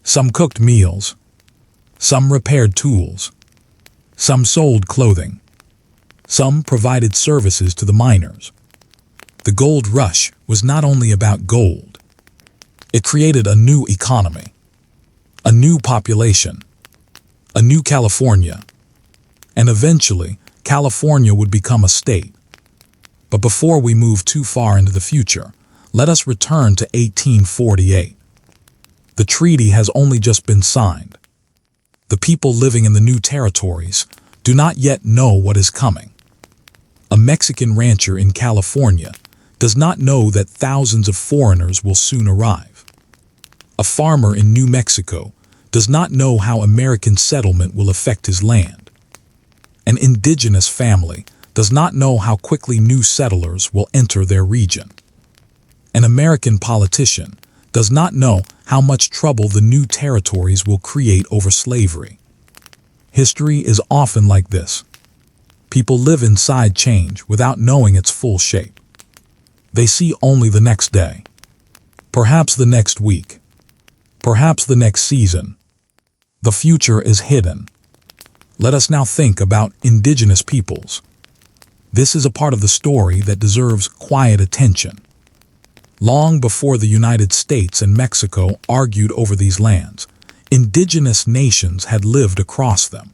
Some cooked meals. Some repaired tools. Some sold clothing. Some provided services to the miners. The gold rush was not only about gold. It created a new economy. a new population, a new California, and eventually California would become a state. But before we move too far into the future, let us return to 1848. The treaty has only just been signed. The people living in the new territories do not yet know what is coming. A Mexican rancher in California does not know that thousands of foreigners will soon arrive. A farmer in New Mexico does not know how American settlement will affect his land. An indigenous family does not know how quickly new settlers will enter their region. An American politician does not know how much trouble the new territories will create over slavery. History is often like this. People live inside change without knowing its full shape. They see only the next day, perhaps the next week, perhaps the next season. The future is hidden. Let us now think about indigenous peoples. This is a part of the story that deserves quiet attention. Long before the United States and Mexico argued over these lands, indigenous nations had lived across them.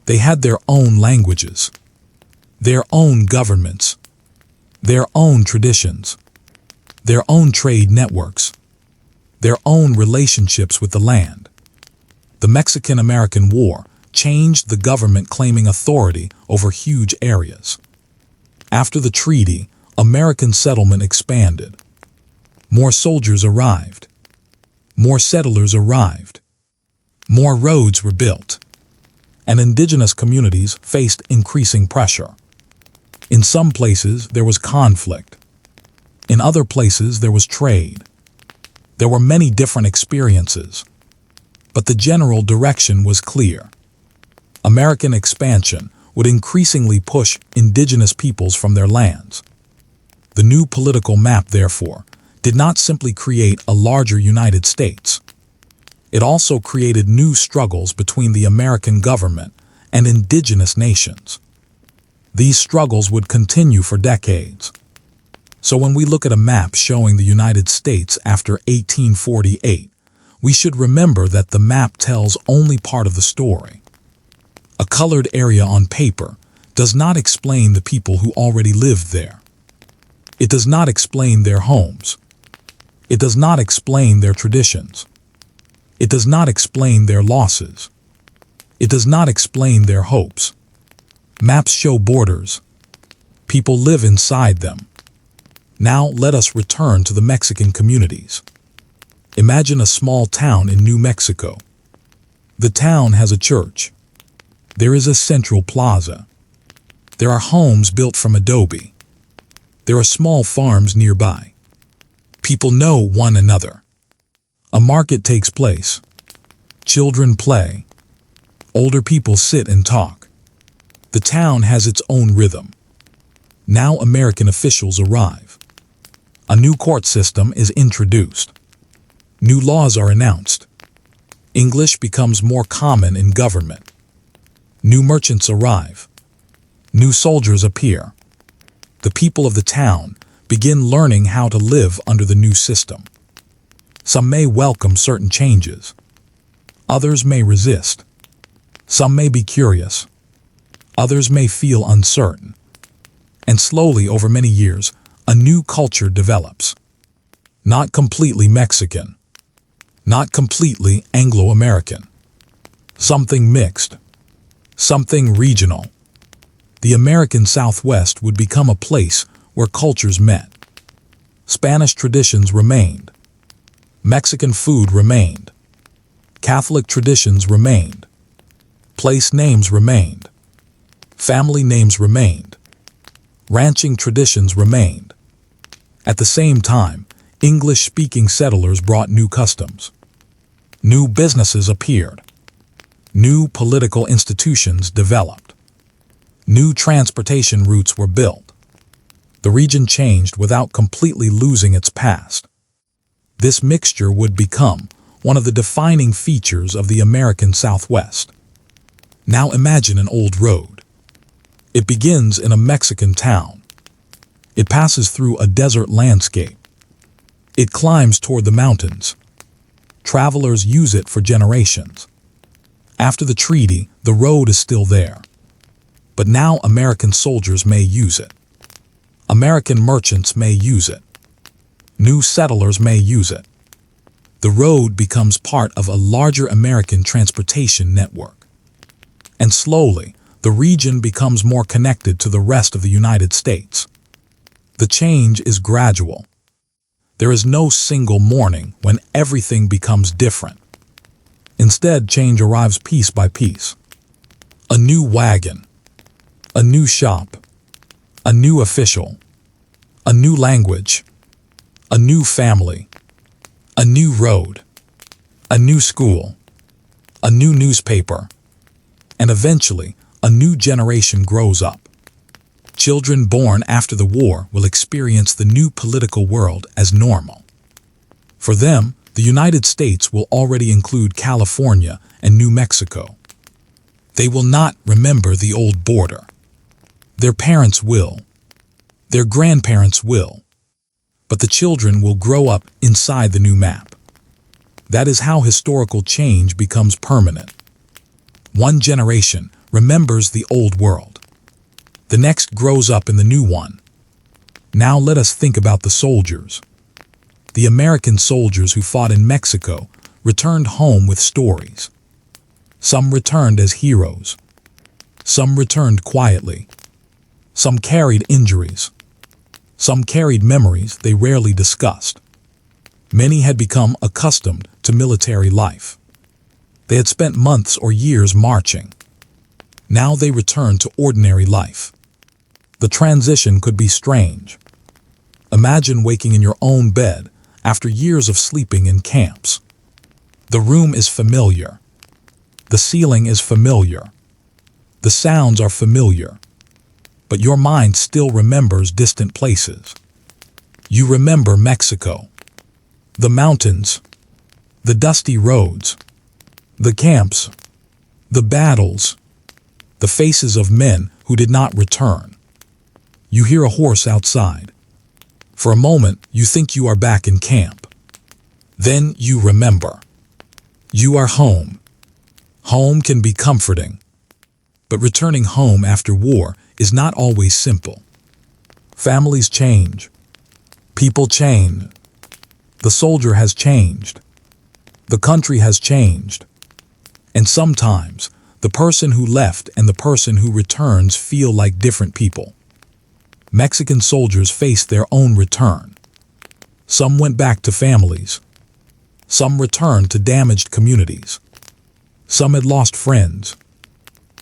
They had their own languages, their own governments, their own traditions, their own trade networks, their own relationships with the land. The Mexican-American War changed the government claiming authority over huge areas. After the treaty, American settlement expanded. More soldiers arrived. More settlers arrived. More roads were built. And indigenous communities faced increasing pressure. In some places, there was conflict. In other places, there was trade. There were many different experiences. But the general direction was clear. American expansion would increasingly push indigenous peoples from their lands. The new political map, therefore, did not simply create a larger United States. It also created new struggles between the American government and indigenous nations. These struggles would continue for decades. So when we look at a map showing the United States after 1848, we should remember that the map tells only part of the story. A colored area on paper does not explain the people who already lived there. It does not explain their homes. It does not explain their traditions. It does not explain their losses. It does not explain their hopes. Maps show borders. People live inside them. Now let us return to the Mexican communities. Imagine a small town in New Mexico. The town has a church. There is a central plaza. There are homes built from adobe. There are small farms nearby. People know one another. A market takes place. Children play. Older people sit and talk. The town has its own rhythm. Now American officials arrive. A new court system is introduced. New laws are announced. English becomes more common in government. New merchants arrive. New soldiers appear. The people of the town begin learning how to live under the new system. Some may welcome certain changes. Others may resist. Some may be curious. Others may feel uncertain. And slowly, over many years, a new culture develops. Not completely Mexican. Not completely Anglo-American. Something mixed. Something regional. The American Southwest would become a place where cultures met. Spanish traditions remained. Mexican food remained. Catholic traditions remained. Place names remained. Family names remained. Ranching traditions remained. At the same time, English-speaking settlers brought new customs. New businesses appeared. New political institutions developed. New transportation routes were built. The region changed without completely losing its past. This mixture would become one of the defining features of the American Southwest. Now imagine an old road. It begins in a Mexican town. It passes through a desert landscape. It climbs toward the mountains. Travelers use it for generations. After the treaty, the road is still there. But now American soldiers may use it. American merchants may use it. New settlers may use it. The road becomes part of a larger American transportation network. And slowly, the region becomes more connected to the rest of the United States. The change is gradual. There is no single morning when everything becomes different. Instead, change arrives piece by piece. A new wagon, a new shop, a new official, a new language, a new family, a new road, a new school, a new newspaper, and eventually a new generation grows up. Children born after the war will experience the new political world as normal. For them, the United States will already include California and New Mexico. They will not remember the old border. Their parents will. Their grandparents will. But the children will grow up inside the new map. That is how historical change becomes permanent. One generation remembers the old world. The next grows up in the new one. Now let us think about the soldiers. The American soldiers who fought in Mexico returned home with stories. Some returned as heroes. Some returned quietly. Some carried injuries. Some carried memories they rarely discussed. Many had become accustomed to military life. They had spent months or years marching. Now they returned to ordinary life. The transition could be strange. Imagine waking in your own bed after years of sleeping in camps. The room is familiar. The ceiling is familiar. The sounds are familiar. But your mind still remembers distant places. You remember Mexico, the mountains, the dusty roads, the camps, the battles, the faces of men who did not return. You hear a horse outside. For a moment, you think you are back in camp. Then you remember. You are home. Home can be comforting. But returning home after war is not always simple. Families change. People change. The soldier has changed. The country has changed. And sometimes, the person who left and the person who returns feel like different people. Mexican soldiers faced their own return. Some went back to families. Some returned to damaged communities. Some had lost friends.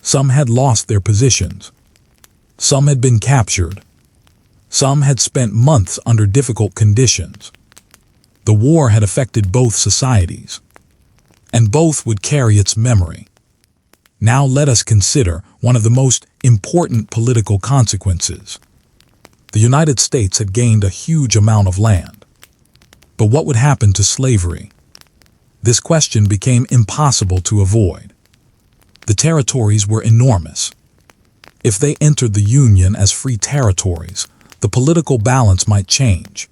Some had lost their positions. Some had been captured. Some had spent months under difficult conditions. The war had affected both societies, and both would carry its memory. Now let us consider one of the most important political consequences. The United States had gained a huge amount of land. But what would happen to slavery? This question became impossible to avoid. The territories were enormous. If they entered the Union as free territories, the political balance might change.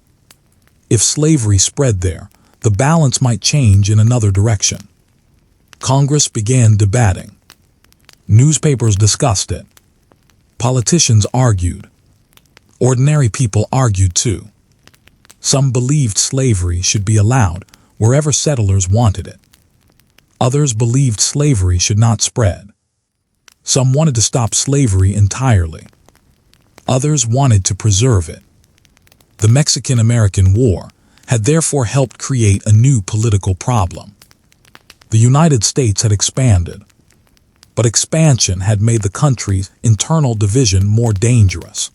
If slavery spread there, the balance might change in another direction. Congress began debating. Newspapers discussed it. Politicians argued. Ordinary people argued too. Some believed slavery should be allowed wherever settlers wanted it. Others believed slavery should not spread. Some wanted to stop slavery entirely. Others wanted to preserve it. The Mexican-American War had therefore helped create a new political problem. The United States had expanded, but expansion had made the country's internal division more dangerous.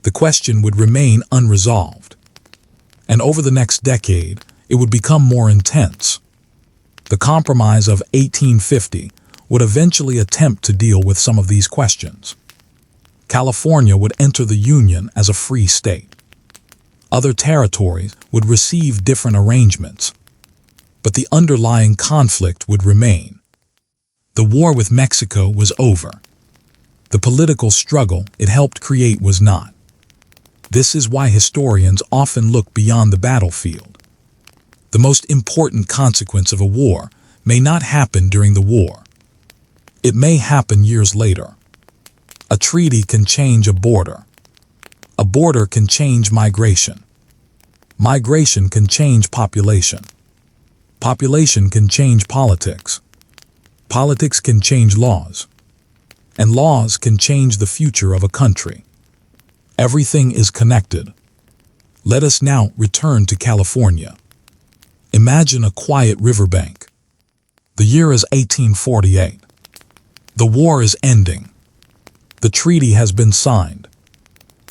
The question would remain unresolved, and over the next decade, it would become more intense. The Compromise of 1850 would eventually attempt to deal with some of these questions. California would enter the Union as a free state. Other territories would receive different arrangements, but the underlying conflict would remain. The war with Mexico was over. The political struggle it helped create was not. This is why historians often look beyond the battlefield. The most important consequence of a war may not happen during the war. It may happen years later. A treaty can change a border. A border can change migration. Migration can change population. Population can change politics. Politics can change laws. And laws can change the future of a country. Everything is connected. Let us now return to California. Imagine a quiet riverbank. The year is 1848. The war is ending. The treaty has been signed.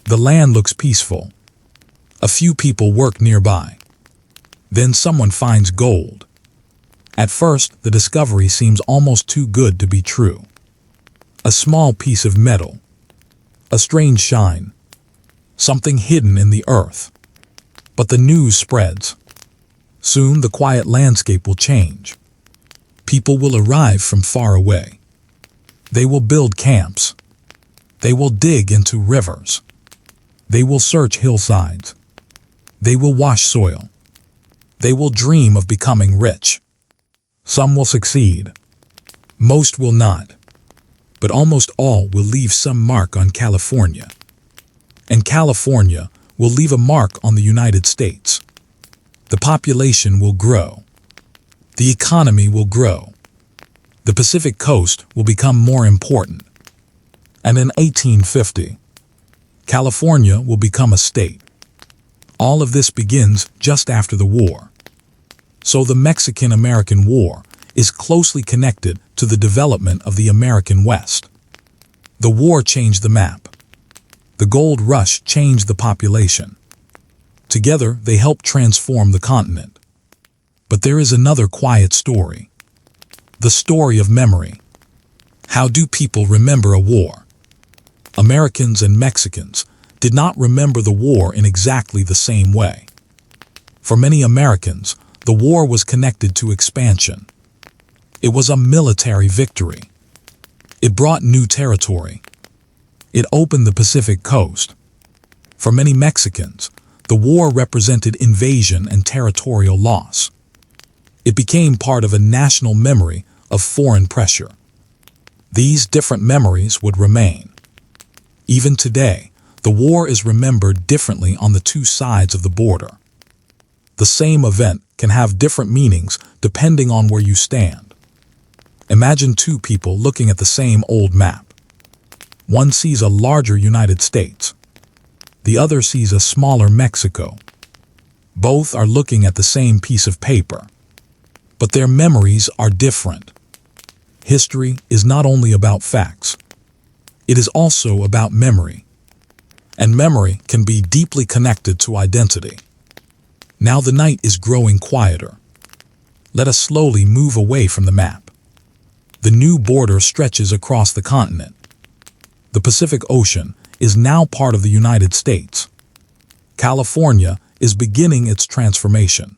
The land looks peaceful. A few people work nearby. Then someone finds gold. At first, the discovery seems almost too good to be true. A small piece of metal. A strange shine. Something hidden in the earth. But the news spreads. Soon the quiet landscape will change. People will arrive from far away. They will build camps. They will dig into rivers. They will search hillsides. They will wash soil. They will dream of becoming rich. Some will succeed. Most will not. But almost all will leave some mark on California. And California will leave a mark on the United States. The population will grow. The economy will grow. The Pacific Coast will become more important. And in 1850, California will become a state. All of this begins just after the war. So the Mexican-American War is closely connected to the development of the American West. The war changed the map. The gold rush changed the population. Together, they helped transform the continent. But there is another quiet story. The story of memory. How do people remember a war? Americans and Mexicans did not remember the war in exactly the same way. For many Americans, the war was connected to expansion. It was a military victory. It brought new territory. It opened the Pacific Coast. For many Mexicans, the war represented invasion and territorial loss. It became part of a national memory of foreign pressure. These different memories would remain. Even today, the war is remembered differently on the two sides of the border. The same event can have different meanings depending on where you stand. Imagine two people looking at the same old map. One sees a larger United States. The other sees a smaller Mexico. Both are looking at the same piece of paper. But their memories are different. History is not only about facts. It is also about memory. And memory can be deeply connected to identity. Now the night is growing quieter. Let us slowly move away from the map. The new border stretches across the continent. The Pacific Ocean is now part of the United States. California is beginning its transformation.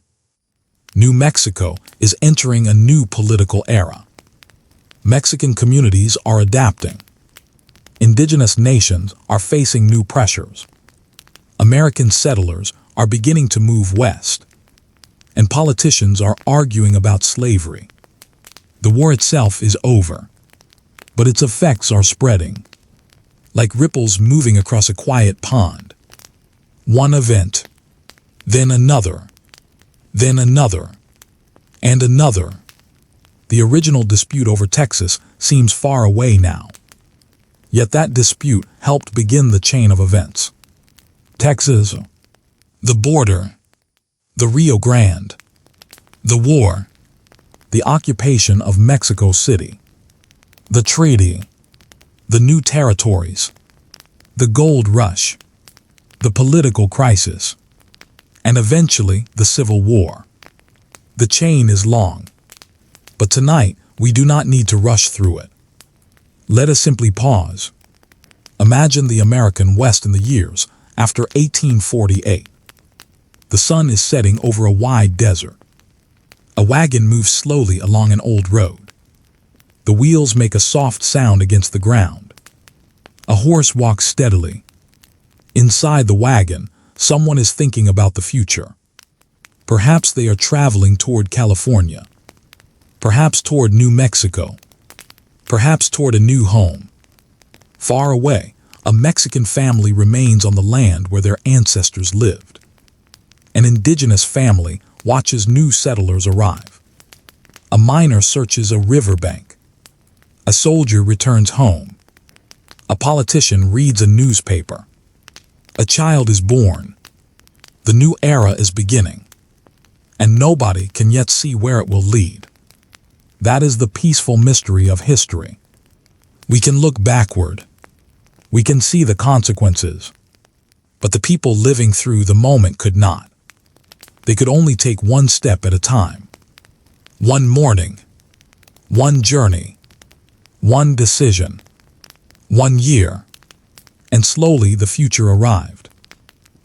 New Mexico is entering a new political era. Mexican communities are adapting. Indigenous nations are facing new pressures. American settlers are beginning to move west. And politicians are arguing about slavery. The war itself is over, but its effects are spreading. Like ripples moving across a quiet pond. One event, then another, then another, and another. The original dispute over Texas seems far away now. Yet that dispute helped begin the chain of events. Texas, the border, the Rio Grande, the war, the occupation of Mexico City, the treaty, the new territories, the gold rush, the political crisis, and eventually the Civil War. The chain is long, but tonight we do not need to rush through it. Let us simply pause. Imagine the American West in the years after 1848. The sun is setting over a wide desert. A wagon moves slowly along an old road. The wheels make a soft sound against the ground. A horse walks steadily. Inside the wagon, someone is thinking about the future. Perhaps they are traveling toward California, perhaps toward New Mexico, perhaps toward a new home. Far away, a Mexican family remains on the land where their ancestors lived. An indigenous family watches new settlers arrive. A miner searches a riverbank. A soldier returns home. A politician reads a newspaper. A child is born. The new era is beginning, and nobody can yet see where it will lead. That is the peaceful mystery of history. We can look backward. We can see the consequences. But the people living through the moment could not. They could only take one step at a time. One morning, one journey, one decision, 1 year, and slowly the future arrived.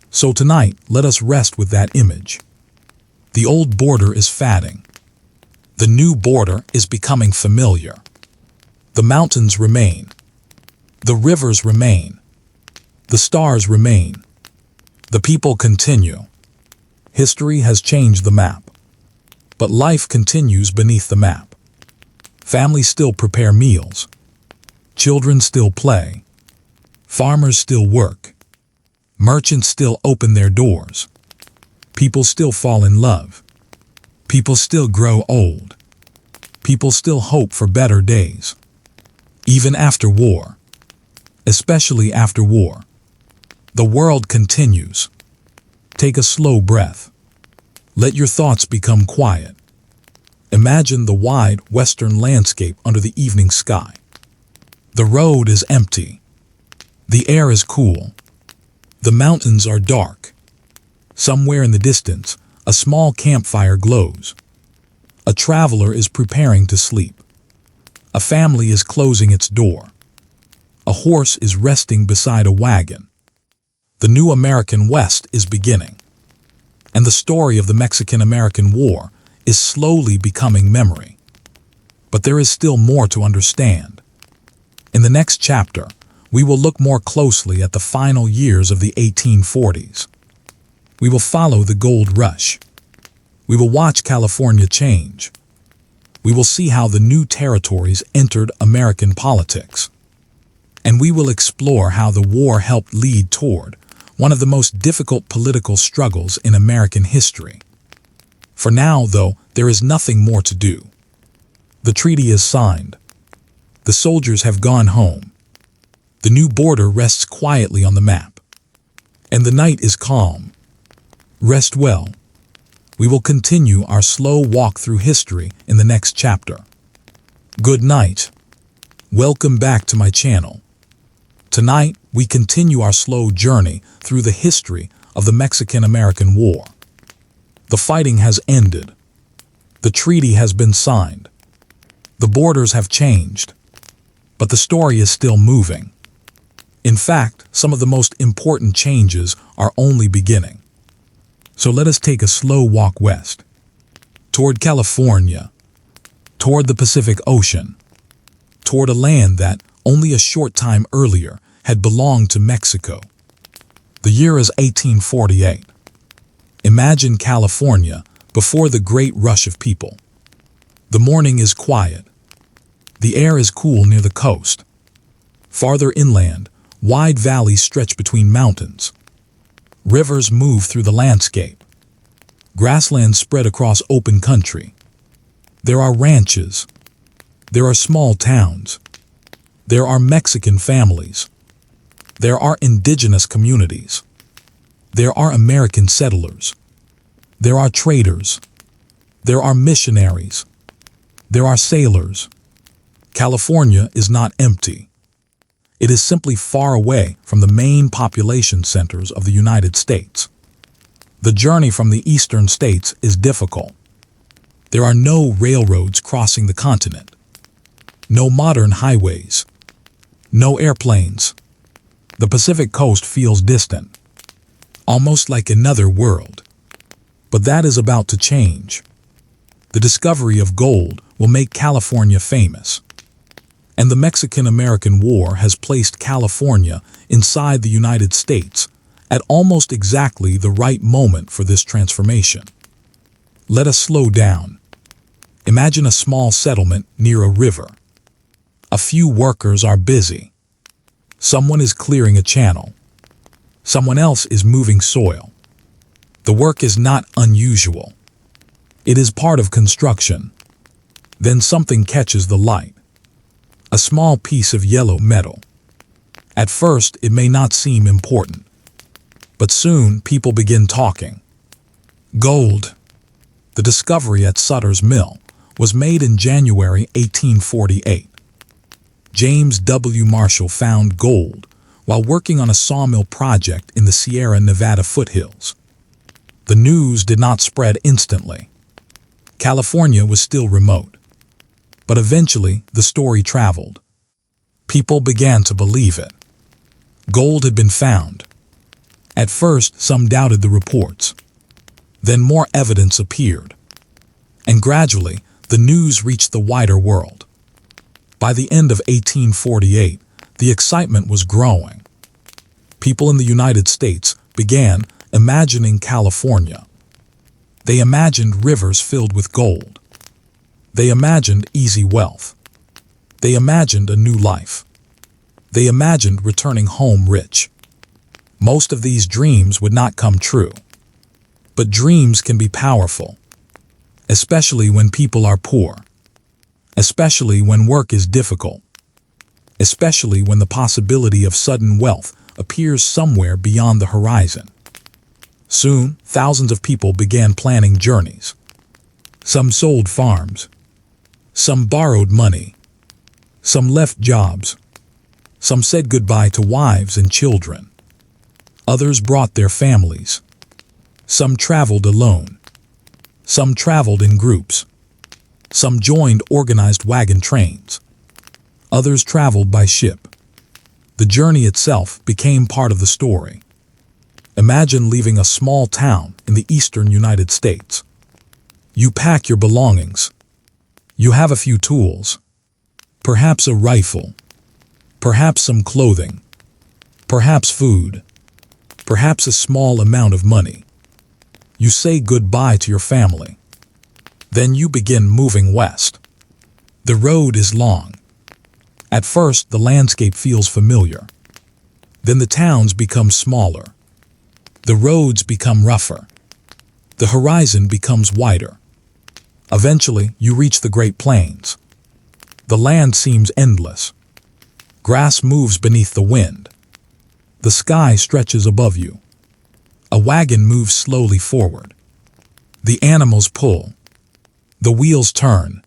So tonight, let us rest with that image. The old border is fading. The new border is becoming familiar. The mountains remain. The rivers remain. The stars remain. The people continue. History has changed the map. But life continues beneath the map. Families still prepare meals. Children still play. Farmers still work. Merchants still open their doors. People still fall in love. People still grow old. People still hope for better days. Even after war. Especially after war. The world continues. Take a slow breath. Let your thoughts become quiet. Imagine the wide western landscape under the evening sky. The road is empty. The air is cool. The mountains are dark. Somewhere in the distance, a small campfire glows. A traveler is preparing to sleep. A family is closing its door. A horse is resting beside a wagon. The new American West is beginning. And the story of the Mexican-American War is slowly becoming memory. But there is still more to understand. In the next chapter, we will look more closely at the final years of the 1840s. We will follow the gold rush. We will watch California change. We will see how the new territories entered American politics. And we will explore how the war helped lead toward one of the most difficult political struggles in American history. For now, though, there is nothing more to do. The treaty is signed. The soldiers have gone home. The new border rests quietly on the map. And the night is calm. Rest well. We will continue our slow walk through history in the next chapter. Good night. Welcome back to my channel. Tonight, we continue our slow journey through the history of the Mexican-American War. The fighting has ended. The treaty has been signed. The borders have changed. But the story is still moving. In fact, some of the most important changes are only beginning. So let us take a slow walk west, toward California, toward the Pacific Ocean, toward a land that, only a short time earlier, had belonged to Mexico. The year is 1848. Imagine California before the great rush of people. The morning is quiet. The air is cool near the coast. Farther inland, wide valleys stretch between mountains. Rivers move through the landscape. Grasslands spread across open country. There are ranches. There are small towns. There are Mexican families. There are indigenous communities. There are American settlers. There are traders. There are missionaries. There are sailors. California is not empty. It is simply far away from the main population centers of the United States. The journey from the eastern states is difficult. There are no railroads crossing the continent. No modern highways. No airplanes. The Pacific coast feels distant, almost like another world. But that is about to change. The discovery of gold will make California famous. And the Mexican-American War has placed California inside the United States at almost exactly the right moment for this transformation. Let us slow down. Imagine a small settlement near a river. A few workers are busy. Someone is clearing a channel. Someone else is moving soil. The work is not unusual. It is part of construction. Then something catches the light. A small piece of yellow metal. At first, it may not seem important. But soon, people begin talking. Gold. The discovery at Sutter's Mill was made in January 1848. James W. Marshall found gold while working on a sawmill project in the Sierra Nevada foothills. The news did not spread instantly. California was still remote. But eventually, the story traveled. People began to believe it. Gold had been found. At first, some doubted the reports. Then more evidence appeared. And gradually, the news reached the wider world. By the end of 1848, the excitement was growing. People in the United States began imagining California. They imagined rivers filled with gold. They imagined easy wealth. They imagined a new life. They imagined returning home rich. Most of these dreams would not come true. But dreams can be powerful, especially when people are poor, especially when work is difficult, especially when the possibility of sudden wealth appears somewhere beyond the horizon. Soon, thousands of people began planning journeys. Some sold farms. Some borrowed money. Some left jobs. Some said goodbye to wives and children. Others brought their families. Some traveled alone. Some traveled in groups. Some joined organized wagon trains. Others traveled by ship. The journey itself became part of the story. Imagine leaving a small town in the eastern United States. You pack your belongings. You have a few tools. Perhaps a rifle. Perhaps some clothing. Perhaps food. Perhaps a small amount of money. You say goodbye to your family. Then you begin moving west. The road is long. At first, the landscape feels familiar. Then the towns become smaller. The roads become rougher. The horizon becomes wider. Eventually, you reach the Great Plains. The land seems endless. Grass moves beneath the wind. The sky stretches above you. A wagon moves slowly forward. The animals pull. The wheels turn.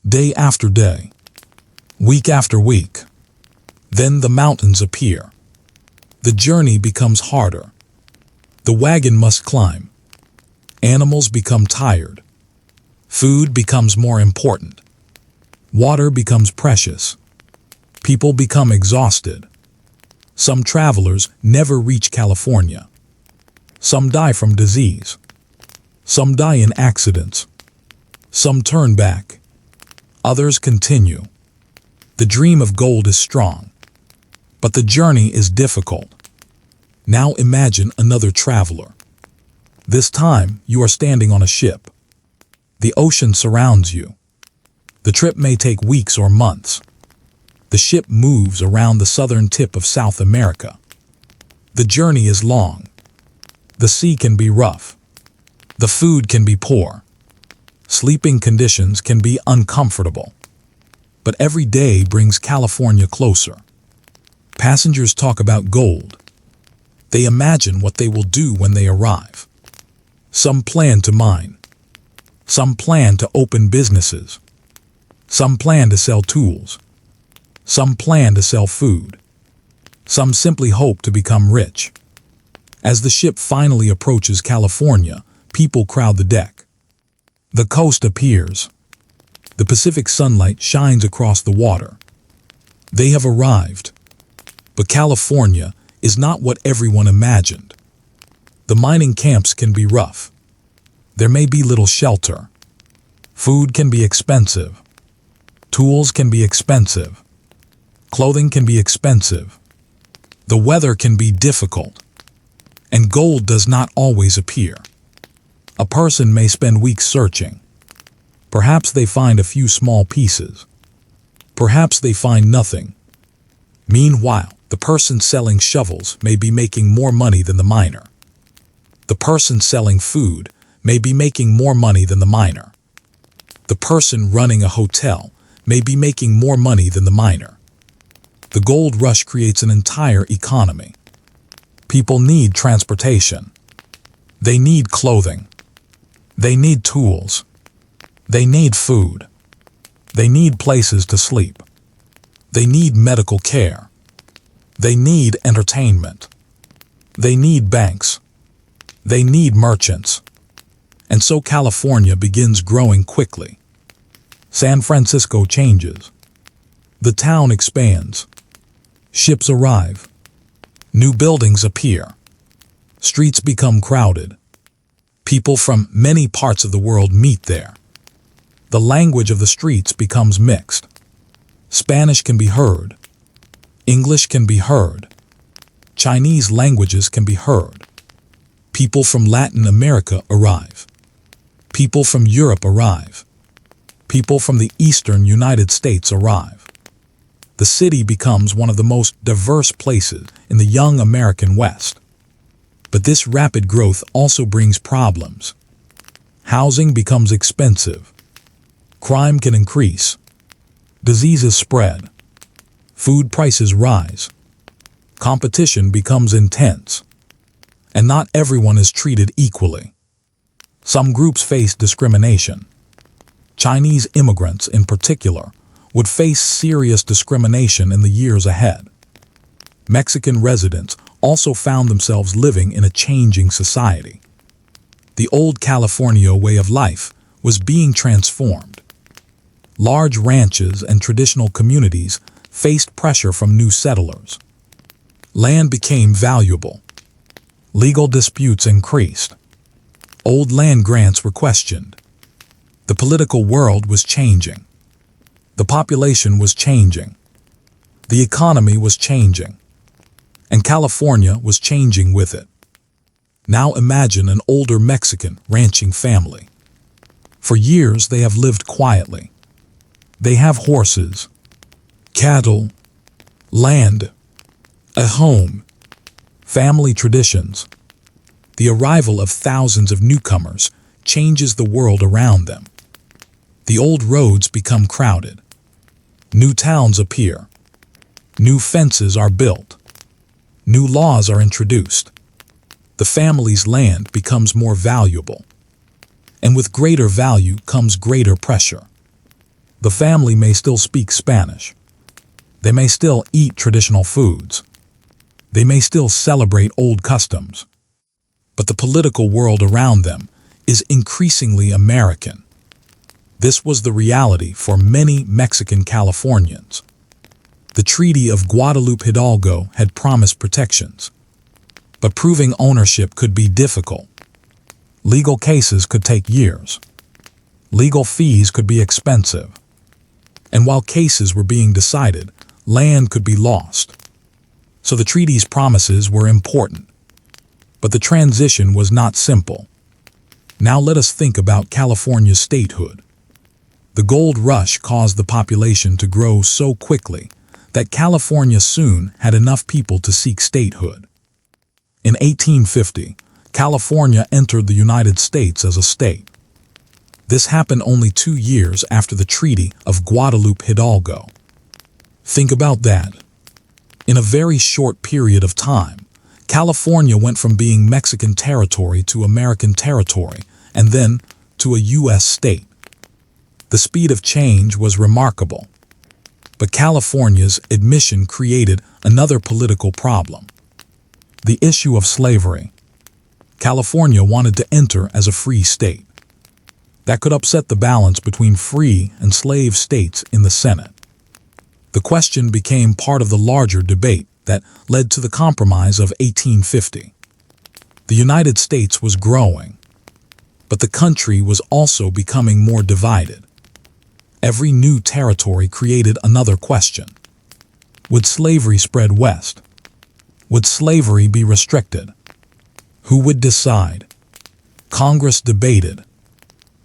Day after day. Week after week. Then the mountains appear. The journey becomes harder. The wagon must climb. Animals become tired. Food becomes more important. Water becomes precious. People become exhausted. Some travelers never reach California. Some die from disease. Some die in accidents. Some turn back. Others continue. The dream of gold is strong. But the journey is difficult. Now imagine another traveler. This time, you are standing on a ship. The ocean surrounds you. The trip may take weeks or months. The ship moves around the southern tip of South America. The journey is long. The sea can be rough. The food can be poor. Sleeping conditions can be uncomfortable. But every day brings California closer. Passengers talk about gold. They imagine what they will do when they arrive. Some plan to mine. Some plan to open businesses. Some plan to sell tools. Some plan to sell food. Some simply hope to become rich. As the ship finally approaches California, people crowd the deck. The coast appears. The Pacific sunlight shines across the water. They have arrived. But California is not what everyone imagined. The mining camps can be rough. There may be little shelter. Food can be expensive. Tools can be expensive. Clothing can be expensive. The weather can be difficult. And gold does not always appear. A person may spend weeks searching. Perhaps they find a few small pieces. Perhaps they find nothing. Meanwhile, the person selling shovels may be making more money than the miner. The person selling food may be making more money than the miner. The person running a hotel may be making more money than the miner. The gold rush creates an entire economy. People need transportation. They need clothing. They need tools. They need food. They need places to sleep. They need medical care. They need entertainment. They need banks. They need merchants. And so California begins growing quickly. San Francisco changes. The town expands. Ships arrive. New buildings appear. Streets become crowded. People from many parts of the world meet there. The language of the streets becomes mixed. Spanish can be heard. English can be heard. Chinese languages can be heard. People from Latin America arrive. People from Europe arrive. People from the eastern United States arrive. The city becomes one of the most diverse places in the young American West. But this rapid growth also brings problems. Housing becomes expensive. Crime can increase. Diseases spread. Food prices rise. Competition becomes intense. And not everyone is treated equally. Some groups face discrimination. Chinese immigrants, in particular, would face serious discrimination in the years ahead. Mexican residents also found themselves living in a changing society. The old California way of life was being transformed. Large ranches and traditional communities faced pressure from new settlers. Land became valuable. Legal disputes increased. Old land grants were questioned. The political world was changing. The population was changing. The economy was changing. And California was changing with it. Now imagine an older Mexican ranching family. For years they have lived quietly. They have horses, cattle, land, a home, family traditions. The arrival of thousands of newcomers changes the world around them. The old roads become crowded. New towns appear. New fences are built. New laws are introduced. The family's land becomes more valuable. And with greater value comes greater pressure. The family may still speak Spanish. They may still eat traditional foods. They may still celebrate old customs. But the political world around them is increasingly American. This was the reality for many Mexican Californians. The Treaty of Guadalupe Hidalgo had promised protections. But proving ownership could be difficult. Legal cases could take years. Legal fees could be expensive. And while cases were being decided, land could be lost. So the treaty's promises were important. But the transition was not simple. Now let us think about California's statehood. The gold rush caused the population to grow so quickly that California soon had enough people to seek statehood. In 1850, California entered the United States as a state. This happened only 2 years after the Treaty of Guadalupe Hidalgo. Think about that. In a very short period of time, California went from being Mexican territory to American territory, and then to a U.S. state. The speed of change was remarkable. But California's admission created another political problem. The issue of slavery. California wanted to enter as a free state. That could upset the balance between free and slave states in the Senate. The question became part of the larger debate that led to the Compromise of 1850. The United States was growing, but the country was also becoming more divided. Every new territory created another question. Would slavery spread west? Would slavery be restricted? Who would decide? Congress debated.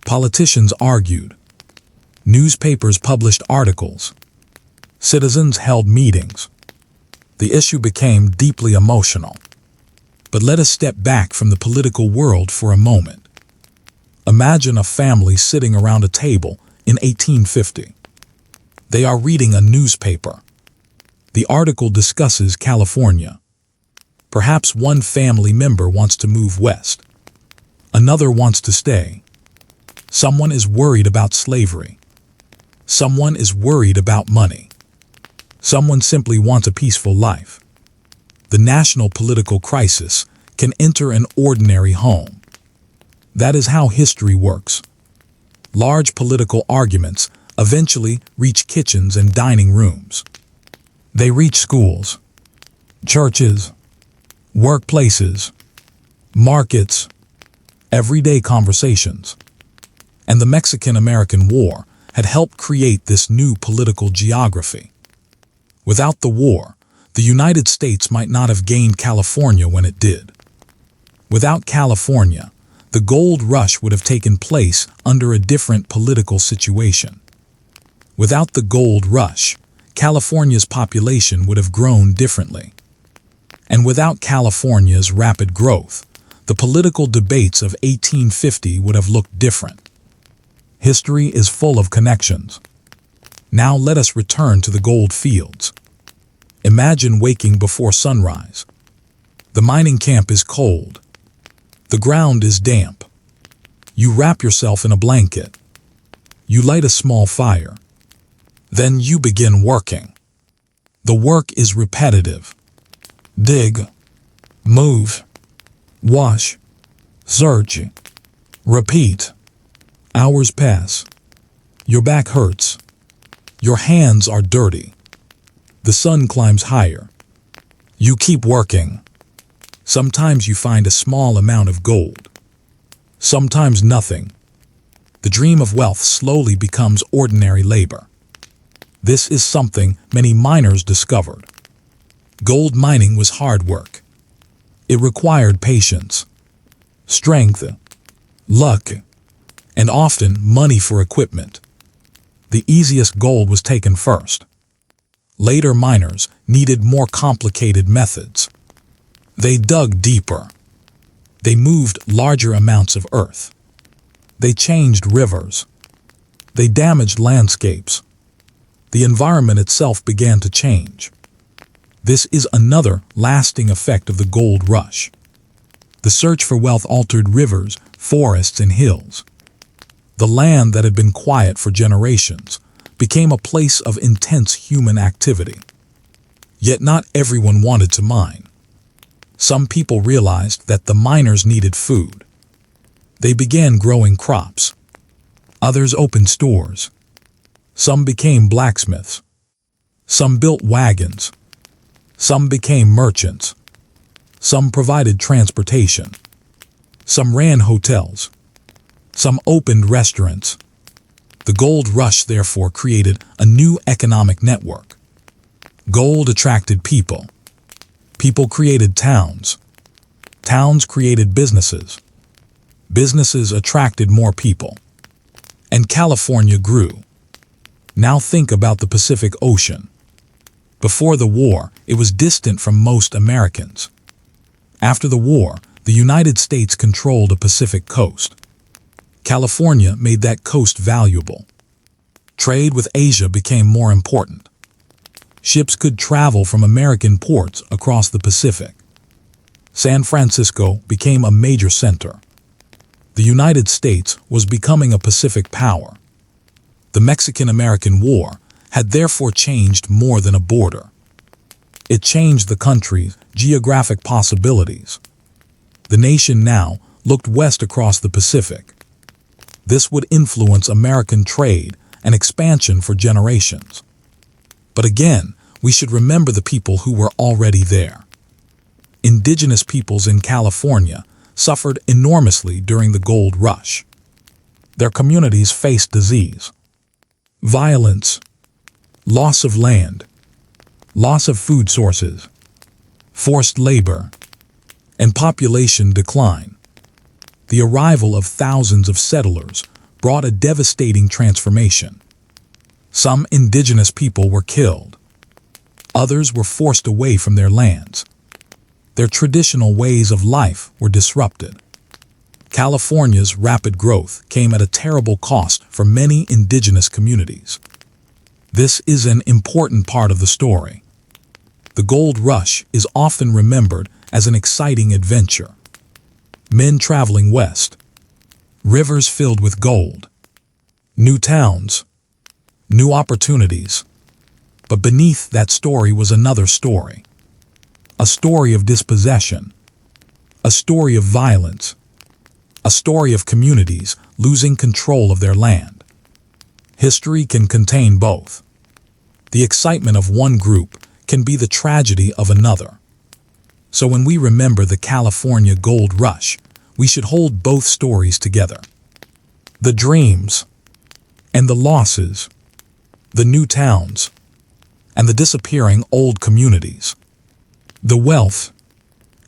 Politicians argued. Newspapers published articles. Citizens held meetings. The issue became deeply emotional. But let us step back from the political world for a moment. Imagine a family sitting around a table in 1850. They are reading a newspaper. The article discusses California. Perhaps one family member wants to move west. Another wants to stay. Someone is worried about slavery. Someone is worried about money. Someone simply wants a peaceful life. The national political crisis can enter an ordinary home. That is how history works. Large political arguments eventually reach kitchens and dining rooms. They reach schools, churches, workplaces, markets, everyday conversations. And the Mexican-American War had helped create this new political geography. Without the war, the United States might not have gained California when it did. Without California, the gold rush would have taken place under a different political situation. Without the gold rush, California's population would have grown differently. And without California's rapid growth, the political debates of 1850 would have looked different. History is full of connections. Now let us return to the gold fields. Imagine waking before sunrise. The mining camp is cold. The ground is damp. You wrap yourself in a blanket. You light a small fire. Then you begin working. The work is repetitive. Dig, move, wash, search, repeat. Hours pass. Your back hurts. Your hands are dirty. The sun climbs higher. You keep working. Sometimes you find a small amount of gold. Sometimes nothing. The dream of wealth slowly becomes ordinary labor. This is something many miners discovered. Gold mining was hard work. It required patience, strength, luck, and often money for equipment. The easiest gold was taken first. Later miners needed more complicated methods. They dug deeper. They moved larger amounts of earth. They changed rivers. They damaged landscapes. The environment itself began to change. This is another lasting effect of the gold rush. The search for wealth altered rivers, forests, and hills. The land that had been quiet for generations became a place of intense human activity. Yet not everyone wanted to mine. Some people realized that the miners needed food. They began growing crops. Others opened stores. Some became blacksmiths. Some built wagons. Some became merchants. Some provided transportation. Some ran hotels. Some opened restaurants. The gold rush therefore created a new economic network. Gold attracted people. People created towns. Towns created businesses. Businesses attracted more people. And California grew. Now think about the Pacific Ocean. Before the war, it was distant from most Americans. After the war, the United States controlled a Pacific coast. California made that coast valuable. Trade with Asia became more important. Ships could travel from American ports across the Pacific. San Francisco became a major center. The United States was becoming a Pacific power. The Mexican-American War had therefore changed more than a border. It changed the country's geographic possibilities. The nation now looked west across the Pacific. This would influence American trade and expansion for generations. But again, we should remember the people who were already there. Indigenous peoples in California suffered enormously during the gold rush. Their communities faced disease, violence, loss of land, loss of food sources, forced labor, and population decline. The arrival of thousands of settlers brought a devastating transformation. Some indigenous people were killed. Others were forced away from their lands. Their traditional ways of life were disrupted. California's rapid growth came at a terrible cost for many indigenous communities. This is an important part of the story. The gold rush is often remembered as an exciting adventure. Men traveling west, rivers filled with gold, new towns, new opportunities. But beneath that story was another story. A story of dispossession, a story of violence, a story of communities losing control of their land. History can contain both. The excitement of one group can be the tragedy of another. So when we remember the California Gold Rush, we should hold both stories together. The dreams and the losses, the new towns and the disappearing old communities, the wealth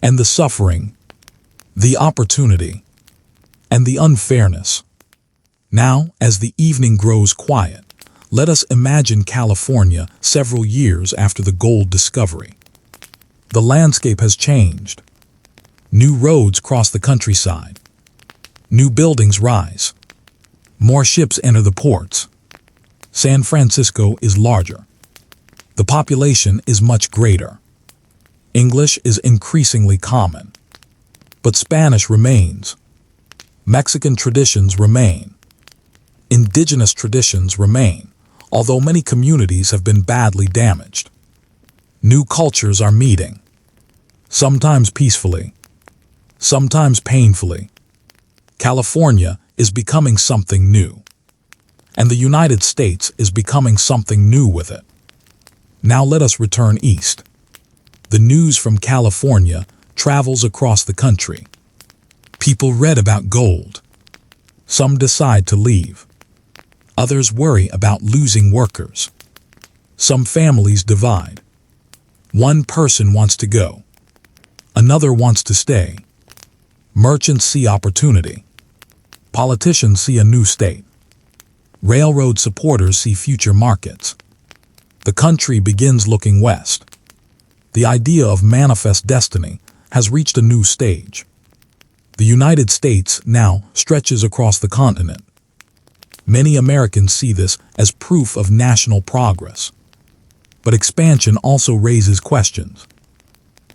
and the suffering, the opportunity and the unfairness. Now, as the evening grows quiet, let us imagine California several years after the gold discovery. The landscape has changed. New roads cross the countryside. New buildings rise. More ships enter the ports. San Francisco is larger. The population is much greater. English is increasingly common. But Spanish remains. Mexican traditions remain. Indigenous traditions remain, although many communities have been badly damaged. New cultures are meeting, sometimes peacefully, sometimes painfully. California is becoming something new, and the United States is becoming something new with it. Now let us return east. The news from California travels across the country. People read about gold. Some decide to leave. Others worry about losing workers. Some families divide. One person wants to go. Another wants to stay. Merchants see opportunity. Politicians see a new state. Railroad supporters see future markets. The country begins looking west. The idea of manifest destiny has reached a new stage. The United States now stretches across the continent. Many Americans see this as proof of national progress. But expansion also raises questions.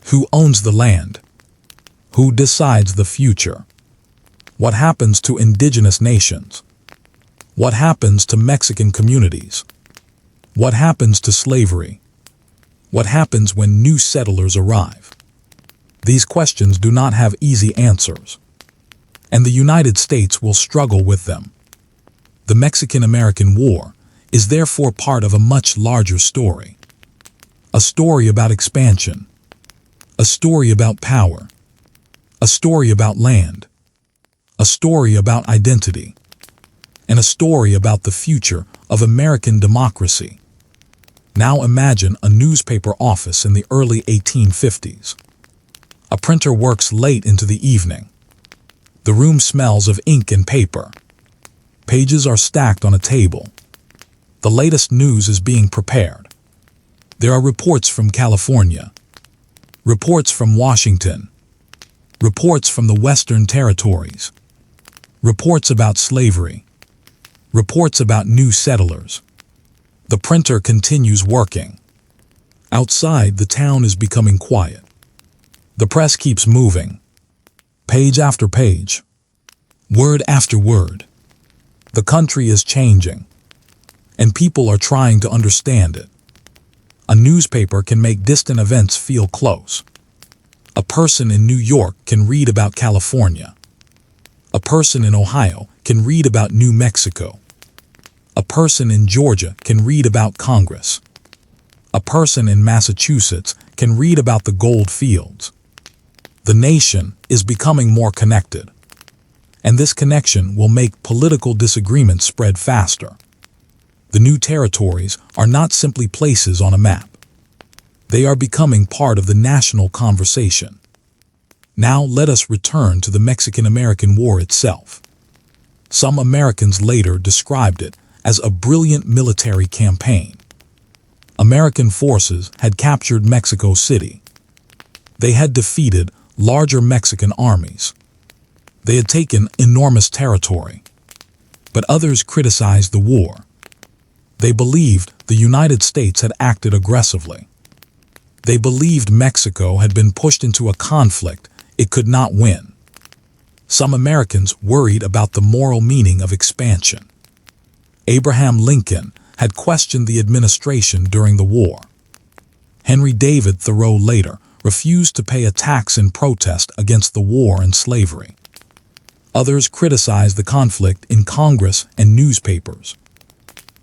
Who owns the land? Who decides the future? What happens to indigenous nations? What happens to Mexican communities? What happens to slavery? What happens when new settlers arrive? These questions do not have easy answers, and the United States will struggle with them. The Mexican-American War is therefore part of a much larger story. A story about expansion, a story about power, a story about land, a story about identity, and a story about the future of American democracy. Now imagine a newspaper office in the early 1850s. A printer works late into the evening. The room smells of ink and paper. Pages are stacked on a table. The latest news is being prepared. There are reports from California, reports from Washington, reports from the Western Territories, reports about slavery, reports about new settlers. The printer continues working. Outside, the town is becoming quiet. The press keeps moving. Page after page. Word after word. The country is changing, and people are trying to understand it. A newspaper can make distant events feel close. A person in New York can read about California. A person in Ohio can read about New Mexico. A person in Georgia can read about Congress. A person in Massachusetts can read about the gold fields. The nation is becoming more connected, and this connection will make political disagreements spread faster. The new territories are not simply places on a map. They are becoming part of the national conversation. Now let us return to the Mexican-American War itself. Some Americans later described it as a brilliant military campaign. American forces had captured Mexico City. They had defeated larger Mexican armies. They had taken enormous territory. But others criticized the war. They believed the United States had acted aggressively. They believed Mexico had been pushed into a conflict it could not win. Some Americans worried about the moral meaning of expansion. Abraham Lincoln had questioned the administration during the war. Henry David Thoreau later refused to pay a tax in protest against the war and slavery. Others criticized the conflict in Congress and newspapers.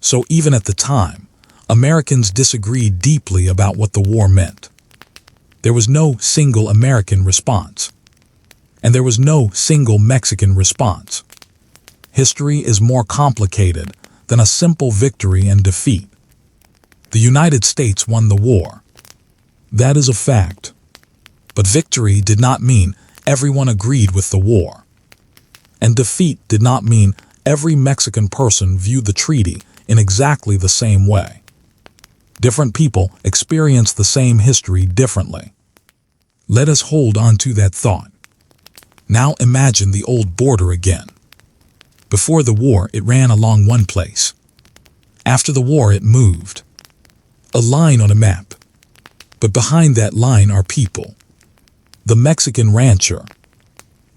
So even at the time, Americans disagreed deeply about what the war meant. There was no single American response. And there was no single Mexican response. History is more complicated than a simple victory and defeat. The United States won the war. That is a fact. But victory did not mean everyone agreed with the war. And defeat did not mean every Mexican person viewed the treaty in exactly the same way. Different people experience the same history differently. Let us hold on to that thought. Now imagine the old border again. Before the war, it ran along one place. After the war, it moved. A line on a map. But behind that line are people. The Mexican rancher.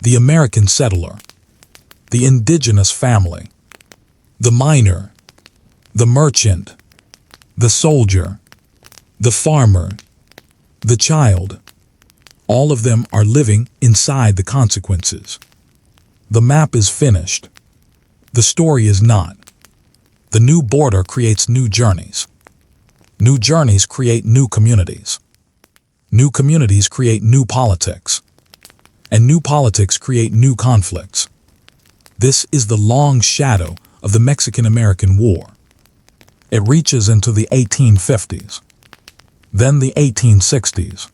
The American settler. The indigenous family. The miner. The merchant. The soldier. The farmer. The child. All of them are living inside the consequences. The map is finished. The story is not. The new border creates new journeys. New journeys create new communities. New communities create new politics. And new politics create new conflicts. This is the long shadow of the Mexican-American War. It reaches into the 1850s, then the 1860s,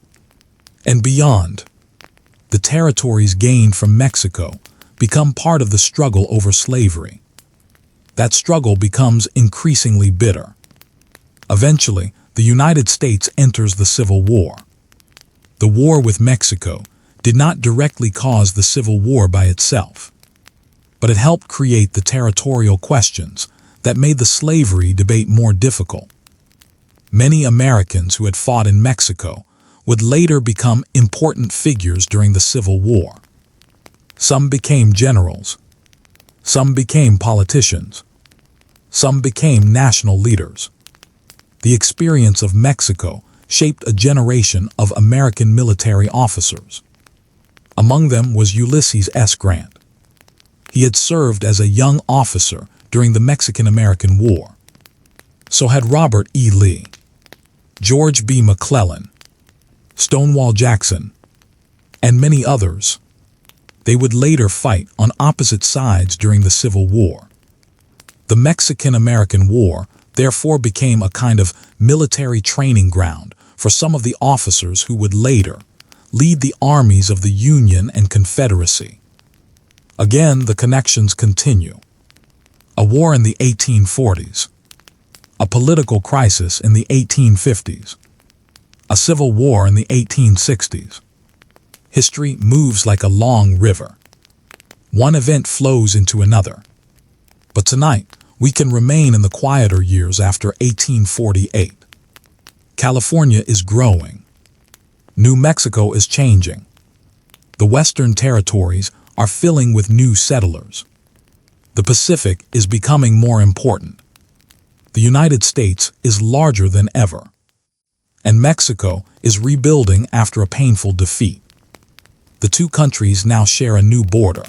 and beyond. The territories gained from Mexico become part of the struggle over slavery. That struggle becomes increasingly bitter. Eventually, the United States enters the Civil War. The war with Mexico did not directly cause the Civil War by itself, but it helped create the territorial questions that made the slavery debate more difficult. Many Americans who had fought in Mexico would later become important figures during the Civil War. Some became generals. Some became politicians. Some became national leaders. The experience of Mexico shaped a generation of American military officers. Among them was Ulysses S. Grant. He had served as a young officer during the Mexican-American War. So had Robert E. Lee, George B. McClellan, Stonewall Jackson, and many others. They would later fight on opposite sides during the Civil War. The Mexican-American War therefore became a kind of military training ground for some of the officers who would later lead the armies of the Union and Confederacy. Again, the connections continue. A war in the 1840s, a political crisis in the 1850s, a civil war in the 1860s. History moves like a long river. One event flows into another. But tonight, we can remain in the quieter years after 1848. California is growing. New Mexico is changing. The Western territories are filling with new settlers. The Pacific is becoming more important. The United States is larger than ever. And Mexico is rebuilding after a painful defeat. The two countries now share a new border.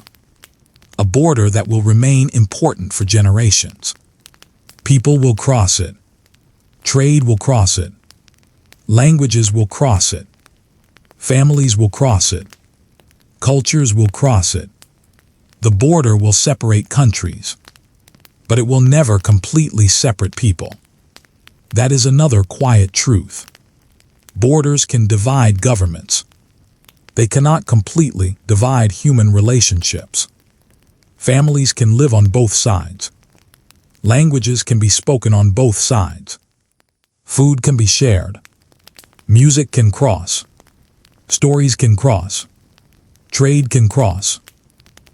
A border that will remain important for generations. People will cross it. Trade will cross it. Languages will cross it. Families will cross it. Cultures will cross it. The border will separate countries, but it will never completely separate people. That is another quiet truth. Borders can divide governments. They cannot completely divide human relationships. Families can live on both sides. Languages can be spoken on both sides. Food can be shared. Music can cross. Stories can cross. Trade can cross.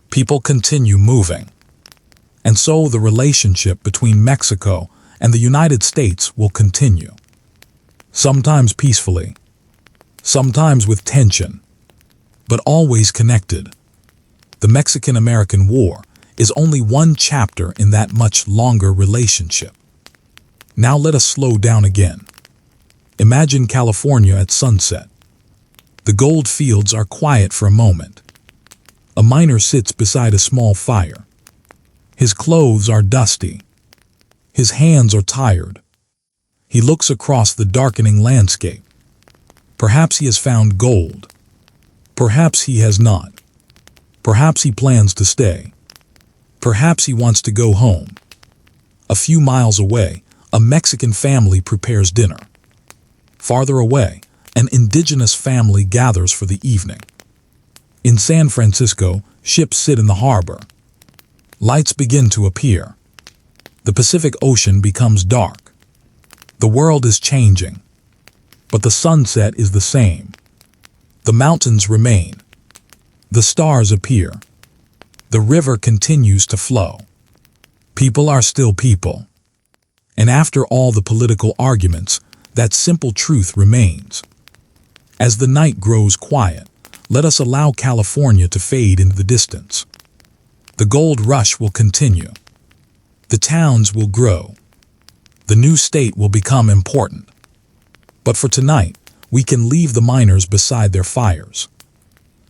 People continue moving. And so the relationship between Mexico and the United States will continue. Sometimes peacefully, sometimes with tension, but always connected. The Mexican-American War is only one chapter in that much longer relationship. Now let us slow down again. Imagine California at sunset. The gold fields are quiet for a moment. A miner sits beside a small fire. His clothes are dusty. His hands are tired. He looks across the darkening landscape. Perhaps he has found gold. Perhaps he has not. Perhaps he plans to stay. Perhaps he wants to go home. A few miles away, a Mexican family prepares dinner. Farther away, an indigenous family gathers for the evening. In San Francisco, ships sit in the harbor. Lights begin to appear. The Pacific Ocean becomes dark. The world is changing, but the sunset is the same. The mountains remain. The stars appear. The river continues to flow. People are still people. And after all the political arguments, that simple truth remains. As the night grows quiet, let us allow California to fade into the distance. The gold rush will continue. The towns will grow. The new state will become important. But for tonight, we can leave the miners beside their fires.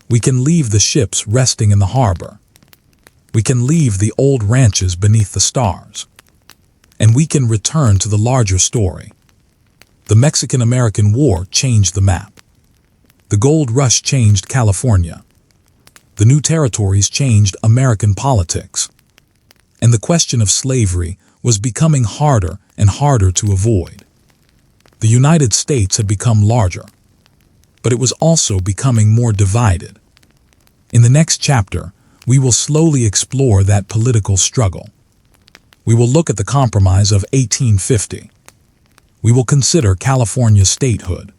We can leave the ships resting in the harbor. We can leave the old ranches beneath the stars. And we can return to the larger story. The Mexican-American War changed the map. The gold rush changed California. The new territories changed American politics. And the question of slavery was becoming harder and harder to avoid. The United States had become larger, but it was also becoming more divided. In the next chapter, we will slowly explore that political struggle. We will look at the Compromise of 1850. We will consider California's statehood.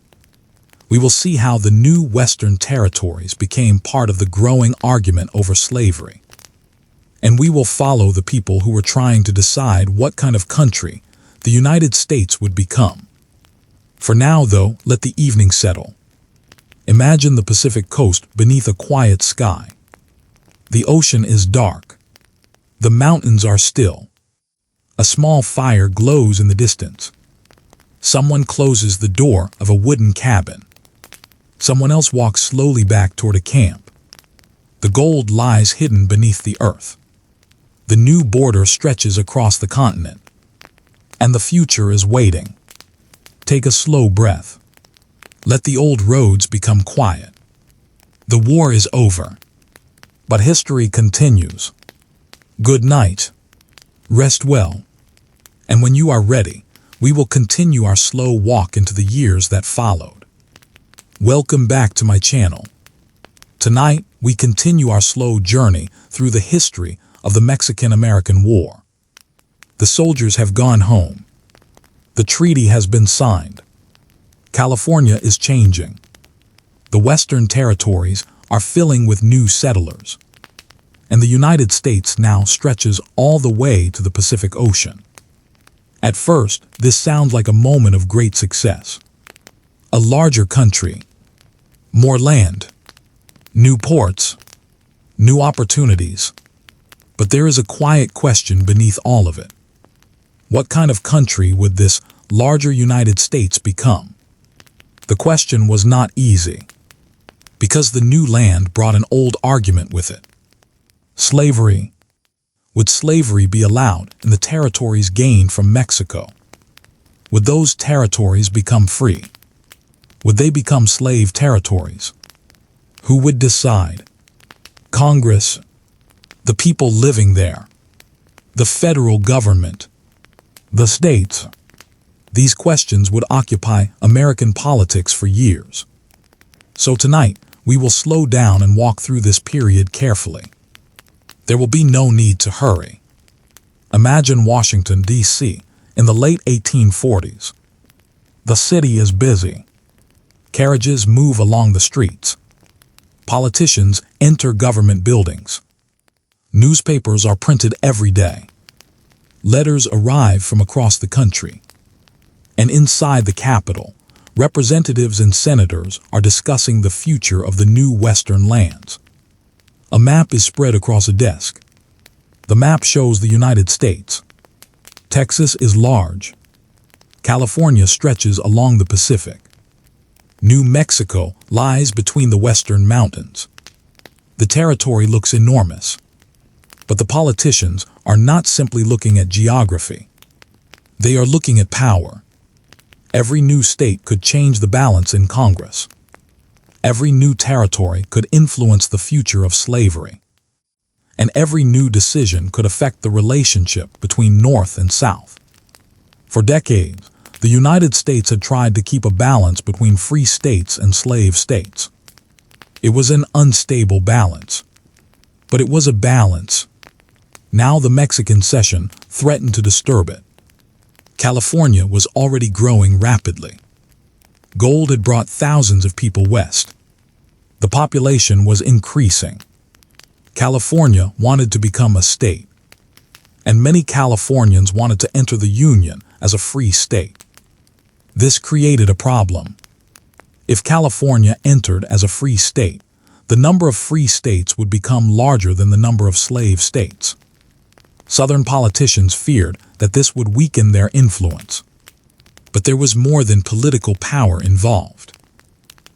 We will see how the new Western territories became part of the growing argument over slavery. And we will follow the people who were trying to decide what kind of country the United States would become. For now, though, let the evening settle. Imagine the Pacific coast beneath a quiet sky. The ocean is dark. The mountains are still. A small fire glows in the distance. Someone closes the door of a wooden cabin. Someone else walks slowly back toward a camp. The gold lies hidden beneath the earth. The new border stretches across the continent. And the future is waiting. Take a slow breath. Let the old roads become quiet. The war is over. But history continues. Good night. Rest well. And when you are ready, we will continue our slow walk into the years that followed. Welcome back to my channel. Tonight, we continue our slow journey through the history of the Mexican-American War. The soldiers have gone home. The treaty has been signed. California is changing. The Western territories are filling with new settlers. And the United States now stretches all the way to the Pacific Ocean. At first, this sounds like a moment of great success. A larger country, more land, new ports, new opportunities. But there is a quiet question beneath all of it. What kind of country would this larger United States become? The question was not easy, because the new land brought an old argument with it. Slavery. Would slavery be allowed in the territories gained from Mexico? Would those territories become free? Would they become slave territories? Who would decide? Congress, the people living there, the federal government, the states. These questions would occupy American politics for years. So tonight, we will slow down and walk through this period carefully. There will be no need to hurry. Imagine Washington, D.C. in the late 1840s. The city is busy. Carriages move along the streets. Politicians enter government buildings. Newspapers are printed every day. Letters arrive from across the country. And inside the Capitol, representatives and senators are discussing the future of the new Western lands. A map is spread across a desk. The map shows the United States. Texas is large. California stretches along the Pacific. New Mexico lies between the Western mountains. The territory looks enormous. But the politicians are not simply looking at geography. They are looking at power. Every new state could change the balance in Congress. Every new territory could influence the future of slavery. And every new decision could affect the relationship between North and South. For decades, the United States had tried to keep a balance between free states and slave states. It was an unstable balance. But it was a balance. Now the Mexican cession threatened to disturb it. California was already growing rapidly. Gold had brought thousands of people west. The population was increasing. California wanted to become a state. And many Californians wanted to enter the Union as a free state. This created a problem. If California entered as a free state, the number of free states would become larger than the number of slave states. Southern politicians feared that this would weaken their influence. But there was more than political power involved.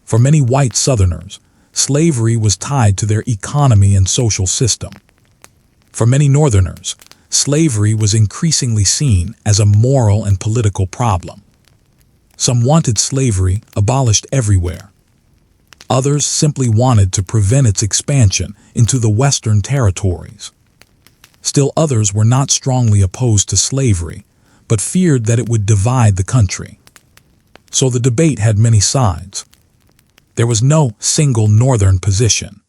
For many white Southerners, slavery was tied to their economy and social system. For many Northerners, slavery was increasingly seen as a moral and political problem. Some wanted slavery abolished everywhere. Others simply wanted to prevent its expansion into the Western territories. Still others were not strongly opposed to slavery, but feared that it would divide the country. So the debate had many sides. There was no single Northern position.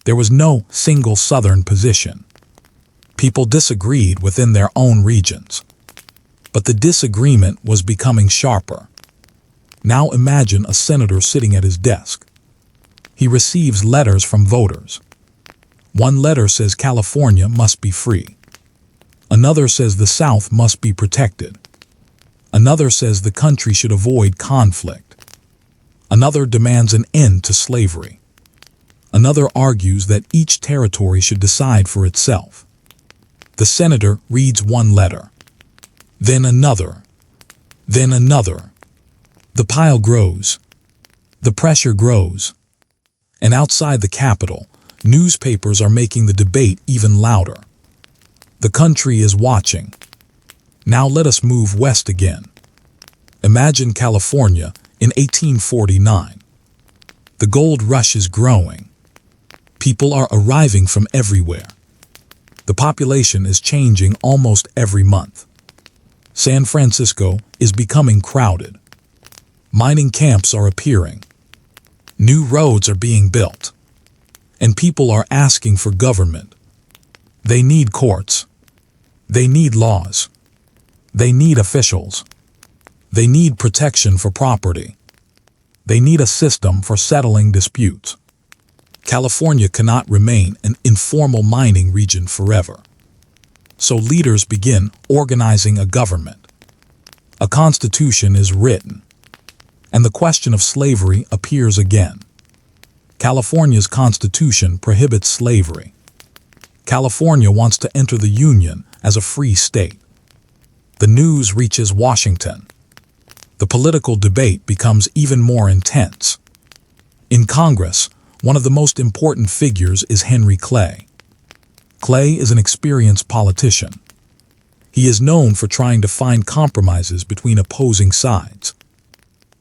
There was no single Southern position. People disagreed within their own regions. But the disagreement was becoming sharper. Now imagine a senator sitting at his desk. He receives letters from voters. One letter says California must be free. Another says the South must be protected. Another says the country should avoid conflict. Another demands an end to slavery. Another argues that each territory should decide for itself. The senator reads one letter. Then another. Then another. The pile grows. The pressure grows. And outside the Capitol, newspapers are making the debate even louder. The country is watching. Now let us move west again. Imagine California in 1849. The gold rush is growing. People are arriving from everywhere. The population is changing almost every month. San Francisco is becoming crowded. Mining camps are appearing. New roads are being built. And people are asking for government. They need courts. They need laws. They need officials. They need protection for property. They need a system for settling disputes. California cannot remain an informal mining region forever. So leaders begin organizing a government. A constitution is written. And the question of slavery appears again. California's constitution prohibits slavery. California wants to enter the Union as a free state. The news reaches Washington. The political debate becomes even more intense. In Congress, one of the most important figures is Henry Clay. Clay is an experienced politician. He is known for trying to find compromises between opposing sides.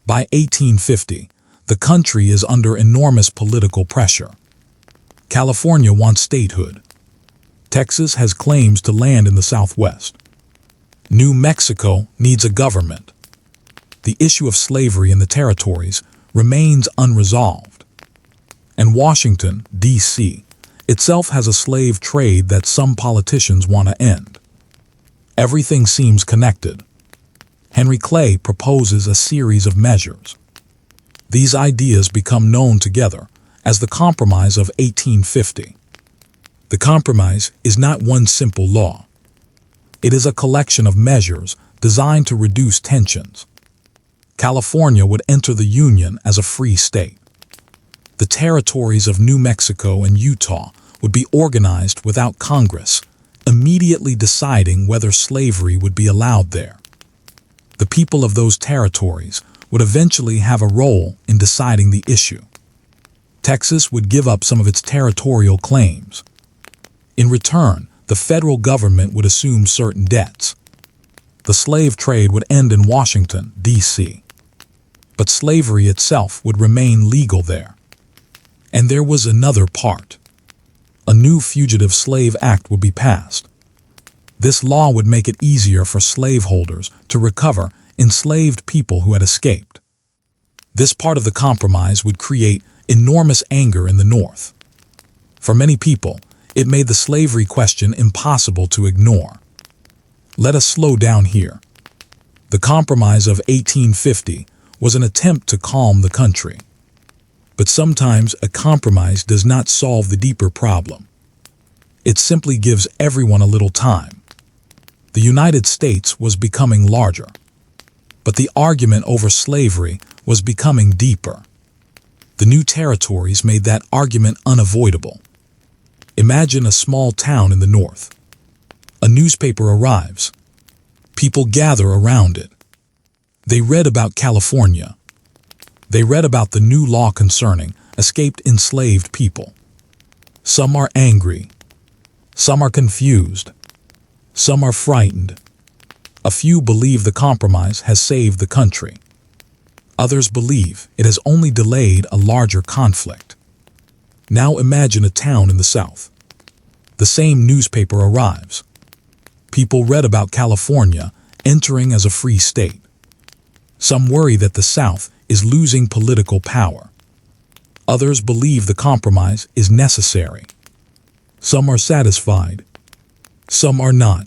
By 1850, the country is under enormous political pressure. California wants statehood. Texas has claims to land in the Southwest. New Mexico needs a government. The issue of slavery in the territories remains unresolved. And Washington, D.C., itself has a slave trade that some politicians want to end. Everything seems connected. Henry Clay proposes a series of measures. These ideas become known together as the Compromise of 1850. The Compromise is not one simple law. It is a collection of measures designed to reduce tensions. California would enter the Union as a free state. The territories of New Mexico and Utah would be organized without Congress immediately deciding whether slavery would be allowed there. The people of those territories would eventually have a role in deciding the issue. Texas would give up some of its territorial claims. In return, the federal government would assume certain debts. The slave trade would end in Washington, D.C. But slavery itself would remain legal there. And there was another part. A new Fugitive Slave Act would be passed. This law would make it easier for slaveholders to recover enslaved people who had escaped. This part of the compromise would create enormous anger in the North. For many people, it made the slavery question impossible to ignore. Let us slow down here. The Compromise of 1850 was an attempt to calm the country. But sometimes a compromise does not solve the deeper problem. It simply gives everyone a little time. The United States was becoming larger, but the argument over slavery was becoming deeper. The new territories made that argument unavoidable. Imagine a small town in the north. A newspaper arrives. People gather around it. They read about California. They read about the new law concerning escaped enslaved people. Some are angry. Some are confused. Some are frightened. A few believe the compromise has saved the country. Others believe it has only delayed a larger conflict. Now imagine a town in the South. The same newspaper arrives. People read about California entering as a free state. Some worry that the South is losing political power. Others believe the compromise is necessary. Some are satisfied. Some are not.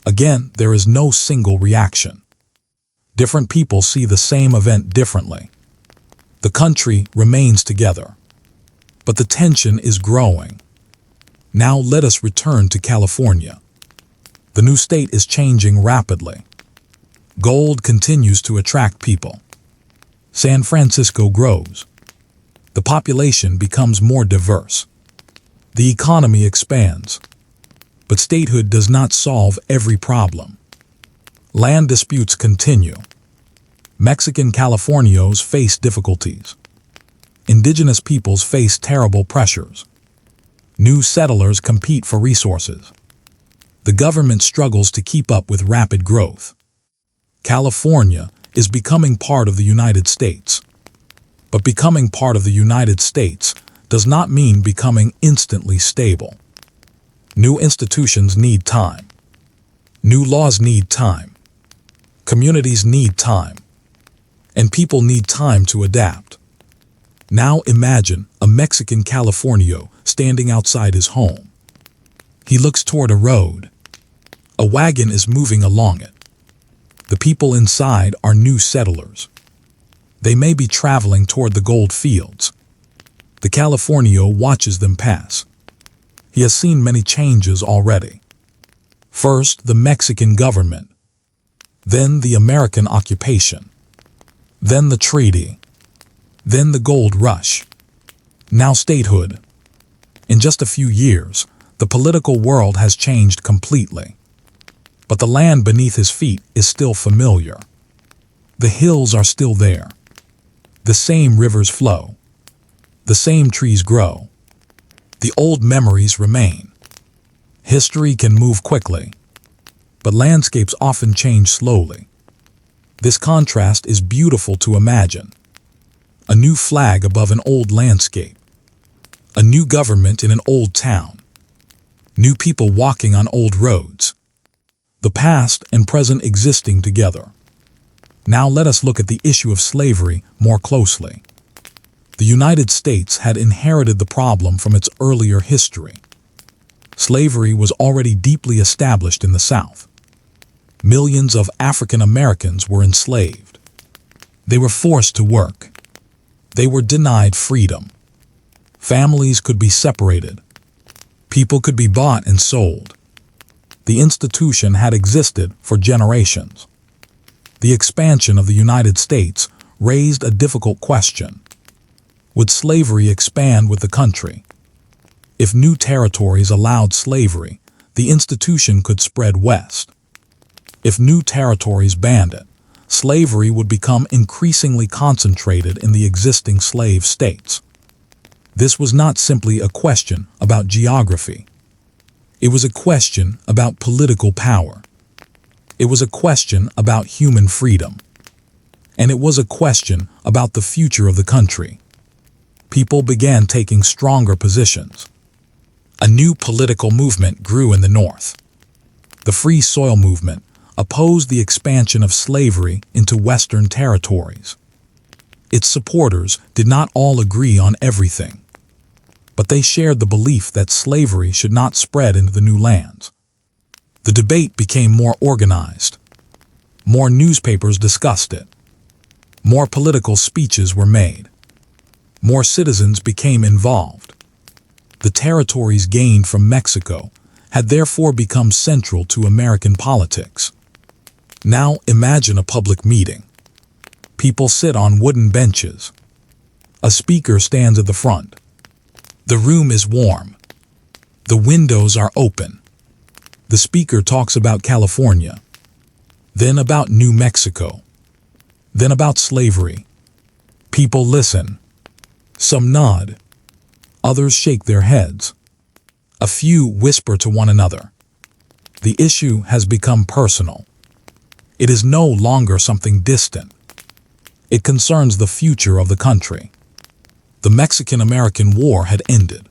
Again, there is no single reaction. Different people see the same event differently. The country remains together. But the tension is growing. Now let us return to California. The new state is changing rapidly. Gold continues to attract people. San Francisco grows. The population becomes more diverse. The economy expands. But statehood does not solve every problem. Land disputes continue. Mexican Californios face difficulties. Indigenous peoples face terrible pressures. New settlers compete for resources. The government struggles to keep up with rapid growth. California is becoming part of the United States. But becoming part of the United States does not mean becoming instantly stable. New institutions need time. New laws need time. Communities need time. And people need time to adapt. Now imagine a Mexican Californio standing outside his home. He looks toward a road. A wagon is moving along it. The people inside are new settlers. They may be traveling toward the gold fields. The Californio watches them pass. He has seen many changes already. First, the Mexican government. Then the American occupation. Then the treaty. Then the gold rush. Now statehood. In just a few years, the political world has changed completely. But the land beneath his feet is still familiar. The hills are still there. The same rivers flow. The same trees grow. The old memories remain. History can move quickly, but landscapes often change slowly. This contrast is beautiful to imagine. A new flag above an old landscape. A new government in an old town. New people walking on old roads. The past and present existing together. Now let us look at the issue of slavery more closely. The United States had inherited the problem from its earlier history. Slavery was already deeply established in the South. Millions of African Americans were enslaved. They were forced to work. They were denied freedom. Families could be separated. People could be bought and sold. The institution had existed for generations. The expansion of the United States raised a difficult question. Would slavery expand with the country? If new territories allowed slavery, the institution could spread west. If new territories banned it, slavery would become increasingly concentrated in the existing slave states. This was not simply a question about geography. It was a question about political power. It was a question about human freedom. And it was a question about the future of the country. People began taking stronger positions. A new political movement grew in the North. The Free Soil movement opposed the expansion of slavery into Western territories. Its supporters did not all agree on everything, but they shared the belief that slavery should not spread into the new lands. The debate became more organized. More newspapers discussed it. More political speeches were made. More citizens became involved. The territories gained from Mexico had therefore become central to American politics. Now imagine a public meeting. People sit on wooden benches. A speaker stands at the front. The room is warm. The windows are open. The speaker talks about California, then about New Mexico, then about slavery. People listen. Some nod. Others shake their heads. A few whisper to one another. The issue has become personal. It is no longer something distant. It concerns the future of the country. The Mexican-American War had ended,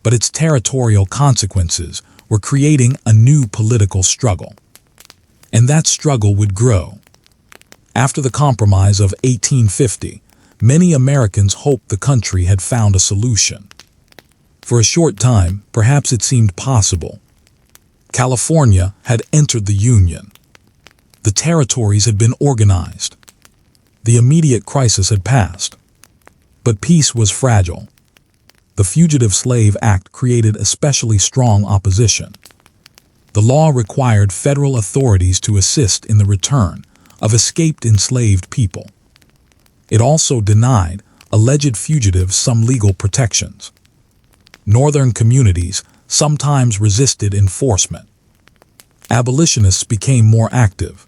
but its territorial consequences were creating a new political struggle. And that struggle would grow. After the Compromise of 1850, many Americans hoped the country had found a solution. For a short time, perhaps it seemed possible. California had entered the Union. The territories had been organized. The immediate crisis had passed. But peace was fragile. The Fugitive Slave Act created especially strong opposition. The law required federal authorities to assist in the return of escaped enslaved people. It also denied alleged fugitives some legal protections. Northern communities sometimes resisted enforcement. Abolitionists became more active.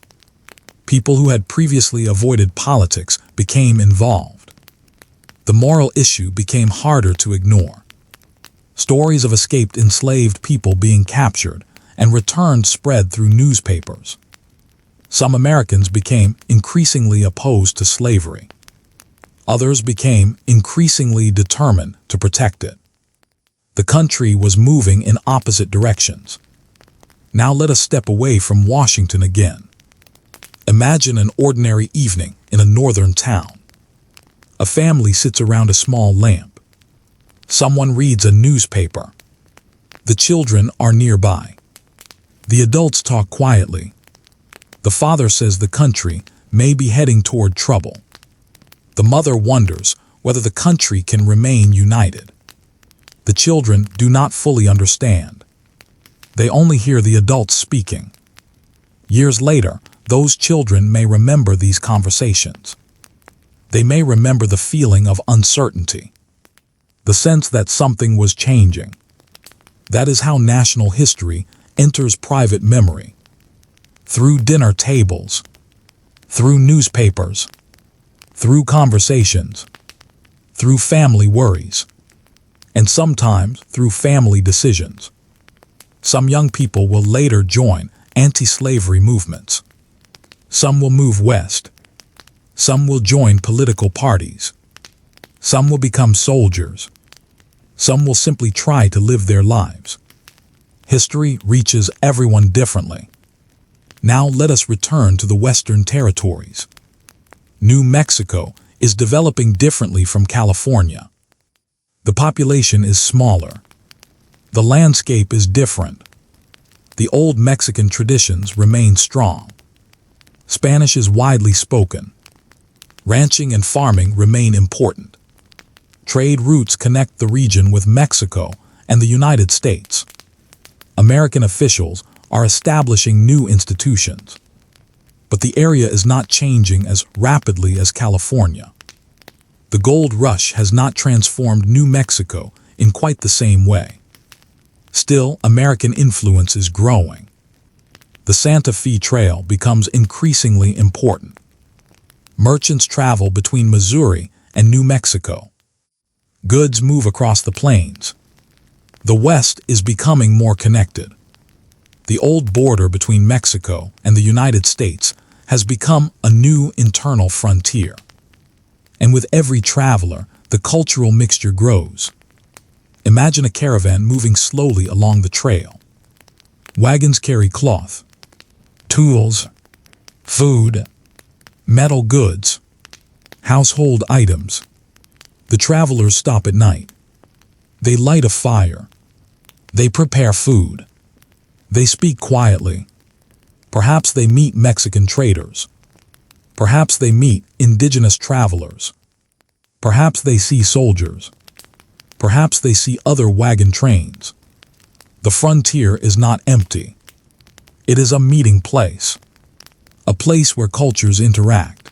People who had previously avoided politics became involved. The moral issue became harder to ignore. Stories of escaped enslaved people being captured and returned spread through newspapers. Some Americans became increasingly opposed to slavery. Others became increasingly determined to protect it. The country was moving in opposite directions. Now let us step away from Washington again. Imagine an ordinary evening in a northern town. A family sits around a small lamp. Someone reads a newspaper. The children are nearby. The adults talk quietly. The father says the country may be heading toward trouble. The mother wonders whether the country can remain united. The children do not fully understand. They only hear the adults speaking. Years later, those children may remember these conversations. They may remember the feeling of uncertainty, the sense that something was changing. That is how national history enters private memory. Through dinner tables, through newspapers, through conversations, through family worries, and sometimes through family decisions. Some young people will later join anti-slavery movements. Some will move west. Some will join political parties. Some will become soldiers. Some will simply try to live their lives. History reaches everyone differently. Now let us return to the Western territories. New Mexico is developing differently from California. The population is smaller. The landscape is different. The old Mexican traditions remain strong. Spanish is widely spoken. Ranching and farming remain important. Trade routes connect the region with Mexico and the United States. American officials are establishing new institutions. But the area is not changing as rapidly as California. The gold rush has not transformed New Mexico in quite the same way. Still, American influence is growing. The Santa Fe Trail becomes increasingly important. Merchants travel between Missouri and New Mexico. Goods move across the plains. The West is becoming more connected. The old border between Mexico and the United States has become a new internal frontier. And with every traveler, the cultural mixture grows. Imagine a caravan moving slowly along the trail. Wagons carry cloth, tools, food, metal goods, household items. The travelers stop at night. They light a fire. They prepare food. They speak quietly. Perhaps they meet Mexican traders. Perhaps they meet indigenous travelers. Perhaps they see soldiers. Perhaps they see other wagon trains. The frontier is not empty. It is a meeting place. A place where cultures interact.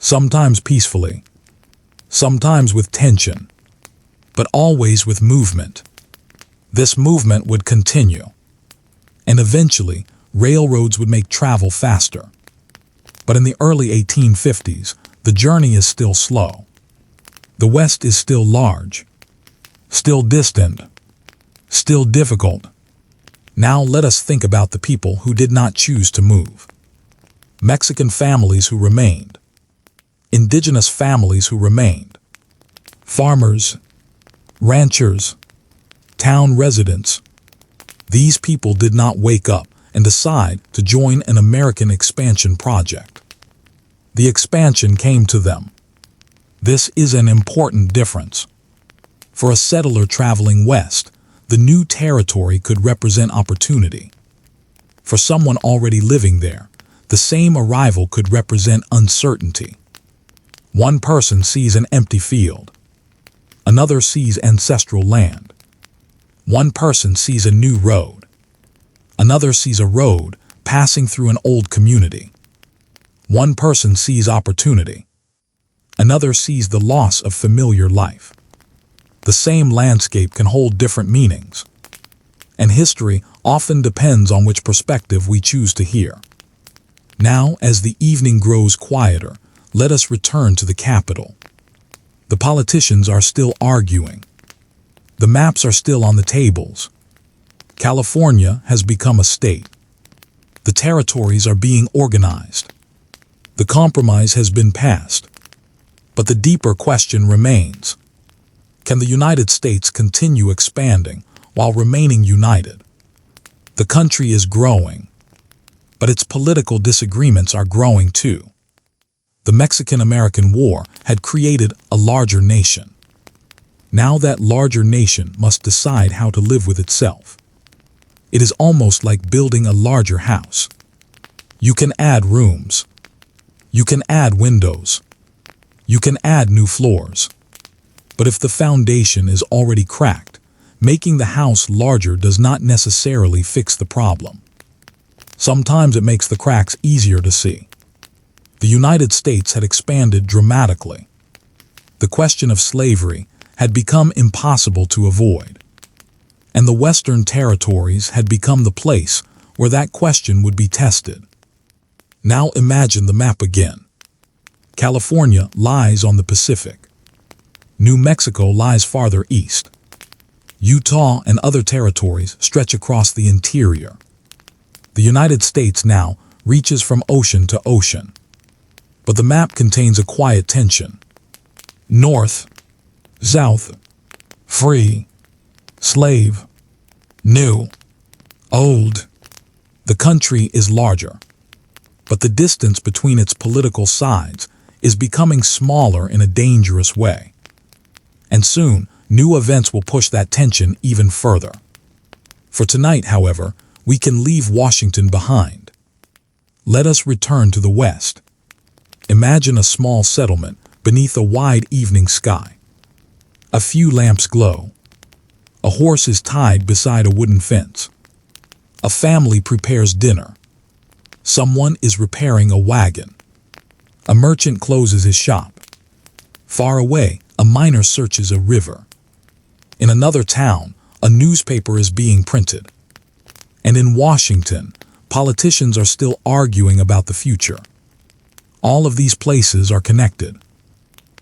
Sometimes peacefully. Sometimes with tension. But always with movement. This movement would continue. And eventually, railroads would make travel faster. But in the early 1850s, the journey is still slow. The West is still large. Still distant. Still difficult. Now let us think about the people who did not choose to move. Mexican families who remained. Indigenous families who remained. Farmers, ranchers, town residents. These people did not wake up and decide to join an American expansion project. The expansion came to them. This is an important difference. For a settler traveling west, the new territory could represent opportunity. For someone already living there, the same arrival could represent uncertainty. One person sees an empty field. Another sees ancestral land. One person sees a new road. Another sees a road passing through an old community. One person sees opportunity. Another sees the loss of familiar life. The same landscape can hold different meanings. And history often depends on which perspective we choose to hear. Now, as the evening grows quieter, let us return to the capital. The politicians are still arguing. The maps are still on the tables. California has become a state. The territories are being organized. The compromise has been passed. But the deeper question remains. Can the United States continue expanding while remaining united? The country is growing, but its political disagreements are growing too. The Mexican-American War had created a larger nation. Now that larger nation must decide how to live with itself. It is almost like building a larger house. You can add rooms. You can add windows. You can add new floors. But if the foundation is already cracked, making the house larger does not necessarily fix the problem. Sometimes it makes the cracks easier to see. The United States had expanded dramatically. The question of slavery had become impossible to avoid. And the Western territories had become the place where that question would be tested. Now imagine the map again. California lies on the Pacific. New Mexico lies farther east. Utah and other territories stretch across the interior. The United States now reaches from ocean to ocean. But the map contains a quiet tension. North, south, free, slave, new, old. The country is larger. But the distance between its political sides is becoming smaller in a dangerous way. And soon, new events will push that tension even further. For tonight, however, we can leave Washington behind. Let us return to the West. Imagine a small settlement beneath a wide evening sky. A few lamps glow. A horse is tied beside a wooden fence. A family prepares dinner. Someone is repairing a wagon. A merchant closes his shop. Far away, a miner searches a river. In another town, a newspaper is being printed. And in Washington, politicians are still arguing about the future. All of these places are connected.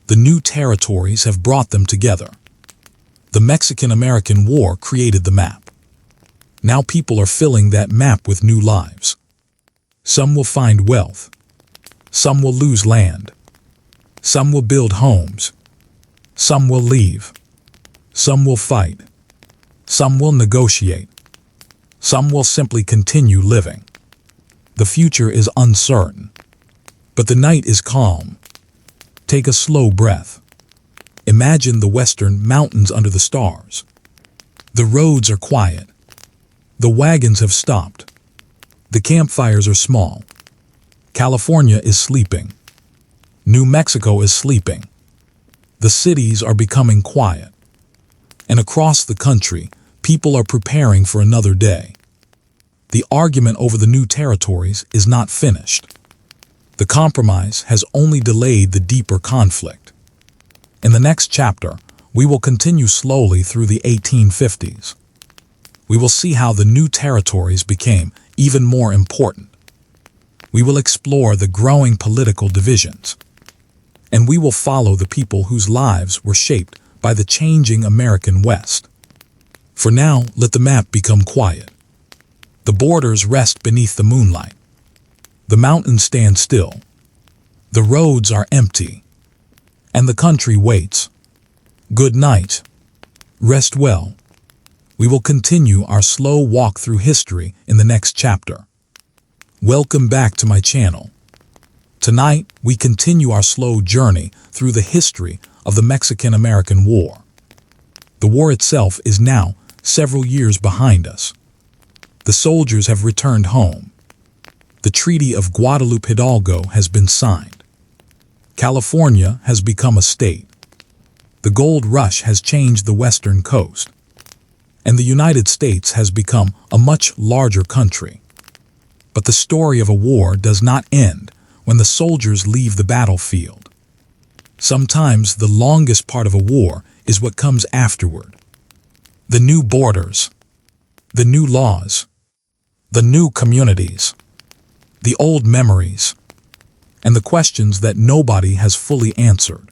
The new territories have brought them together. The Mexican-American War created the map. Now people are filling that map with new lives. Some will find wealth. Some will lose land. Some will build homes. Some will leave. Some will fight. Some will negotiate. Some will simply continue living. The future is uncertain. But the night is calm. Take a slow breath. Imagine the western mountains under the stars. The roads are quiet. The wagons have stopped. The campfires are small. California is sleeping. New Mexico is sleeping. The cities are becoming quiet. And across the country, people are preparing for another day. The argument over the new territories is not finished. The compromise has only delayed the deeper conflict. In the next chapter, we will continue slowly through the 1850s. We will see how the new territories became even more important. We will explore the growing political divisions. And we will follow the people whose lives were shaped by the changing American West. For now, let the map become quiet. The borders rest beneath the moonlight. The mountains stand still. The roads are empty. And the country waits. Good night. Rest well. We will continue our slow walk through history in the next chapter. Welcome back to my channel. Tonight, we continue our slow journey through the history of the Mexican-American War. The war itself is now several years behind us. The soldiers have returned home. The Treaty of Guadalupe Hidalgo has been signed. California has become a state. The gold rush has changed the western coast. And the United States has become a much larger country. But the story of a war does not end when the soldiers leave the battlefield. Sometimes the longest part of a war is what comes afterward. The new borders, the new laws, the new communities, the old memories, and the questions that nobody has fully answered.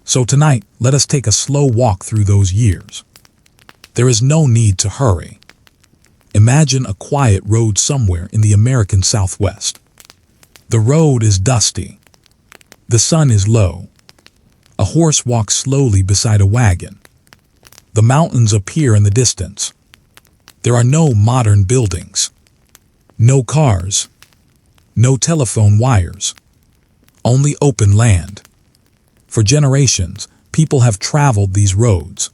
So tonight, let us take a slow walk through those years. There is no need to hurry. Imagine a quiet road somewhere in the American Southwest. The road is dusty. The sun is low. A horse walks slowly beside a wagon. The mountains appear in the distance. There are no modern buildings. No cars. No telephone wires. Only open land. For generations, people have traveled these roads.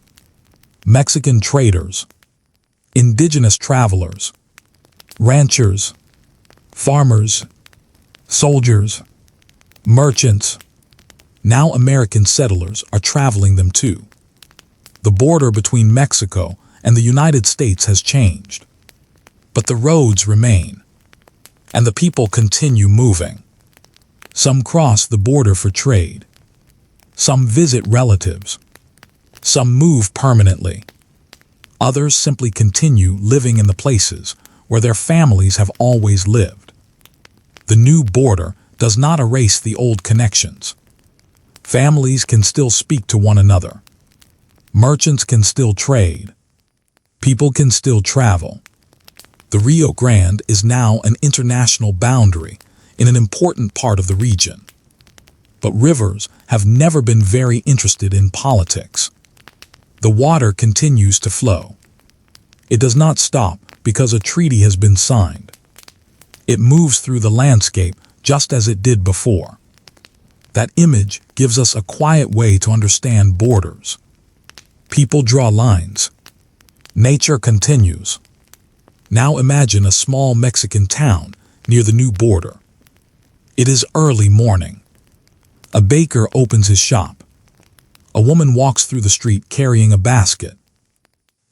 Mexican traders, indigenous travelers, ranchers, farmers, soldiers, merchants. Now American settlers are traveling them too. The border between Mexico and the United States has changed. But the roads remain, and the people continue moving. Some cross the border for trade. Some visit relatives. Some move permanently. Others simply continue living in the places where their families have always lived. The new border does not erase the old connections. Families can still speak to one another. Merchants can still trade. People can still travel. The Rio Grande is now an international boundary in an important part of the region. But rivers have never been very interested in politics. The water continues to flow. It does not stop because a treaty has been signed. It moves through the landscape just as it did before. That image gives us a quiet way to understand borders. People draw lines. Nature continues. Now imagine a small Mexican town near the new border. It is early morning. A baker opens his shop. A woman walks through the street carrying a basket.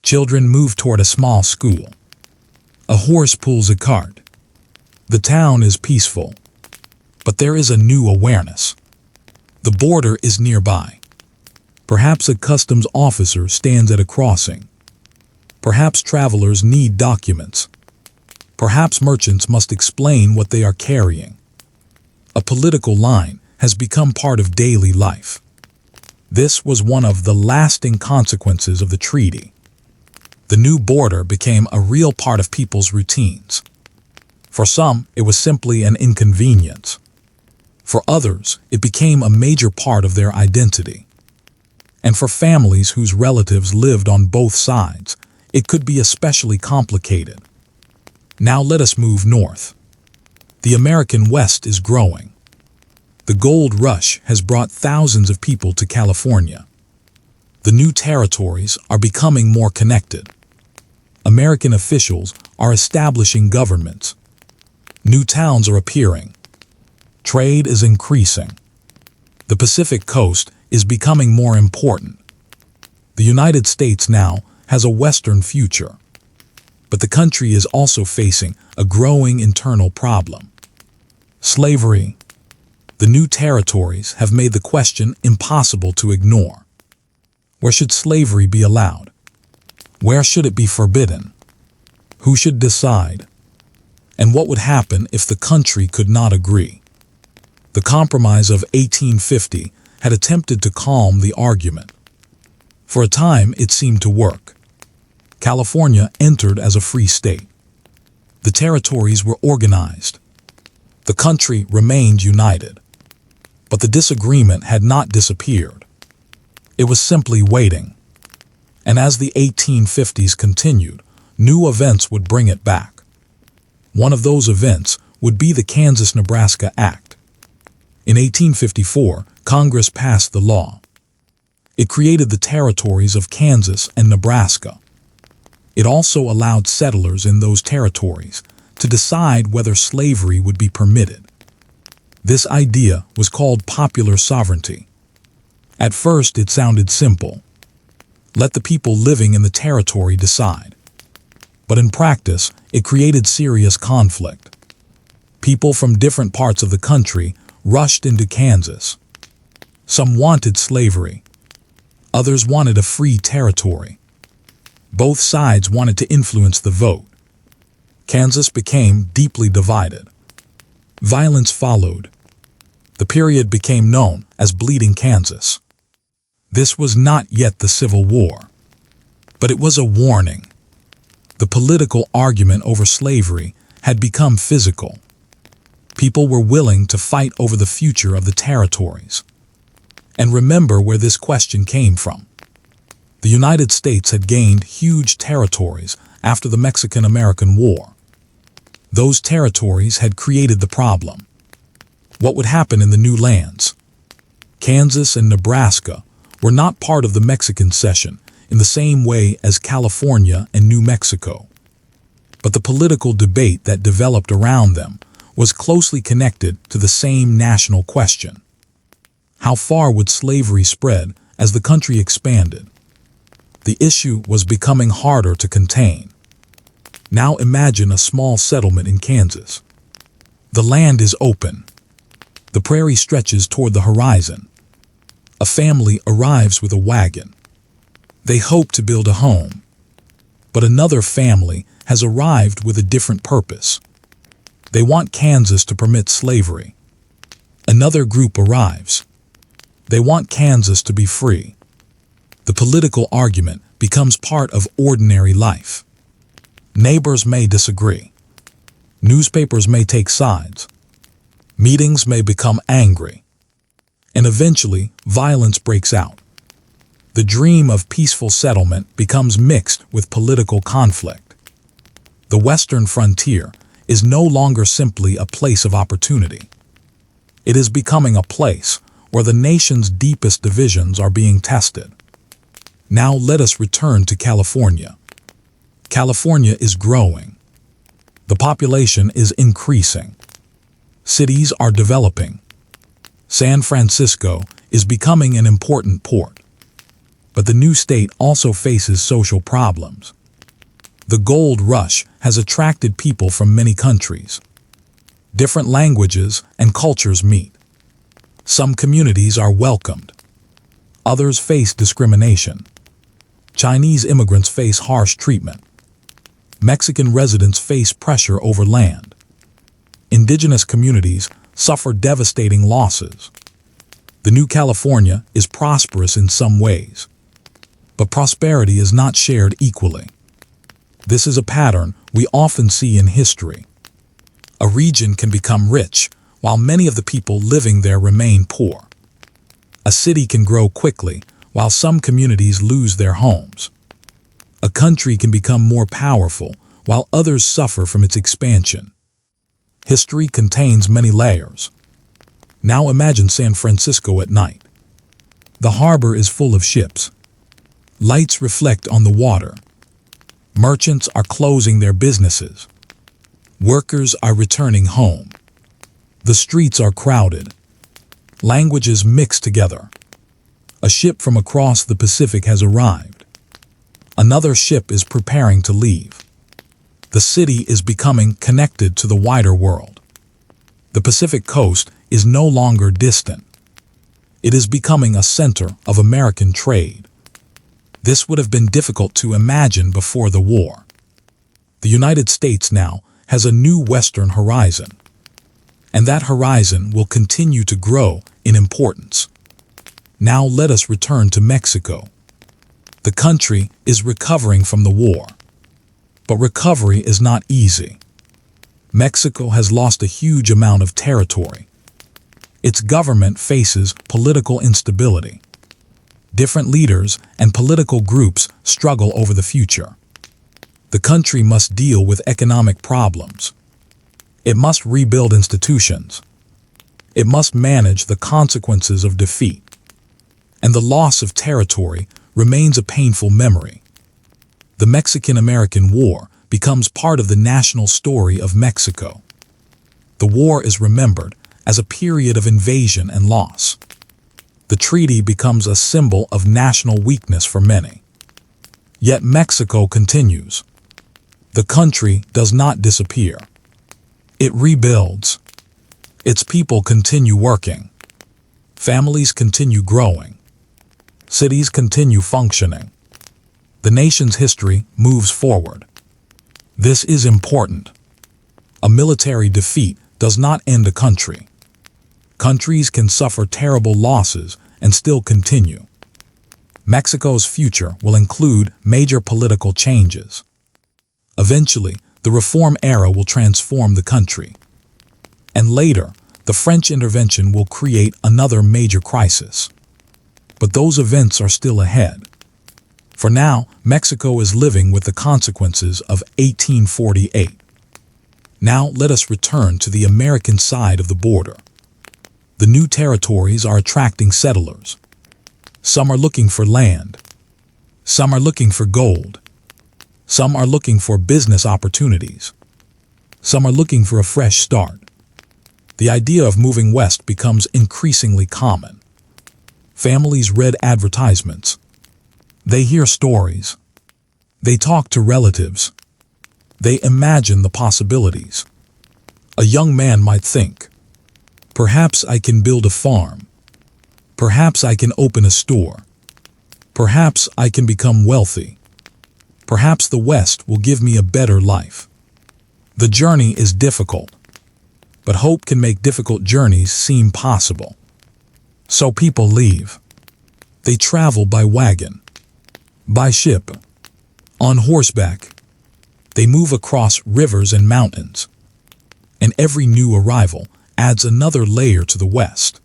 Children move toward a small school. A horse pulls a cart. The town is peaceful. But there is a new awareness. The border is nearby. Perhaps a customs officer stands at a crossing. Perhaps travelers need documents. Perhaps merchants must explain what they are carrying. A political line has become part of daily life. This was one of the lasting consequences of the treaty. The new border became a real part of people's routines. For some, it was simply an inconvenience. For others, it became a major part of their identity. And for families whose relatives lived on both sides, it could be especially complicated. Now let us move north. The American West is growing. The gold rush has brought thousands of people to California. The new territories are becoming more connected. American officials are establishing governments. New towns are appearing. Trade is increasing. The Pacific Coast is becoming more important. The United States now has a Western future. But the country is also facing a growing internal problem. Slavery. The new territories have made the question impossible to ignore. Where should slavery be allowed? Where should it be forbidden? Who should decide? And what would happen if the country could not agree? The Compromise of 1850 had attempted to calm the argument. For a time, it seemed to work. California entered as a free state. The territories were organized. The country remained united. But the disagreement had not disappeared. It was simply waiting. And as the 1850s continued, new events would bring it back. One of those events would be the Kansas-Nebraska Act. In 1854, Congress passed the law. It created the territories of Kansas and Nebraska. It also allowed settlers in those territories to decide whether slavery would be permitted. This idea was called popular sovereignty. At first, it sounded simple. Let the people living in the territory decide. But in practice, it created serious conflict. People from different parts of the country rushed into Kansas. Some wanted slavery. Others wanted a free territory. Both sides wanted to influence the vote. Kansas became deeply divided. Violence followed. The period became known as Bleeding Kansas. This was not yet the Civil War, but it was a warning. The political argument over slavery had become physical. People were willing to fight over the future of the territories. And remember where this question came from. The United States had gained huge territories after the Mexican-American War. Those territories had created the problem. What would happen in the new lands? Kansas and Nebraska were not part of the Mexican cession in the same way as California and New Mexico. But the political debate that developed around them was closely connected to the same national question. How far would slavery spread as the country expanded? The issue was becoming harder to contain. Now imagine a small settlement in Kansas. The land is open. The prairie stretches toward the horizon. A family arrives with a wagon. They hope to build a home. But another family has arrived with a different purpose. They want Kansas to permit slavery. Another group arrives. They want Kansas to be free. The political argument becomes part of ordinary life. Neighbors may disagree. Newspapers may take sides. Meetings may become angry. And eventually, violence breaks out. The dream of peaceful settlement becomes mixed with political conflict. The Western frontier is no longer simply a place of opportunity. It is becoming a place where the nation's deepest divisions are being tested. Now let us return to California. California is growing. The population is increasing. Cities are developing. San Francisco is becoming an important port. But the new state also faces social problems. The gold rush has attracted people from many countries. Different languages and cultures meet. Some communities are welcomed. Others face discrimination. Chinese immigrants face harsh treatment. Mexican residents face pressure over land. Indigenous communities suffer devastating losses. The new California is prosperous in some ways, but prosperity is not shared equally. This is a pattern we often see in history. A region can become rich, while many of the people living there remain poor. A city can grow quickly, while some communities lose their homes. A country can become more powerful, while others suffer from its expansion. History contains many layers. Now imagine San Francisco at night. The harbor is full of ships. Lights reflect on the water. Merchants are closing their businesses. Workers are returning home. The streets are crowded. Languages mix together. A ship from across the Pacific has arrived. Another ship is preparing to leave. The city is becoming connected to the wider world. The Pacific coast is no longer distant. It is becoming a center of American trade. This would have been difficult to imagine before the war. The United States now has a new western horizon, and that horizon will continue to grow in importance. Now let us return to Mexico. The country is recovering from the war. But recovery is not easy. Mexico has lost a huge amount of territory. Its government faces political instability. Different leaders and political groups struggle over the future. The country must deal with economic problems. It must rebuild institutions. It must manage the consequences of defeat. And the loss of territory remains a painful memory. The Mexican-American War becomes part of the national story of Mexico. The war is remembered as a period of invasion and loss. The treaty becomes a symbol of national weakness for many. Yet Mexico continues. The country does not disappear. It rebuilds. Its people continue working. Families continue growing. Cities continue functioning. The nation's history moves forward. This is important. A military defeat does not end a country. Countries can suffer terrible losses and still continue. Mexico's future will include major political changes. Eventually, the reform era will transform the country. And later, the French intervention will create another major crisis. But those events are still ahead. For now, Mexico is living with the consequences of 1848. Now let us return to the American side of the border. The new territories are attracting settlers. Some are looking for land. Some are looking for gold. Some are looking for business opportunities. Some are looking for a fresh start. The idea of moving west becomes increasingly common. Families read advertisements. They hear stories. They talk to relatives. They imagine the possibilities. A young man might think, perhaps I can build a farm. Perhaps I can open a store. Perhaps I can become wealthy. Perhaps the West will give me a better life. The journey is difficult, but hope can make difficult journeys seem possible. So people leave. They travel by wagon, by ship, on horseback. They move across rivers and mountains. And every new arrival adds another layer to the West.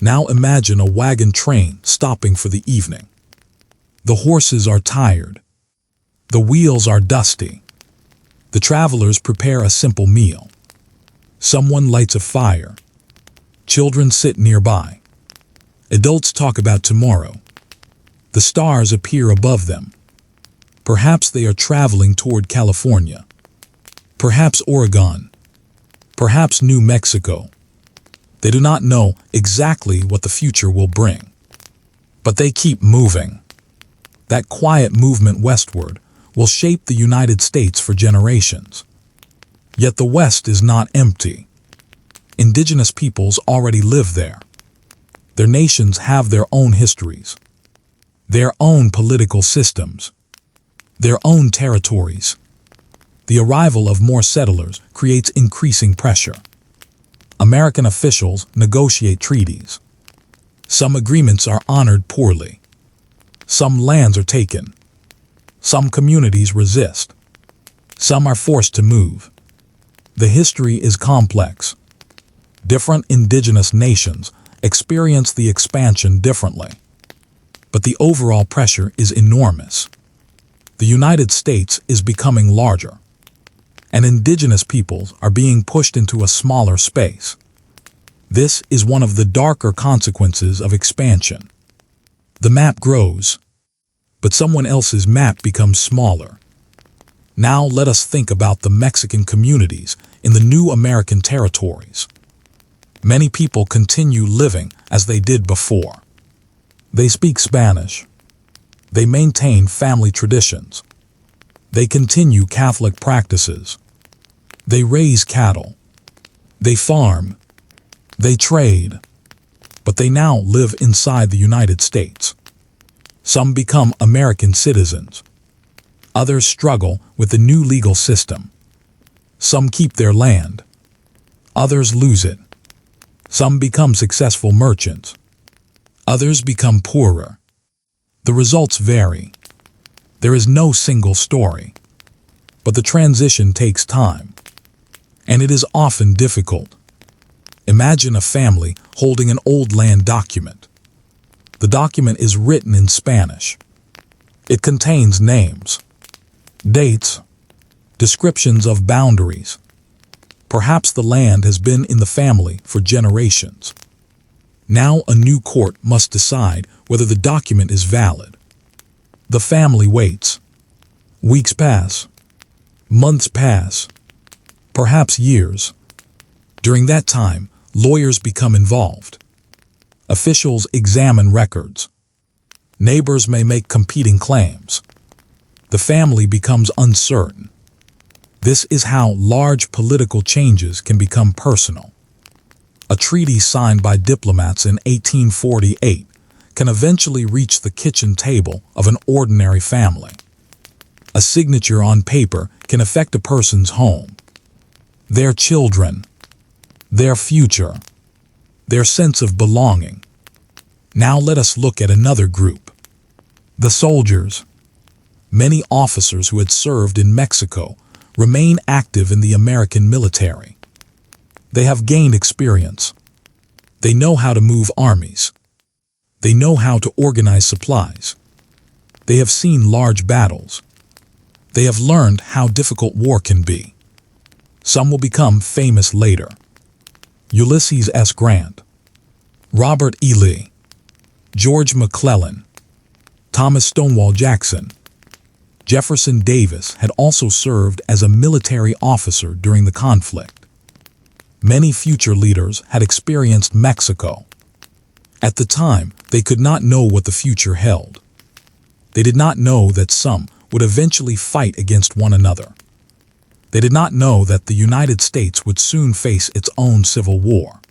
Now imagine a wagon train stopping for the evening. The horses are tired. The wheels are dusty. The travelers prepare a simple meal. Someone lights a fire. Children sit nearby. Adults talk about tomorrow. The stars appear above them. Perhaps they are traveling toward California. Perhaps Oregon. Perhaps New Mexico. They do not know exactly what the future will bring. But they keep moving. That quiet movement westward will shape the United States for generations. Yet the West is not empty. Indigenous peoples already live there. Their nations have their own histories, their own political systems, their own territories. The arrival of more settlers creates increasing pressure. American officials negotiate treaties. Some agreements are honored poorly. Some lands are taken. Some communities resist. Some are forced to move. The history is complex. Different indigenous nations experience the expansion differently. But the overall pressure is enormous. The United States is becoming larger, and indigenous peoples are being pushed into a smaller space. This is one of the darker consequences of expansion. The map grows, but someone else's map becomes smaller. Now let us think about the Mexican communities in the new American territories. Many people continue living as they did before. They speak Spanish. They maintain family traditions. They continue Catholic practices. They raise cattle. They farm. They trade. But they now live inside the United States. Some become American citizens. Others struggle with the new legal system. Some keep their land. Others lose it. Some become successful merchants. Others become poorer. The results vary. There is no single story. But the transition takes time. And it is often difficult. Imagine a family holding an old land document. The document is written in Spanish. It contains names, dates, descriptions of boundaries. Perhaps the land has been in the family for generations. Now a new court must decide whether the document is valid. The family waits. Weeks pass. Months pass. Perhaps years. During that time, lawyers become involved. Officials examine records. Neighbors may make competing claims. The family becomes uncertain. This is how large political changes can become personal. A treaty signed by diplomats in 1848 can eventually reach the kitchen table of an ordinary family. A signature on paper can affect a person's home, their children, their future, their sense of belonging. Now let us look at another group. The soldiers. Many officers who had served in Mexico remain active in the American military. They have gained experience. They know how to move armies. They know how to organize supplies. They have seen large battles. They have learned how difficult war can be. Some will become famous later. Ulysses S. Grant, Robert E. Lee, George McClellan, Thomas Stonewall Jackson, Jefferson Davis had also served as a military officer during the conflict. Many future leaders had experienced Mexico. At the time, they could not know what the future held. They did not know that some would eventually fight against one another. They did not know that the United States would soon face its own civil war.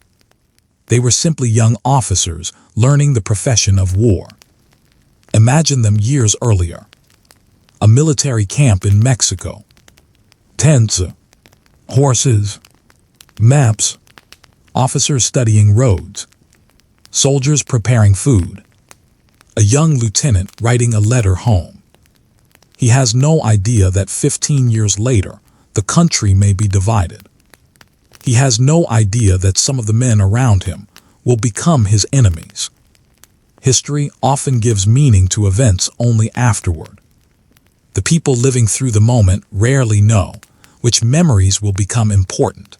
They were simply young officers learning the profession of war. Imagine them years earlier. A military camp in Mexico. Tents, horses, maps, officers studying roads, soldiers preparing food, a young lieutenant writing a letter home. He has no idea that 15 years later, the country may be divided. He has no idea that some of the men around him will become his enemies. History often gives meaning to events only afterward. The people living through the moment rarely know which memories will become important.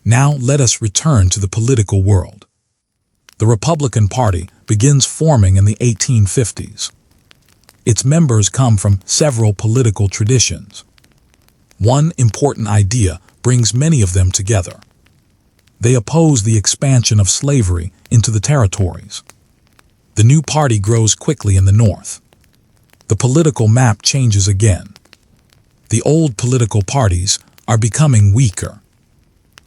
Now let us return to the political world. the Republican Party begins forming in the 1850s. Its members come from several political traditions. One important idea brings many of them together. They oppose the expansion of slavery into the territories. The new party grows quickly in the North. The political map changes again. The old political parties are becoming weaker.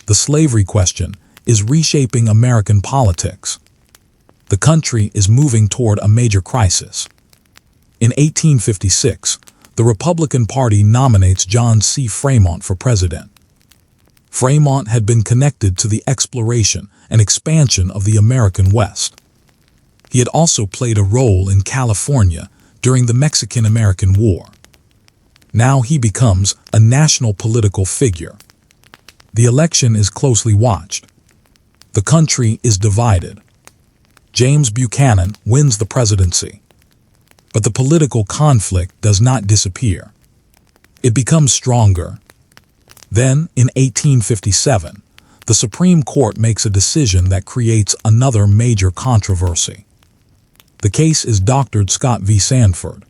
The slavery question is reshaping American politics. The country is moving toward a major crisis. In 1856, the Republican Party nominates John C. Fremont for president. Fremont had been connected to the exploration and expansion of the American West. He had also played a role in California during the Mexican-American War. Now he becomes a national political figure. The election is closely watched. The country is divided. James Buchanan wins the presidency. But the political conflict does not disappear. It becomes stronger. Then, in 1857, the Supreme Court makes a decision that creates another major controversy. The case is Dr. Scott v. Sanford.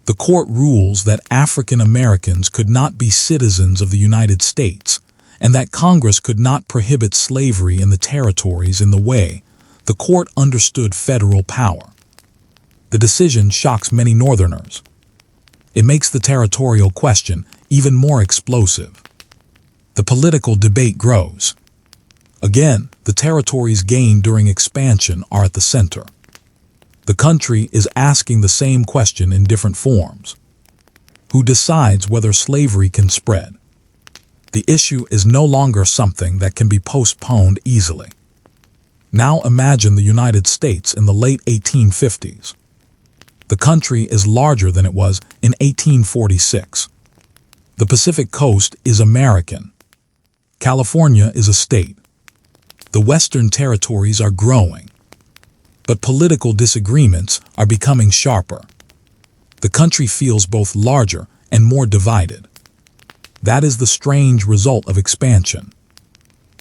The court rules that African Americans could not be citizens of the United States and that Congress could not prohibit slavery in the territories in the way the court understood federal power. The decision shocks many Northerners. It makes the territorial question even more explosive. The political debate grows. Again, the territories gained during expansion are at the center. The country is asking the same question in different forms. Who decides whether slavery can spread? The issue is no longer something that can be postponed easily. Now imagine the United States in the late 1850s. The country is larger than it was in 1846. The Pacific Coast is American. California is a state. The Western territories are growing. But political disagreements are becoming sharper. The country feels both larger and more divided. That is the strange result of expansion.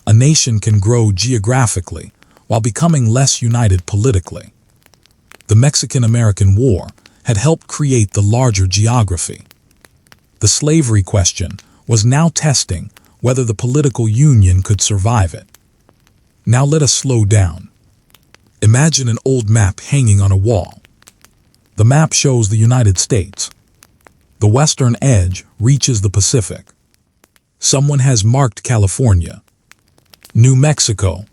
A nation can grow geographically while becoming less united politically. The Mexican-American War had helped create the larger geography. The slavery question was now testing whether the political union could survive it. Now let us slow down. Imagine an old map hanging on a wall. The map shows the United States. The western edge reaches the Pacific. Someone has marked California, New Mexico,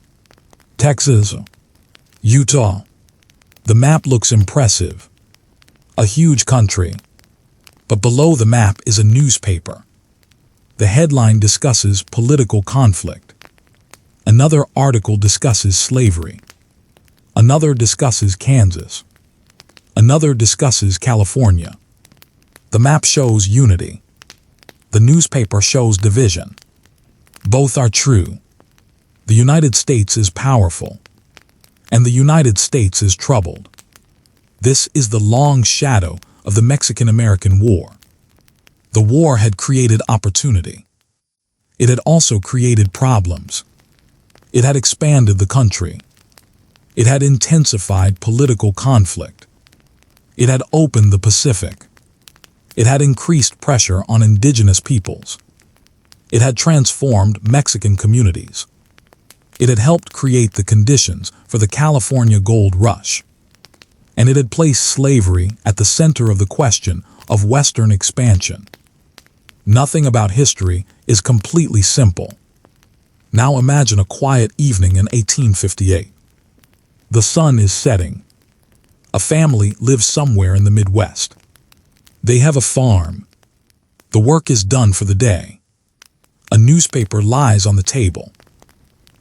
Texas, Utah. The map looks impressive. A huge country. But below the map is a newspaper. The headline discusses political conflict. Another article discusses slavery. Another discusses Kansas. Another discusses California. The map shows unity. The newspaper shows division. Both are true. The United States is powerful. And the United States is troubled. This is the long shadow of the Mexican-American War. The war had created opportunity. It had also created problems. It had expanded the country. It had intensified political conflict. It had opened the Pacific. It had increased pressure on indigenous peoples. It had transformed Mexican communities. It had helped create the conditions for the California gold rush. And it had placed slavery at the center of the question of Western expansion. Nothing about history is completely simple. Now imagine a quiet evening in 1858. The sun is setting. A family lives somewhere in the Midwest. They have a farm. The work is done for the day. A newspaper lies on the table.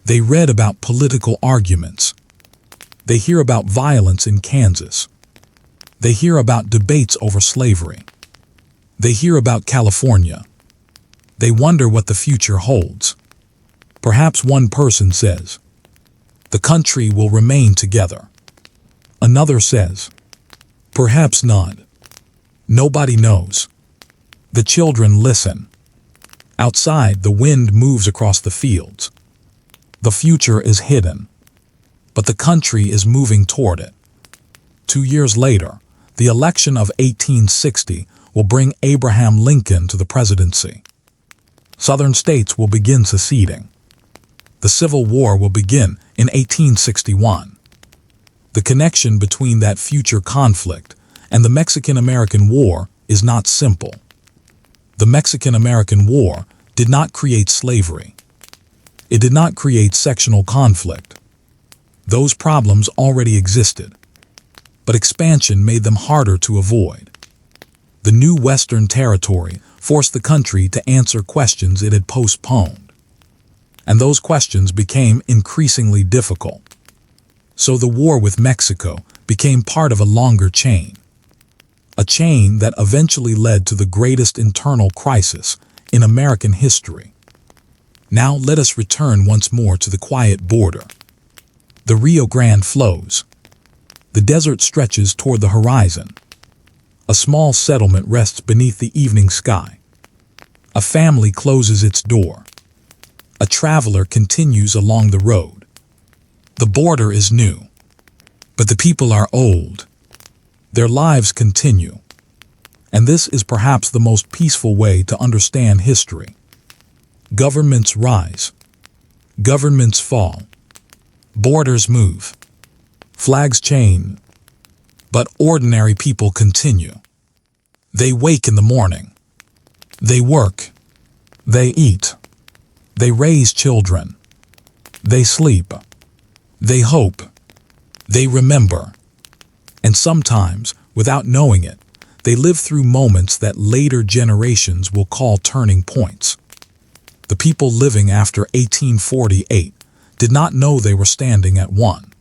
They read about political arguments. They hear about violence in Kansas. They hear about debates over slavery. They hear about California. They wonder what the future holds. Perhaps one person says, "The country will remain together." Another says, "Perhaps not." Nobody knows. The children listen. Outside, the wind moves across the fields. The future is hidden. but the country is moving toward it. 2 years later, the election of 1860 will bring Abraham Lincoln to the presidency. Southern states will begin seceding. The Civil War will begin in 1861. The connection between that future conflict and the Mexican-American War is not simple. The Mexican-American War did not create slavery. It did not create sectional conflict. Those problems already existed, but expansion made them harder to avoid. The new Western territory forced the country to answer questions it had postponed, and those questions became increasingly difficult. So the war with Mexico became part of a longer chain, a chain that eventually led to the greatest internal crisis in American history. Now let us return once more to the quiet border. The Rio Grande flows. The desert stretches toward the horizon. A small settlement rests beneath the evening sky. A family closes its door. A traveler continues along the road. The border is new, but the people are old. Their lives continue. And this is perhaps the most peaceful way to understand history. Governments rise. Governments fall. Borders move. Flags change. But ordinary people continue. They wake in the morning. They work. They eat. They raise children. They sleep. They hope. They remember. And sometimes, without knowing it, they live through moments that later generations will call turning points. The people living after 1848 did not know they were standing at one.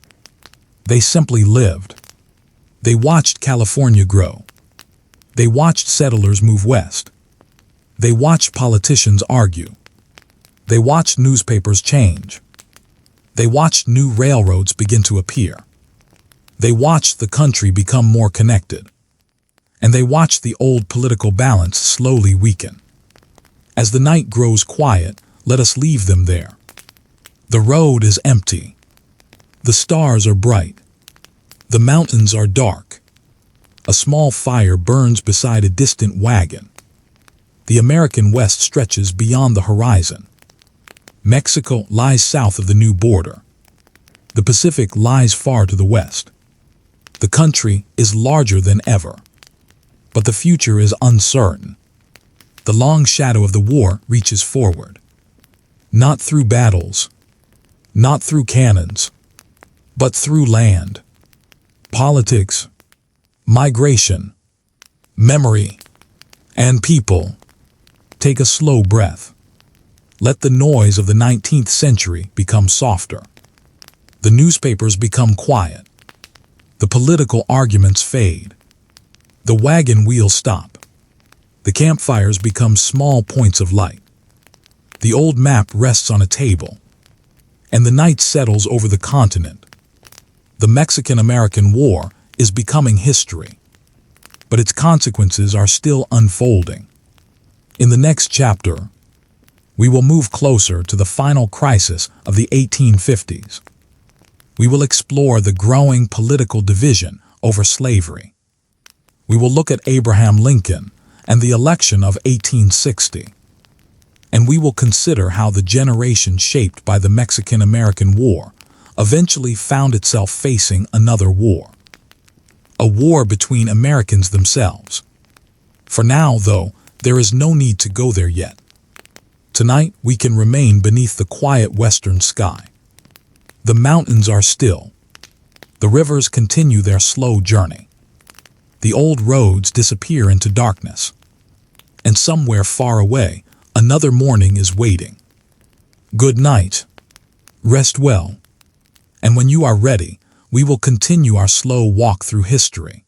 They simply lived. They watched California grow. They watched settlers move west. They watched politicians argue. They watched newspapers change. They watched new railroads begin to appear. They watched the country become more connected. And they watched the old political balance slowly weaken. As the night grows quiet, let us leave them there. The road is empty. The stars are bright. The mountains are dark. A small fire burns beside a distant wagon. The American West stretches beyond the horizon. Mexico lies south of the new border. The Pacific lies far to the west. The country is larger than ever. But the future is uncertain. The long shadow of the war reaches forward. Not through battles, not through cannons, but through land, politics, migration, memory, and people. Take a slow breath. Let the noise of the 19th century become softer. The newspapers become quiet. The political arguments fade. The wagon wheels stop. The campfires become small points of light. The old map rests on a table. And the night settles over the continent. The Mexican-American War is becoming history. But its consequences are still unfolding. In the next chapter, we will move closer to the final crisis of the 1850s. We will explore the growing political division over slavery. We will look at Abraham Lincoln and the election of 1860. And we will consider how the generation shaped by the Mexican-American War eventually found itself facing another war. A war between Americans themselves. For now, though, there is no need to go there yet. Tonight, we can remain beneath the quiet western sky. The mountains are still. The rivers continue their slow journey. The old roads disappear into darkness. And somewhere far away, another morning is waiting. Good night. Rest well. And when you are ready, we will continue our slow walk through history.